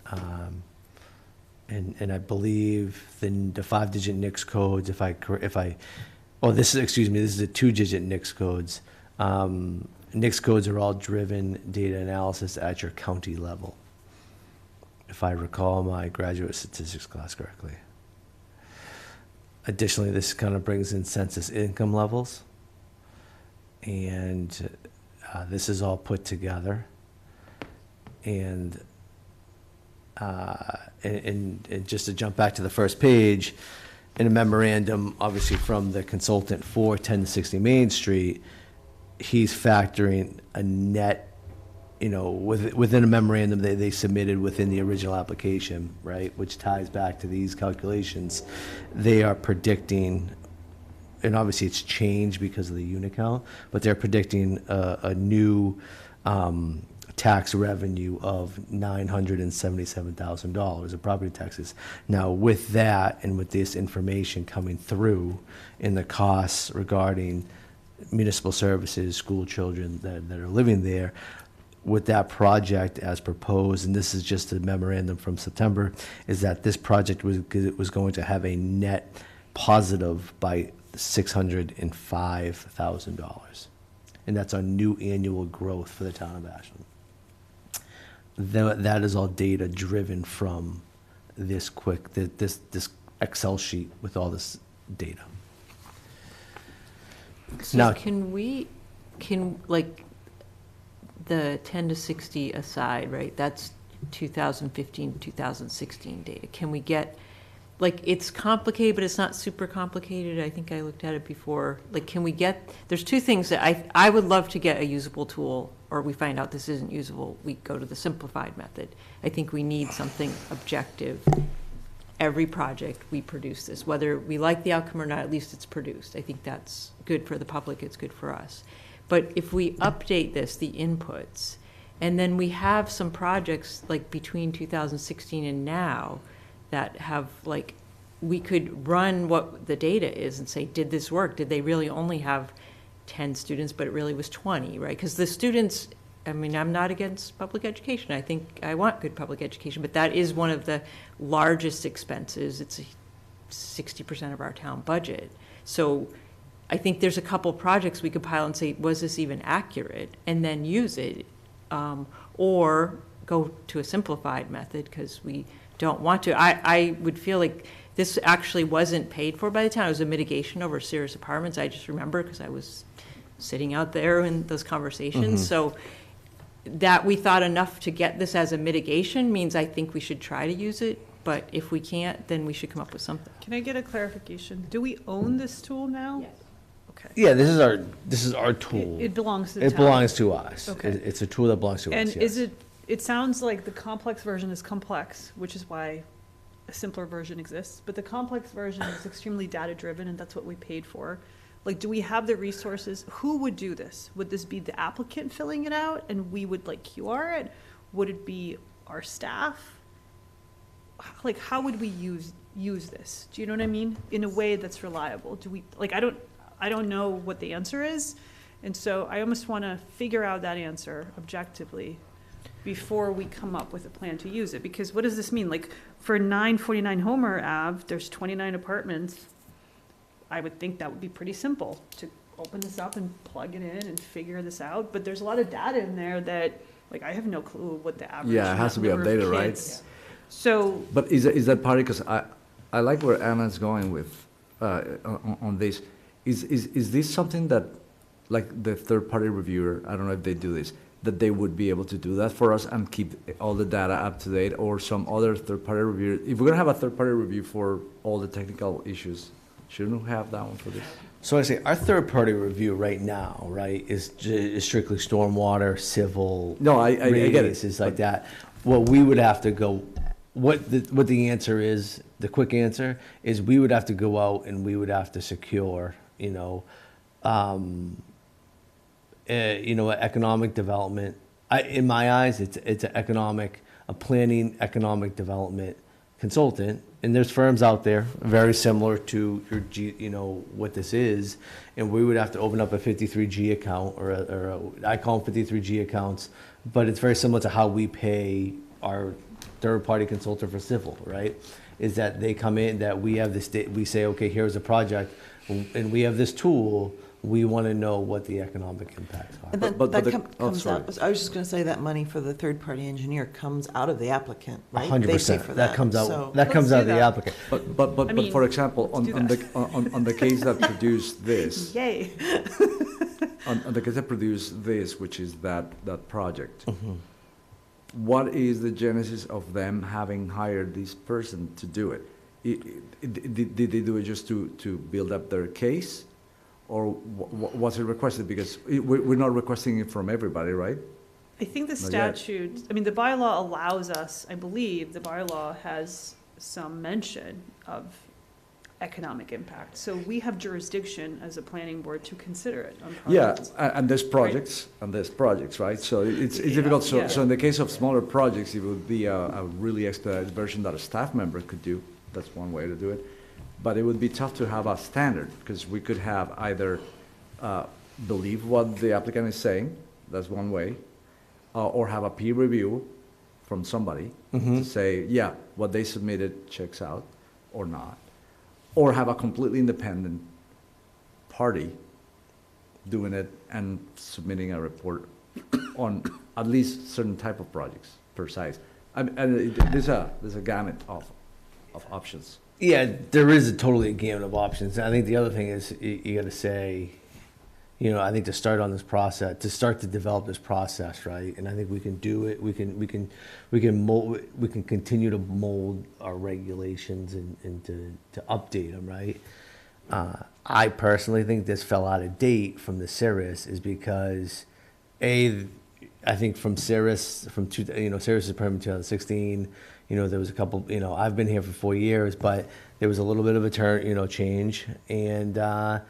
And I believe the 5-digit NICS codes, this is the 2-digit NICS codes. NICS codes are all driven data analysis at your county level, if I recall my graduate statistics class correctly. Additionally, this kind of brings in census income levels, and this is all put together. And just to jump back to the first page, in a memorandum, obviously from the consultant for 10 to 60 Main Street, he's factoring a net, within a memorandum they submitted within the original application, right, which ties back to these calculations. They are predicting, and obviously it's changed because of the unit count, but they're predicting a new tax revenue of $977,000 of property taxes. Now, with that and with this information coming through in the costs regarding municipal services, school children that are living there, with that project as proposed, and this is just a memorandum from September, is that this project was going to have a net positive by $605,000. And that's our new annual growth for the town of Ashland. That is all data driven from this this Excel sheet with all this data. So Now- like, the 10 to 60 aside, right, that's 2015, 2016 data. Can we get, like, it's complicated, but it's not super complicated. I think I looked at it before. Like, can we get, there's two things that I would love to get a usable tool, or we find out this isn't usable, we go to the simplified method. I think we need something objective. Every project, we produce this, whether we like the outcome or not, at least it's produced. I think that's good for the public, it's good for us. But if we update this, the inputs, and then we have some projects like between 2016 and now that have, like, we could run what the data is and say, did this work? Did they really only have 10 students, but it really was 20, right? Because the students, I mean, I'm not against public education. I think I want good public education, but that is one of the largest expenses. It's 60% of our town budget. So I think there's a couple projects we could pile and say, was this even accurate? And then use it, or go to a simplified method because we don't want to. I would feel like this actually wasn't paid for by the town. It was a mitigation over Cirrus Apartments. I just remember because I was sitting out there in those conversations. So that we thought enough to get this as a mitigation means I think we should try to use it. But if we can't, then we should come up with something. Can I get a clarification? Do we own this tool now? Yes. Okay. Yeah, this is our tool. It belongs to the It town. belongs to us. Okay. It's a tool that belongs to us, And yes. is it sounds like the complex version is complex, which is why a simpler version exists, but the complex version is extremely data-driven, and that's what we paid for. Like, do we have the resources? Who would do this? Would this be the applicant filling it out, and we would, like, QR it? Would it be our staff? Like, how would we use this? Do you know what I mean? In a way that's reliable? Do we, like, I don't know what the answer is, and so I almost want to figure out that answer objectively before we come up with a plan to use it. Because what does this mean? Like, for 949 Homer Ave, there's 29 apartments. I would think that would be pretty simple to open this up and plug it in and figure this out. But there's a lot of data in there that, like, I have no clue what the average Yeah, it has to be number of updated, right? kids. So, But is that part, because I like where Anna's going with, on this. Is this something that, like, the third-party reviewer, I don't know if they do this, that they would be able to do that for us and keep all the data up to date, or some other third-party reviewer? If we're gonna have a third-party review for all the technical issues, shouldn't we have that one for this? So I say, our third-party review right now, right, is strictly stormwater, civil. No, I get it, radiuses like that. What we would have to go, what the answer is, the quick answer, is we would have to go out and we would have to secure, economic development. In my eyes, it's a planning economic development consultant. And there's firms out there very similar to what this is. And we would have to open up a 53G account I call them 53G accounts, but it's very similar to how we pay our third-party consultant for civil, right? Is that they come in, that we have this, we say, okay, here's a project, and we have this tool, we want to know what the economic impacts are. And then But that the- comes sorry. out, I was just going to say that money for the third-party engineer comes out of the applicant, right? They pay 100%. for That comes so- out, that comes out of do the that. applicant. But mean, for example, let's do on the case that produced this, yay. on the case that produced this, which is that project, what is the genesis of them having hired this person to do it? Did they do it just to build up their case? Or was it requested? Because we're not requesting it from everybody, right? I think the Not yet. statute, I mean, the bylaw allows us, I believe, the bylaw has some mention of economic impact. So we have jurisdiction as a planning board to consider it on Yeah, projects. and there's projects, right? So it's difficult. So in the case of smaller projects, it would be a really expedited version that a staff member could do. That's one way to do it. But it would be tough to have a standard, because we could have either believe what the applicant is saying, that's one way, or have a peer review from somebody to say, yeah, what they submitted checks out or not, or have a completely independent party doing it and submitting a report on at least certain type of projects per size. There's a gamut of options. Yeah, there is totally a gamut of options. I think the other thing is you got to say, I think to start on this process, to start to develop this process, right? And I think we can do it. We can continue to mold our regulations and to update them, right? I personally think this fell out of date from the Cirrus is because, I think from Cirrus, Cirrus is permit 2016, there was a couple, I've been here for 4 years, but there was a little bit of a change. And I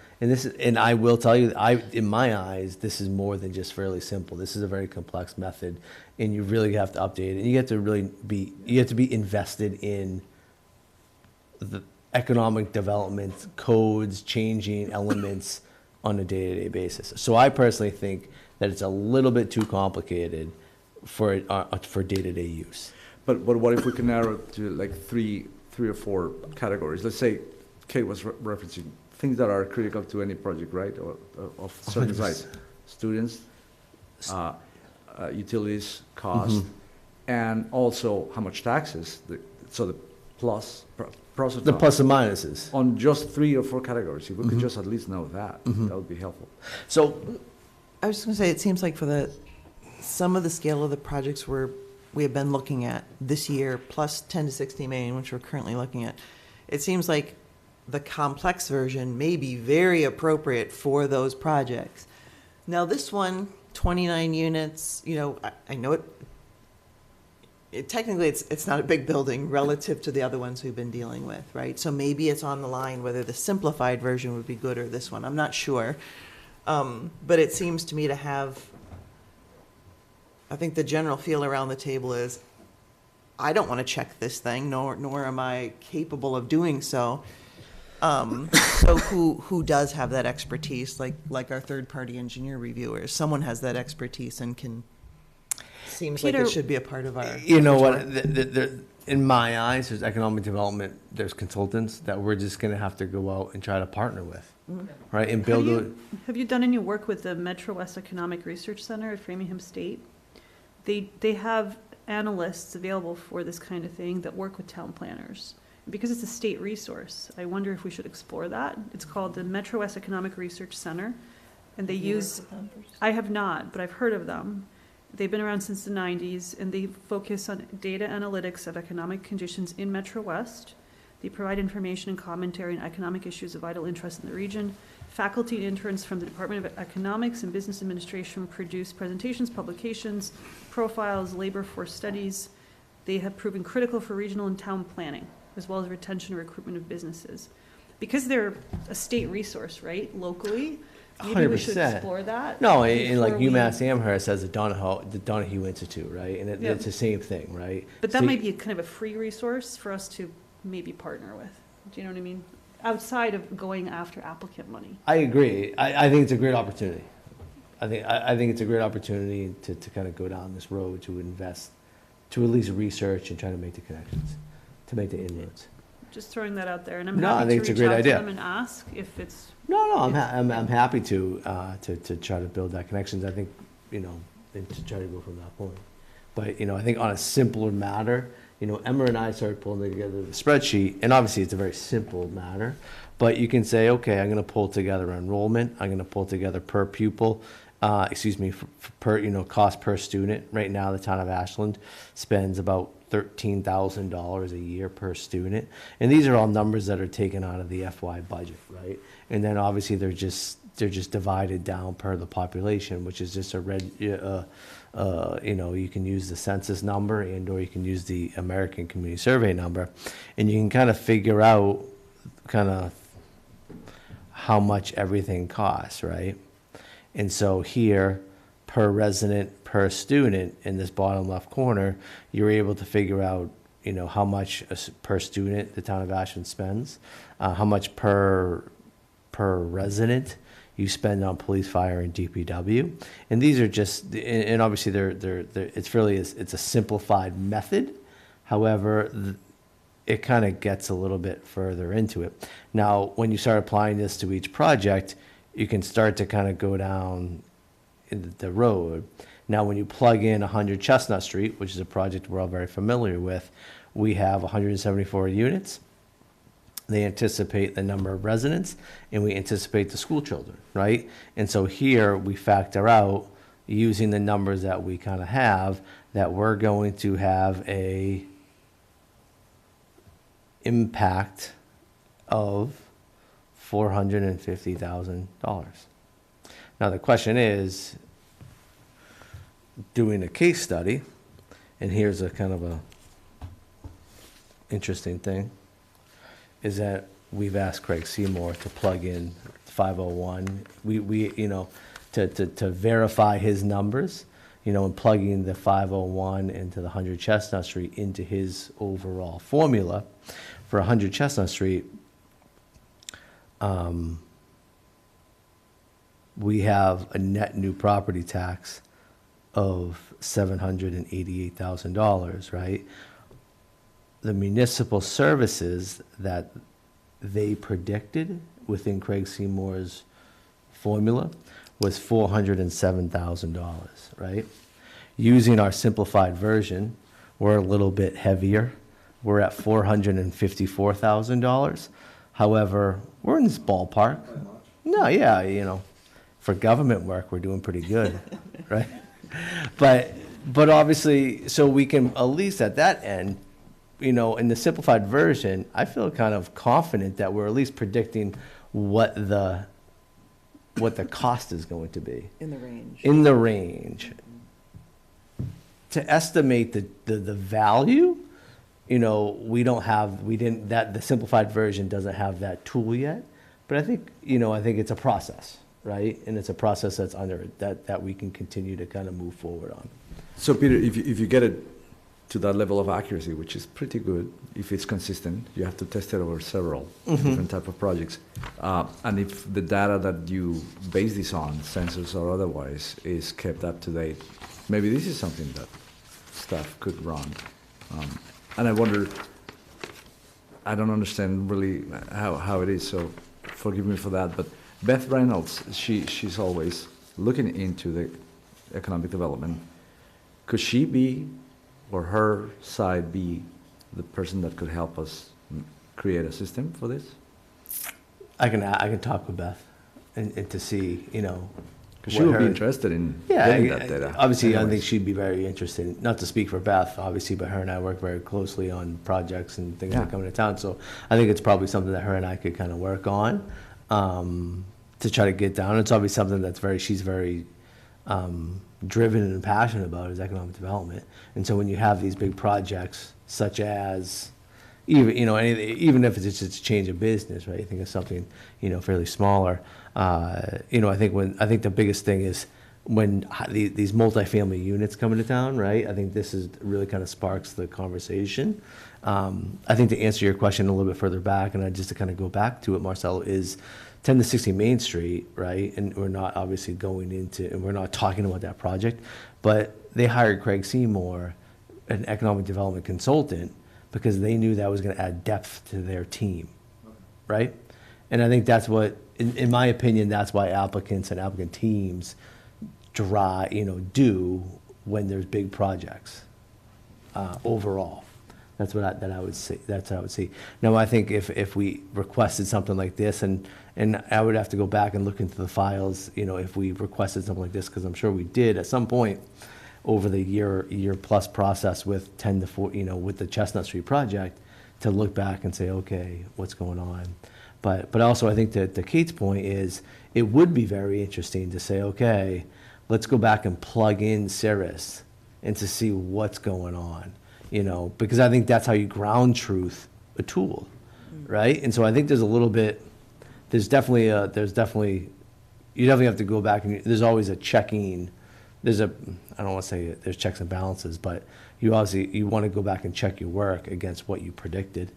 will tell you, in my eyes, this is more than just fairly simple. This is a very complex method, and you really have to update it. And you have to be invested in the economic development, codes, changing elements on a day-to-day basis. So I personally think that it's a little bit too complicated for day-to-day use. But what if we can narrow it to like three or four categories? Let's say Kate was referencing things that are critical to any project, right? Or of certain 100%. size. Students, utilities, cost, and also how much taxes. So the pros or The cons. plus and minuses. On just 3 or 4 categories. If we could just at least know that, that would be helpful. So I was just going to say, it seems like for some of the scale of the projects we have been looking at this year, plus 10 to 60 million, which we're currently looking at, it seems like the complex version may be very appropriate for those projects. Now, this one, 29 units, I know technically it's not a big building relative to the other ones we've been dealing with, right? So maybe it's on the line whether the simplified version would be good or this one. I'm not sure. But it seems to me to have, I think the general feel around the table is, I don't want to check this thing, nor am I capable of doing so. So who does have that expertise, like our third-party engineer reviewers? Someone has that expertise and seems like Peter, it should be a part of our. you know what? In my eyes, there's economic development. There's consultants that we're just going to have to go out and try to partner with, right? And build. Have you done any work with the Metro West Economic Research Center at Framingham State? They have analysts available for this kind of thing that work with town planners. Because it's a state resource, I wonder if we should explore that. It's called the Metro West Economic Research Center, and they use. I have not, but I've heard of them. They've been around since the 90s, and they focus on data analytics of economic conditions in Metro West. They provide information and commentary on economic issues of vital interest in the region. Faculty and interns from the Department of Economics and Business Administration produce presentations, publications, profiles, labor force studies. They have proven critical for regional and town planning, as well as retention and recruitment of businesses. Because they're a state resource, right, locally, maybe we should 100%. explore that. No, and like before we- UMass Amherst has the Donahue Institute, right? And Yeah. it's the same thing, right? But that So might be kind of a free resource for us to maybe partner with. Do you know what I mean? Outside of going after applicant money. I agree. I think it's a great opportunity. I think it's a great opportunity to kind of go down this road to invest, to at least research and try to make the connections, to make the inroads. Just throwing that out there, and I'm No, I happy think to it's a reach great out to idea. them and ask if it's. No, I'm happy to try to build that connections. I think, and to try to go from that point. But, I think on a simpler matter, Emma and I started pulling together the spreadsheet, and obviously it's a very simple matter, but you can say, okay, I'm going to pull together enrollment, I'm going to pull together per pupil, per cost per student. Right now, the town of Ashland spends about $13,000 a year per student, and these are all numbers that are taken out of the FY budget, right? And then obviously they're just divided down per the population, which is just you can use the census number or you can use the American Community Survey number, and you can kind of figure out how much everything costs, right? And so here, per resident, per student, in this bottom left corner, you're able to figure out, how much per student the town of Ashland spends, how much per resident, you spend on police, fire, and DPW. And these are just, and obviously it's a simplified method. However, it kind of gets a little bit further into it. Now, when you start applying this to each project, you can start to kind of go down the road. Now, when you plug in 100 Chestnut Street, which is a project we're all very familiar with, we have 174 units. They anticipate the number of residents, and we anticipate the school children, right? And so here we factor out, using the numbers that we kind of have, that we're going to have a impact of $450,000. Now, the question is, doing a case study, and here's a kind of a interesting thing, is that we've asked Craig Seymour to plug in 501. We to verify his numbers, and plugging the 501 into the 100 Chestnut Street into his overall formula. For 100 Chestnut Street, we have a net new property tax of $788,000, right? The municipal services that they predicted within Craig Seymour's formula was $407,000, right? Using our simplified version, we're a little bit heavier. We're at $454,000. However, we're in this ballpark. No, yeah, for government work, we're doing pretty good, right? But obviously, so we can at least at that end, in the simplified version, I feel kind of confident that we're at least predicting what the cost is going to be. In the range. In the range. To estimate the value, the simplified version doesn't have that tool yet. But I think it's a process, right? And it's a process that's that we can continue to kind of move forward on. So Peter, if you get it to that level of accuracy, which is pretty good, if it's consistent, you have to test it over several different type of projects. And if the data that you base this on, sensors or otherwise, is kept up to date, maybe this is something that staff could run. And I wonder, I don't understand really how it is, so forgive me for that, but Beth Reynolds, she's always looking into the economic development. Could she be, or her side be, the person that could help us create a system for this? I can talk with Beth and to see, Because she would be interested in getting that data. Obviously, anyways. I think she'd be very interested, not to speak for Beth, obviously, but her and I work very closely on projects and things that come into town. So I think it's probably something that her and I could kind of work on to try to get down. It's obviously something she's very driven and passionate about, is economic development. And so when you have these big projects, such as even if it's just a change of business, right? You think of something fairly smaller. I think the biggest thing is when these multifamily units come into town, right? I think this is really kind of sparks the conversation. I think to answer your question a little bit further back, and just to kind of go back to it, Marcelo, is 10 to 60 Main Street, right? And we're not obviously and we're not talking about that project, but they hired Craig Seymour, an economic development consultant, because they knew that was going to add depth to their team, right? And I think that's what, in my opinion, that's why applicants and applicant teams do when there's big projects overall. That's what I would say. That's what I would see. Now, I think if we requested something like this, and I would have to go back and look into the files, if we requested something like this, because I'm sure we did at some point over the year plus process with 10 to 4, with the Chestnut Street project, to look back and say, okay, what's going on? But also I think that to Kate's point is, it would be very interesting to say, okay, let's go back and plug in Cirrus and to see what's going on, because I think that's how you ground truth a tool, right? And so I think there's you definitely have to go back, and there's always a checking. I don't want to say there's checks and balances, but you want to go back and check your work against what you predicted,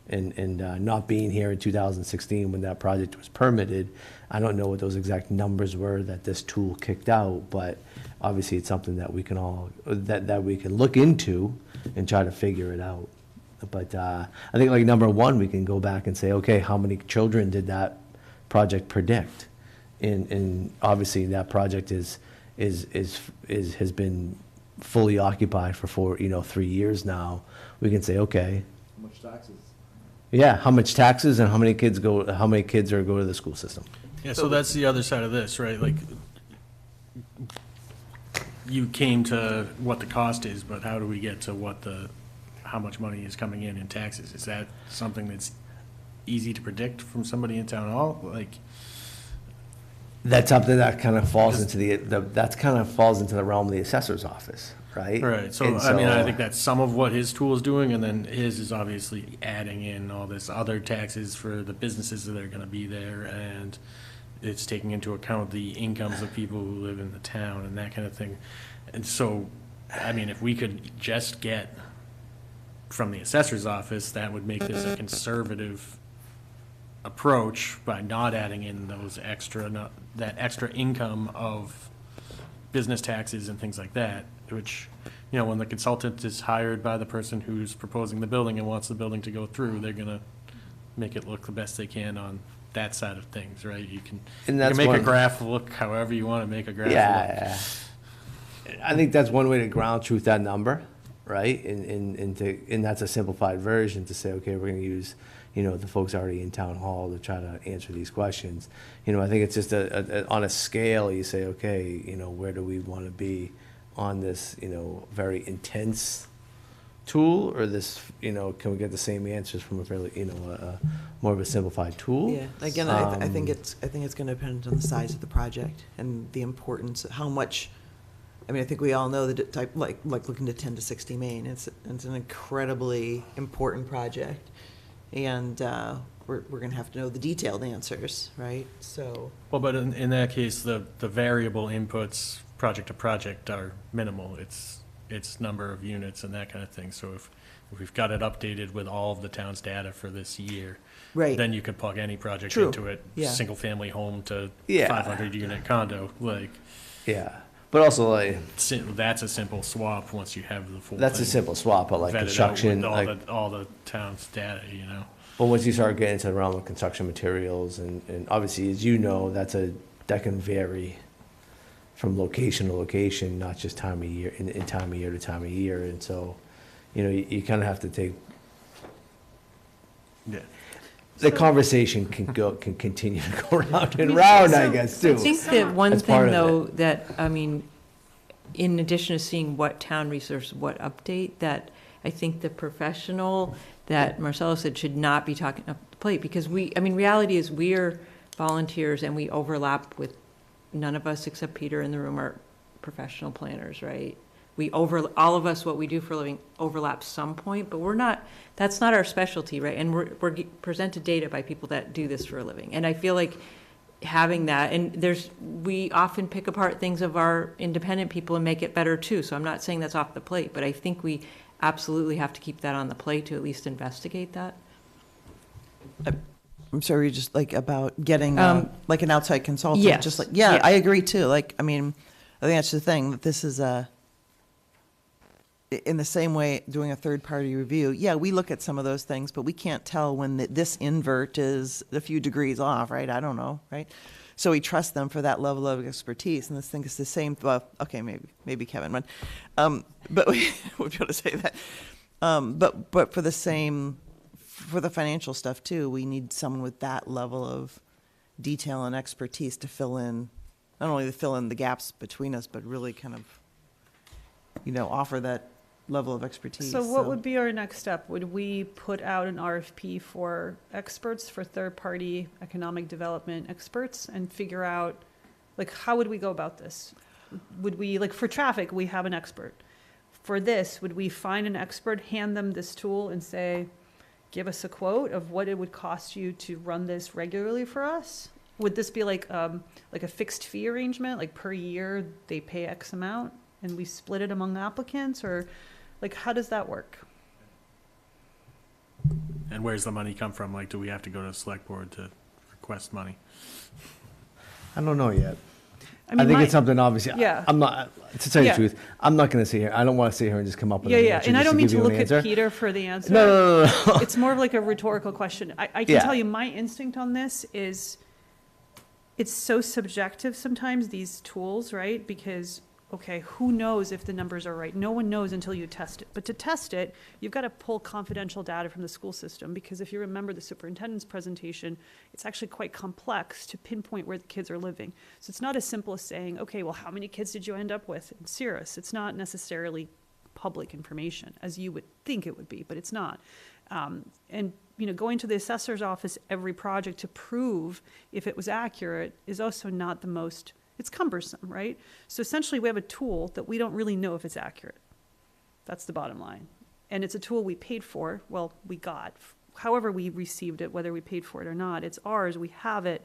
And not being here in 2016 when that project was permitted, I don't know what those exact numbers were that this tool kicked out, but obviously it's something that we can all, that we can look into and try to figure it out. But I think like number one, we can go back and say, okay, how many children did that project predict? And obviously that project has been fully occupied for 3 years now. We can say, okay. How much taxes? Yeah, how much taxes and how many kids go to the school system? Yeah, so that's the other side of this, right? Like, you came to what the cost is, but how do we get to how much money is coming in taxes? Is that something that's easy to predict from somebody in town hall? Like, That's something that kind of falls into the realm of the assessor's office, right? right, so, And I mean, I think that's some of what his tool is doing, and then his is obviously adding in all this other taxes for the businesses that are gonna be there, and it's taking into account the incomes of people who live in the town and that kind of thing. And so, I mean, if we could just get from the assessor's office, that would make this a conservative approach by not adding in those that extra income of business taxes and things like that, which, when the consultant is hired by the person who's proposing the building and wants the building to go through, they're gonna make it look the best they can on that side of things, right? You can make a graph look however you want to make a graph look. Yeah, I think that's one way to ground truth that number, right? And that's a simplified version to say, okay, we're going to use, the folks already in town hall to try to answer these questions. I think it's just on a scale, you say, okay, where do we want to be on this, very intense tool, or this, can we get the same answers from a fairly, more of a simplified tool? Yeah, again, I think it's going to depend on the size of the project and the importance, how much. I mean, I think we all know that type, like looking to 10 to 60 Main, it's an incredibly important project, and we're going to have to know the detailed answers, right? So. Well, but in that case, the variable inputs project to project are minimal. It's number of units and that kind of thing. So if we've got it updated with all of the town's data for this year, right, then you could plug any project True. into it, Yeah. single family home to Yeah. 500 unit condo, Yeah, but also like, that's a simple swap once you have the full that's a thing simple swap, but like vetted out construction, with all the town's data, but once you start getting into the realm of construction materials, and obviously, as you know, that can vary from location to location, not just time of year, in time of year to time of year, and so, you kind of have to take. Yeah. The conversation can continue to go round and round, I guess, too. I think that one That's part thing, of though, it. that, I mean, in addition to seeing what town resource, what update, that I think the professional that Marcelo said should not be talking up the plate, because reality is we're volunteers and we overlap with, none of us except Peter in the room are professional planners, right? All of us, what we do for a living overlaps some point, but that's not our specialty, right? And we're presented data by people that do this for a living. And I feel like having that, and we often pick apart things of our independent people and make it better too. So I'm not saying that's off the plate, but I think we absolutely have to keep that on the plate to at least investigate that. I'm sorry, just like about getting like an outside consultant. Yes. Just like, Yeah. I agree too. Like, I mean, I think that's the thing, that this is in the same way, doing a third-party review, yeah, we look at some of those things, but we can't tell when this invert is a few degrees off, right? I don't know, right? So we trust them for that level of expertise, and this thing is the same. Well, okay, maybe Kevin, but we would be able to say that. But for the financial stuff too, we need someone with that level of detail and expertise to fill in, not only to fill in the gaps between us, but really kind of, offer that level of expertise. So what would be our next step? Would we put out an RFP for experts, for third-party economic development experts, and figure out, how would we go about this? Would we, for traffic, we have an expert. For this, would we find an expert, hand them this tool and say, give us a quote of what it would cost you to run this regularly for us? Would this be like a fixed fee arrangement, like per year they pay X amount and we split it among applicants, or how does that work? And where's the money come from? Like, do we have to go to the select board to request money? I don't know yet. I mean, think my- it's something, obviously, Yeah. I'm not, to tell you Yeah. the truth, I'm not gonna sit here, I don't wanna sit here and just come up with Yeah, an yeah, answer and I just don't mean give to you an look at answer. Peter for the answer. No. It's more of like a rhetorical question. I can Yeah. tell you my instinct on this is it's so subjective sometimes, these tools, right? Because, okay, who knows if the numbers are right? No one knows until you test it. But to test it, you've got to pull confidential data from the school system, because if you remember the superintendent's presentation, it's actually quite complex to pinpoint where the kids are living. So it's not as simple as saying, okay, well, how many kids did you end up with in Cirrus? It's not necessarily public information, as you would think it would be, but it's not. And going to the assessor's office every project to prove if it was accurate is also not the most, it's cumbersome, right? So essentially we have a tool that we don't really know if it's accurate. That's the bottom line. And it's a tool we paid for, well, we got, however we received it, whether we paid for it or not, it's ours, we have it.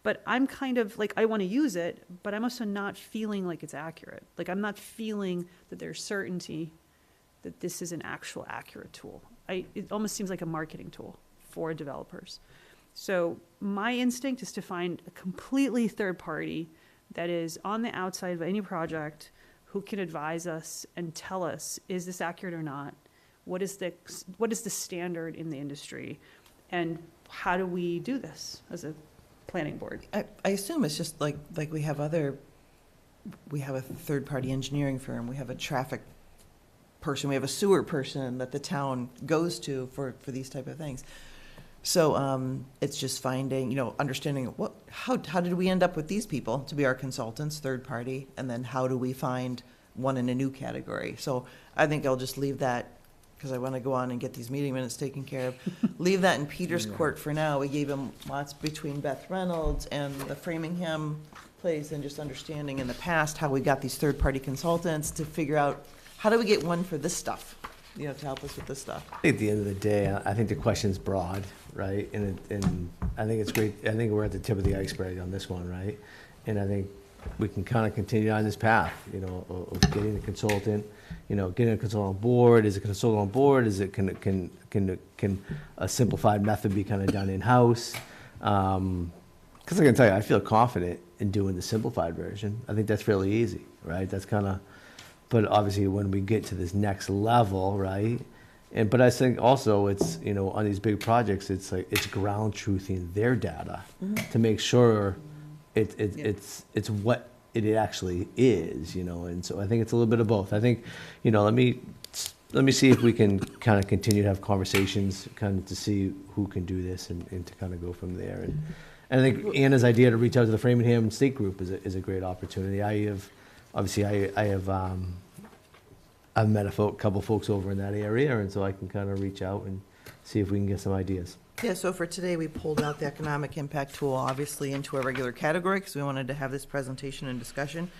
But I'm kind of like, I want to use it, but I'm also not feeling like it's accurate. Like, I'm not feeling that there's certainty that this is an actual accurate tool. It almost seems like a marketing tool for developers. So my instinct is to find a completely third party that is on the outside of any project who can advise us and tell us, is this accurate or not? What is the standard in the industry? And how do we do this as a planning board? I assume it's just like we have a third-party engineering firm, we have a traffic person, we have a sewer person that the town goes to for these type of things. So it's just finding, understanding how did we end up with these people to be our consultants, third party, and then how do we find one in a new category? So I think I'll just leave that, because I want to go on and get these meeting minutes taken care of. Leave that in Peter's court for now. We gave him lots between Beth Reynolds and the Framingham place, and just understanding in the past how we got these third-party consultants to figure out, how do we get one for this stuff, to help us with this stuff? I think at the end of the day, I think the question's broad, right? And I think it's great. I think we're at the tip of the iceberg on this one, right? And I think we can kind of continue on this path, of getting a consultant, getting a consultant on board. Is a consultant on board? Is it can a simplified method be kind of done in-house? Because I can tell you, I feel confident in doing the simplified version. I think that's fairly easy, right? That's kind of, but obviously when we get to this next level, right? But I think also it's, on these big projects, it's like, it's ground truthing their data to make sure it's what it actually is, and so I think it's a little bit of both. I think, let me see if we can kind of continue to have conversations, kind of to see who can do this and to kind of go from there. And I think Anna's idea to reach out to the Framingham State Group is a great opportunity. I've met a couple folks over in that area, and so I can kind of reach out and see if we can get some ideas. Yeah, so for today, we pulled out the economic impact tool, obviously, into a regular category, because we wanted to have this presentation and discussion.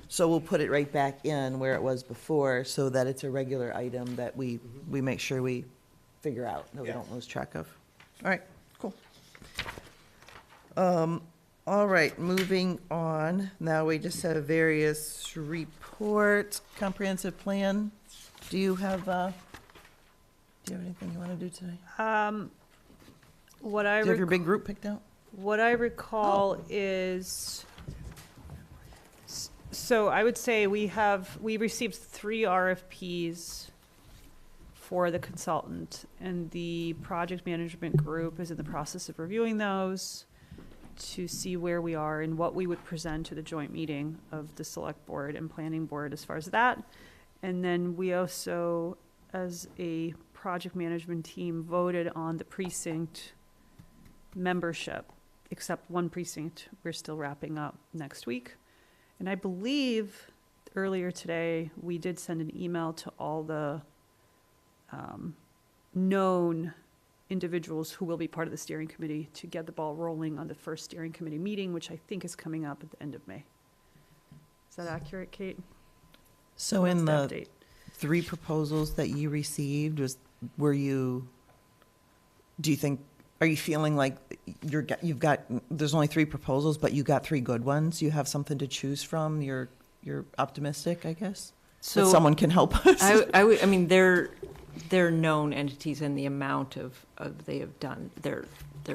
So we'll put it right back in where it was before, so that it's a regular item that we make sure we figure out, that we don't lose track of. All right, cool. All right, moving on. Now we just have various reports, comprehensive plan. Do you have anything you want to do today? Um, What I Do you have your big group picked out? What I recall is, so I would say we received 3 RFPs for the consultant, and the project management group is in the process of reviewing those to see where we are and what we would present to the joint meeting of the select board and planning board as far as that. And then we also, as a project management team, voted on the precinct membership, except one precinct we're still wrapping up next week. And I believe earlier today, we did send an email to all the known individuals who will be part of the steering committee to get the ball rolling on the first steering committee meeting, which I think is coming up at the end of May. Is that accurate, Kate? So What's in the the update? 3 proposals that you received, do you think, are you feeling like there's only 3 proposals, but you got 3 good ones? You have something to choose from? You're optimistic, I guess? So that someone can help us? I mean, they're known entities and the amount of they have done, they're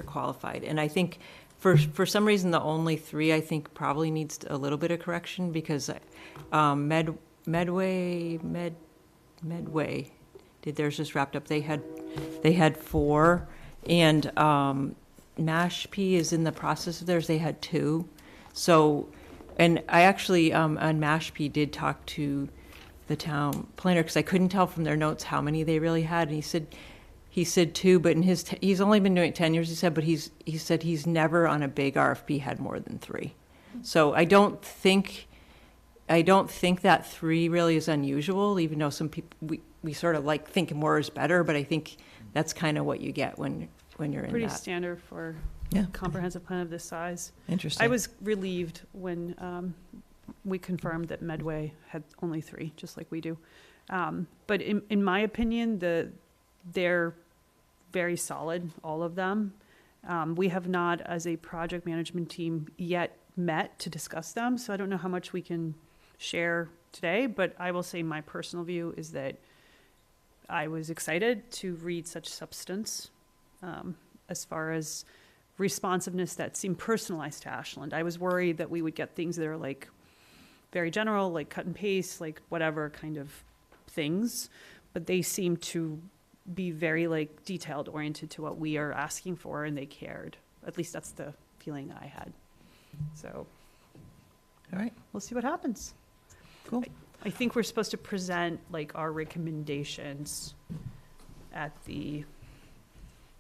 qualified. And I think for some reason, the only 3, I think, probably needs a little bit of correction, because Medway did theirs just wrapped up. They had 4, and Mashpee is in the process of theirs. They had 2. So, and I actually on Mashpee did talk to the town planner, because I couldn't tell from their notes how many they really had, and he said 2, but in he's only been doing it 10 years, he said, but he said he's never on a big RFP had more than 3. So I don't think that 3 really is unusual, even though some people, we sort of like think more is better, but I think that's kind of what you get when you're in Pretty that. standard for Yeah. comprehensive plan of this size. Interesting. I was relieved when we confirmed that Medway had only 3, just like we do. But in my opinion, they're very solid, all of them. We have not, as a project management team, yet met to discuss them, so I don't know how much we can share today, but I will say my personal view is that I was excited to read such substance as far as responsiveness that seemed personalized to Ashland. I was worried that we would get things that are like very general, like cut and paste, like whatever kind of things, but they seem to be very like detailed oriented to what we are asking for, and they cared. At least that's the feeling I had. So, All right. we'll see what happens. Cool. I think we're supposed to present like our recommendations at the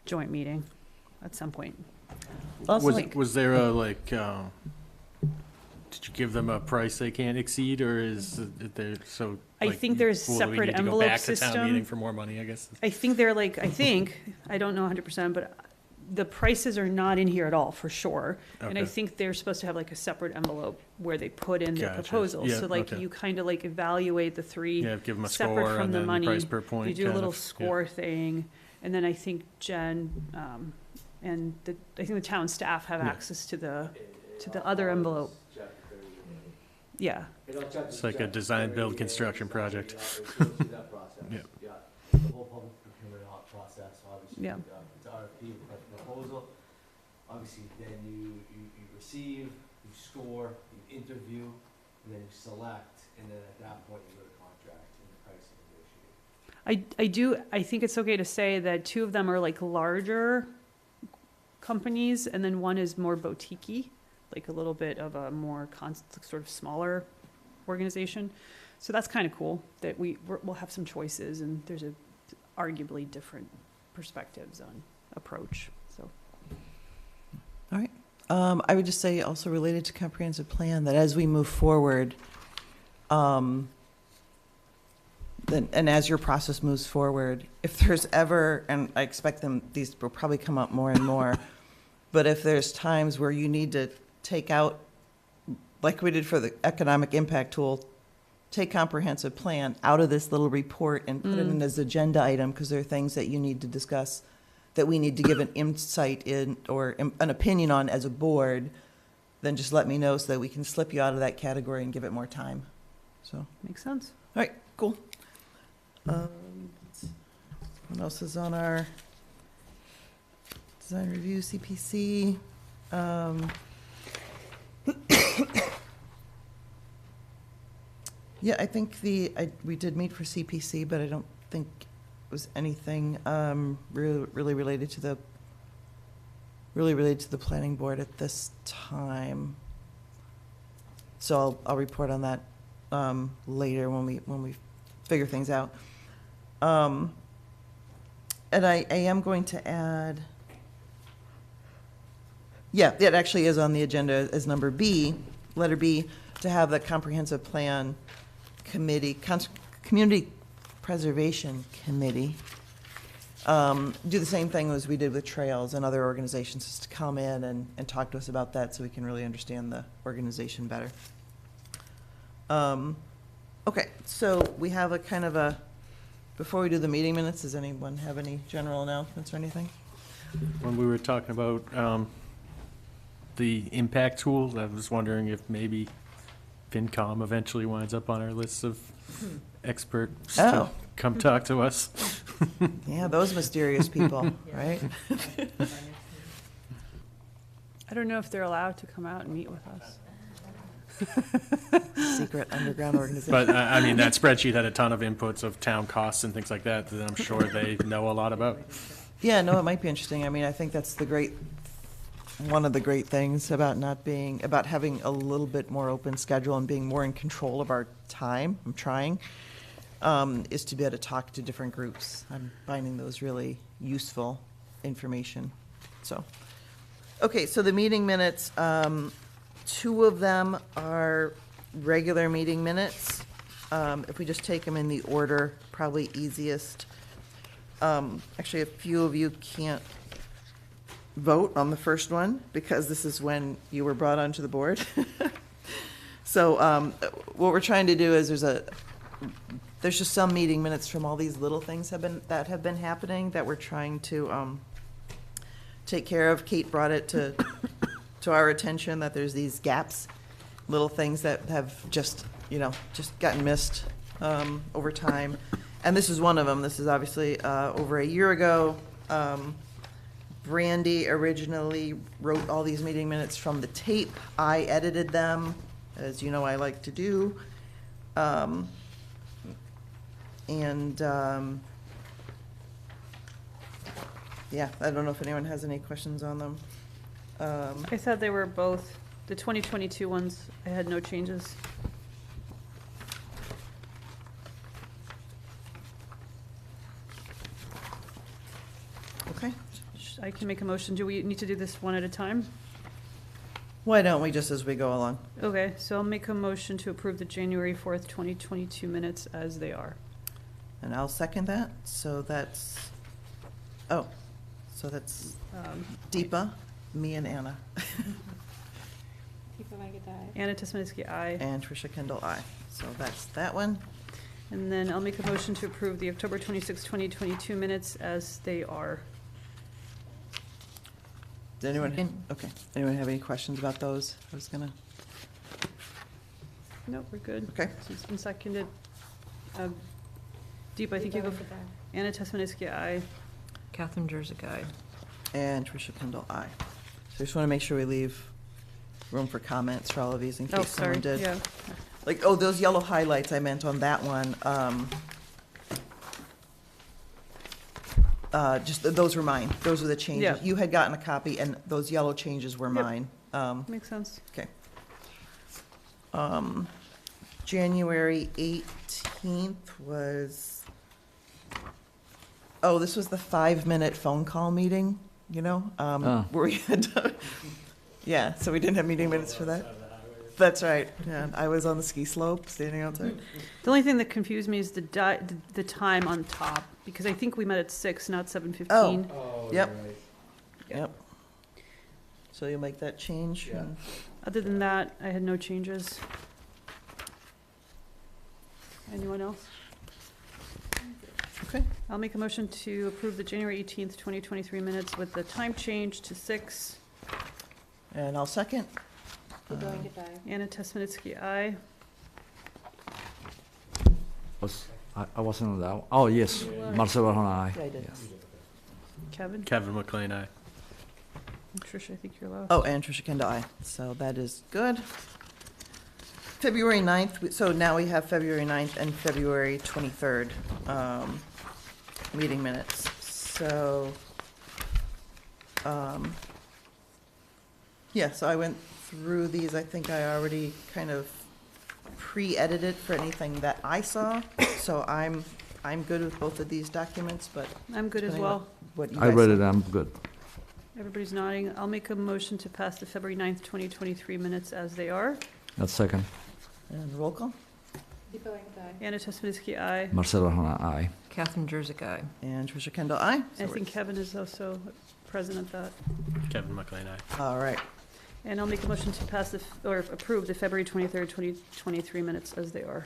joint meeting at some point. Also, Was there a, like, did you give them a price they can't exceed, or is it there, so? I like, think there's will we separate need to go envelope back to town system. meeting for more money, I guess? I think they're like, I don't know 100%, but the prices are not in here at all, for sure. And I Okay. think they're supposed to have like a separate envelope where they put in their Gotcha. proposals. Yeah, So like okay. you kind of like evaluate the 3 Yeah, give them a separate score from and the then money. price per point. You do a kind little of, yeah. score thing, and then I think Jen and I think the town staff have Yeah. access to the other envelope. Yeah, It's like a design, build, construction project. Yeah. The whole public procurement process, obviously, Yeah. it's RFP, request for proposal. Obviously, then you receive, you score, you interview, and then you select, and then at that point, you go to contract and the pricing negotiate. I think it's okay to say that 2 of them are like larger companies, and then one is more boutique-y, like a little bit of a more sort of smaller organization. So that's kind of cool that we'll have some choices, and there's arguably different perspectives on approach. So all right. I would just say, also related to comprehensive plan, that as we move forward, then, and as your process moves forward, if there's ever, and I expect these will probably come up more and more, but if there's times where you need to take out, like we did for the economic impact tool, take comprehensive plan out of this little report and put it in as agenda item, because there are things that you need to discuss that we need to give an insight in or an opinion on as a board, then just let me know so that we can slip you out of that category and give it more time. So, makes sense. all right, cool. What else is on our design review, CPC? Yeah, I think we did meet for CPC, but I don't think it was anything really related to the planning board at this time. So I'll report on that later when we figure things out. And I am going to add, yeah, it actually is on the agenda as number B, letter B, to have the comprehensive plan committee, community preservation committee, do the same thing as we did with trails and other organizations, just to come in and talk to us about that so we can really understand the organization better. Okay, so we have a kind of a, before we do the meeting minutes, does anyone have any general announcements or anything? When we were talking about the impact tool, I was wondering if maybe FinCom eventually winds up on our list of experts to come talk to us. Yeah, those mysterious people, right? I don't know if they're allowed to come out and meet with us. Secret underground organization. But, I mean, that spreadsheet had a ton of inputs of town costs and things like that that I'm sure they know a lot about. Yeah, no, it might be interesting. I mean, I think that's one of the great things about about having a little bit more open schedule and being more in control of our time. I'm trying, is to be able to talk to different groups. I'm finding those really useful information. So, okay, so the meeting minutes, 2 of them are regular meeting minutes. If we just take them in the order, probably easiest. Actually, a few of you can't vote on the first one because this is when you were brought onto the board. So what we're trying to do is there's just some meeting minutes from all these little things that have been happening that we're trying to take care of. Kate brought it to our attention that there's these gaps, little things that have just gotten missed over time. And this is one of them. This is obviously over a year ago. Brandy originally wrote all these meeting minutes from the tape. I edited them, as you know I like to do. Yeah, I don't know if anyone has any questions on them. I thought they were both, the 2022 ones, I had no changes. Okay. I can make a motion. Do we need to do this one at a time? Why don't we just as we go along? Okay, so I'll make a motion to approve the January 4th, 2022 minutes as they are. And I'll second that. So that's Deepa, me and Anna. Anna Tesmanitsky, aye. And Tricia Kendall, aye. So that's that one. And then I'll make a motion to approve the October 26th, 2022 minutes as they are. Does anyone, okay, anyone have any questions about those? I was gonna, Nope, we're good. okay. So it's been seconded. Deep, I think you go for Anna Tesmanitsky, aye. Catherine Jersey, aye. And Tricia Kendall, aye. So I just want to make sure we leave room for comments for all of these in Oh, case someone sorry, did. yeah. Like, those yellow highlights I meant on that one. Just, those were mine. Those were the changes. Yeah. You had gotten a copy, and those yellow changes were Yep. mine. Makes sense. Okay. January 18th was, this was the 5-minute phone call meeting, where we had, yeah, so we didn't have meeting minutes for that. That's right, yeah, I was on the ski slope, standing outside. The only thing that confused me is the time on top, because I think we met at 6, not 7:15. Oh, yep. Yep. So you'll make that change? Yeah. and- Other than that, I had no changes. Anyone else? Okay. I'll make a motion to approve the January 18th, 2023 minutes with the time change to 6. And I'll second. Anna Tesmanitsky, aye. I wasn't on that one. Oh, yes, Marcelo Barahona, aye. Yeah, I did. Kevin? Kevin McLean, aye. And Tricia, I think you're last. Oh, and Tricia Kendall, aye. So that is good. February 9th, so now we have February 9th and February 23rd meeting minutes. So, yeah, so I went through these. I think I already kind of pre-edited for anything that I saw. So I'm good with both of these documents, but I'm good as depending well. what you I guys read think. it, I'm good. Everybody's nodding. I'll make a motion to pass the February 9th, 2023 minutes as they are. That's second. And roll call. Anna Tesmanitsky, aye. Marcelo Barahona, aye. Catherine Jersey, aye. And Tricia Kendall, aye. So I we're- think Kevin is also present at that. Kevin McLean, aye. All right. And I'll make a motion to pass or approve the February 23rd, 2023 minutes as they are.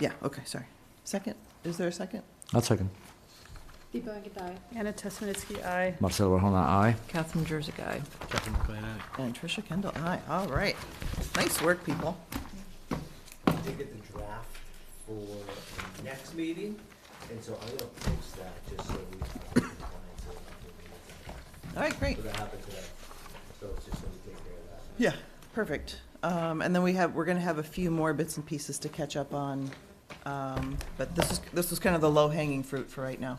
Yeah, okay, sorry. Second, is there a second? I'll second. Anna Tesmanitsky, aye. Marcelo Barahona, aye. Catherine Jersey, aye. Kevin McLean, aye. And Tricia Kendall, aye. All right. Nice work, people. Did get the draft for next meeting, And so I'm gonna post that just so we have the compliance and All right, great. so that happened today. So it's just so we take care of that. Yeah, perfect. And then we're gonna have a few more bits and pieces to catch up on. But this was kind of the low-hanging fruit for right now.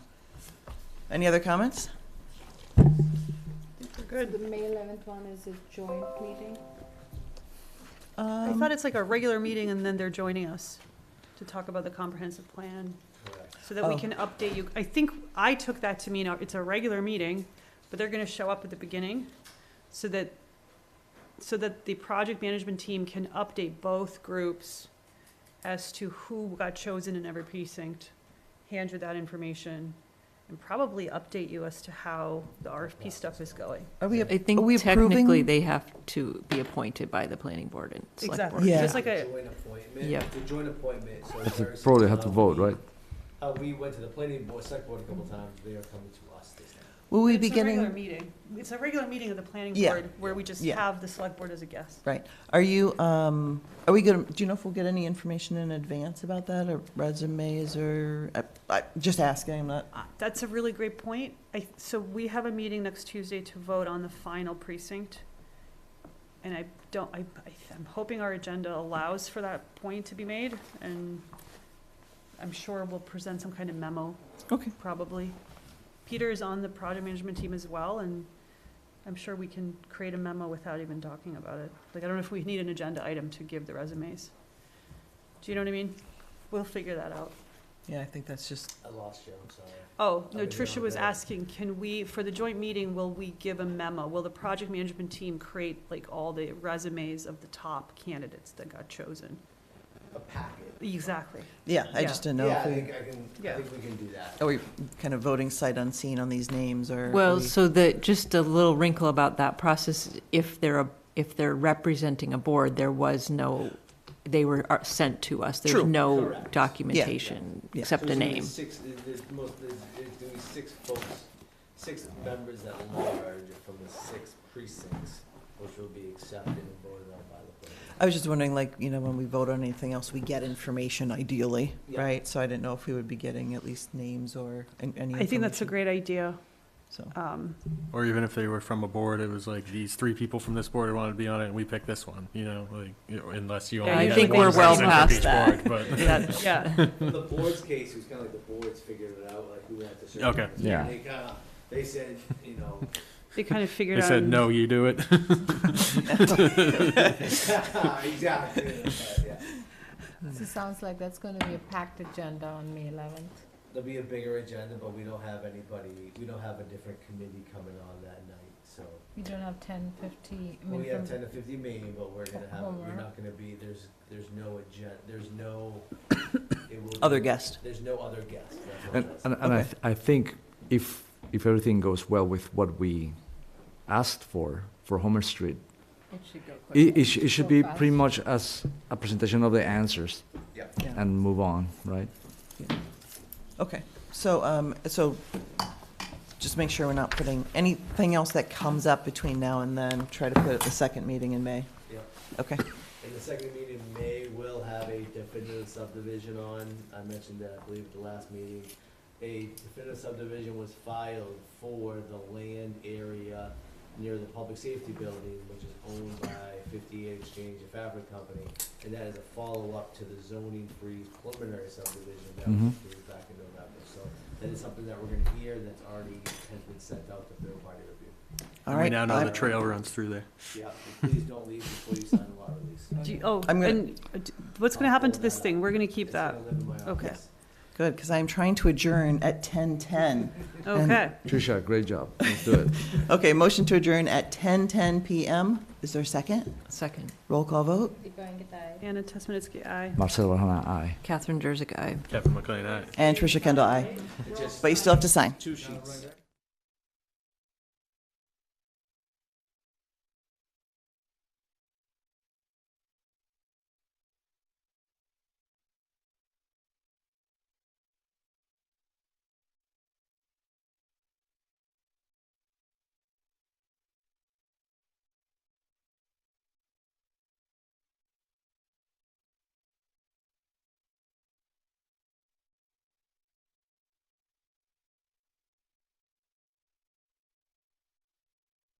Any other comments? Good. The May 11th one is a joint meeting. I thought it's like a regular meeting and then they're joining us to talk about the comprehensive plan Correct. so that we Oh. can update you. I think I took that to mean it's a regular meeting, but they're gonna show up at the beginning so that the project management team can update both groups as to who got chosen in every precinct, hand you that information, and probably update you as to how the RFP stuff is going. Are we, I are we think technically approving? they have to be appointed by the planning board and select Exactly. board. Yeah. Just like a, Joint appointment, Yeah. it's a joint appointment, so. It's a- very probably similar have to how vote, we- right? How we went to the planning board, select board a couple times, they are coming to us this time. Will we be it's a regular getting, meeting. It's a regular meeting of the planning Yeah. board where we just Yeah. have the select board as a guest. right, are you, are we gonna, do you know if we'll get any information in advance about that, or resumes, or, just asking, I'm not, That's a really great point. So we have a meeting next Tuesday to vote on the final precinct. And I'm hoping our agenda allows for that point to be made, and I'm sure we'll present some kind of memo, okay. probably. Peter is on the project management team as well, and I'm sure we can create a memo without even talking about it. Like, I don't know if we need an agenda item to give the resumes. Do you know what I mean? We'll figure that out. Yeah, I think that's just, I lost you, I'm sorry. Oh, no, Okay, Tricia no, was go ahead. asking, can we, for the joint meeting, will we give a memo? Will the project management team create like all the resumes of the top candidates that got chosen? A packet. Exactly. yeah, I Yeah. just didn't know Yeah, if I we, think Yeah. we can do that. are we kind of voting sight unseen on these names, or? Well, we- so just a little wrinkle about that process, if they're representing a board, there was no, they were sent to us. There's True. no Correct. documentation Yeah. except So a there's gonna be name. there's gonna be 6 folks, 6 members at large from the 6 precincts, which will be accepted and voted on by the planning. I was just wondering, like, when we vote on anything else, we get information ideally, Yeah. right? So I didn't know if we would be getting at least names or any information. I think that's a great idea. So, Or even if they were from a board, it was like these 3 people from this board wanted to be on it, and we picked this one, unless you Yeah, only I had think one we're well person from past each that. board, but- Yeah, In the board's case, it was kind of like the boards figured it out, like who had to serve. Okay. Yeah. They said, they kind of figured They out. said, no, you do it. exactly, yeah. So it sounds like that's going to be a packed agenda on May 11th. There'll be a bigger agenda, but we don't have a different committee coming on that night, so. We don't have 10, 50, I mean, We have from- 10 to 50 meeting, but we're Homework. not gonna be, there's no it will be- other guest. There's no other guest, that's what And, I'm trying to and say. I, I think if everything goes well with what we asked for Homer Street, it should go it should be pretty much as a presentation of the answers Yeah. Yeah. and move on, right? Okay, so, just make sure we're not putting anything else that comes up between now and then, try to put it the second meeting in May. Yeah. Okay, In the second meeting in May, we'll have a definitive subdivision on, I mentioned that, I believe, at the last meeting. A definitive subdivision was filed for the land area near the public safety building, which is owned by 58 Exchange and Fabric Company. And that is a follow-up to the zoning freeze preliminary subdivision that was approved back in November. So that is something that we're gonna hear that's already has been sent out to third-party review. all And we right. now know I'm- the trail runs through there. Yeah, please don't leave before you sign the law release. I'm gonna- And what's gonna happen to this thing? We're gonna keep It's that. gonna live in my Okay. office. Good, because I'm trying to adjourn at 10:10. Okay. Tricia, great job. Let's do it. Okay, motion to adjourn at 10:10 PM. Is there a second? Second, Roll call vote? Anna Tesmanitsky, aye. Marcelo Hana, aye. Catherine Jersey, aye. Kevin McLean, aye. And Tricia Kendall, aye. But you still have to sign. 2 sheets.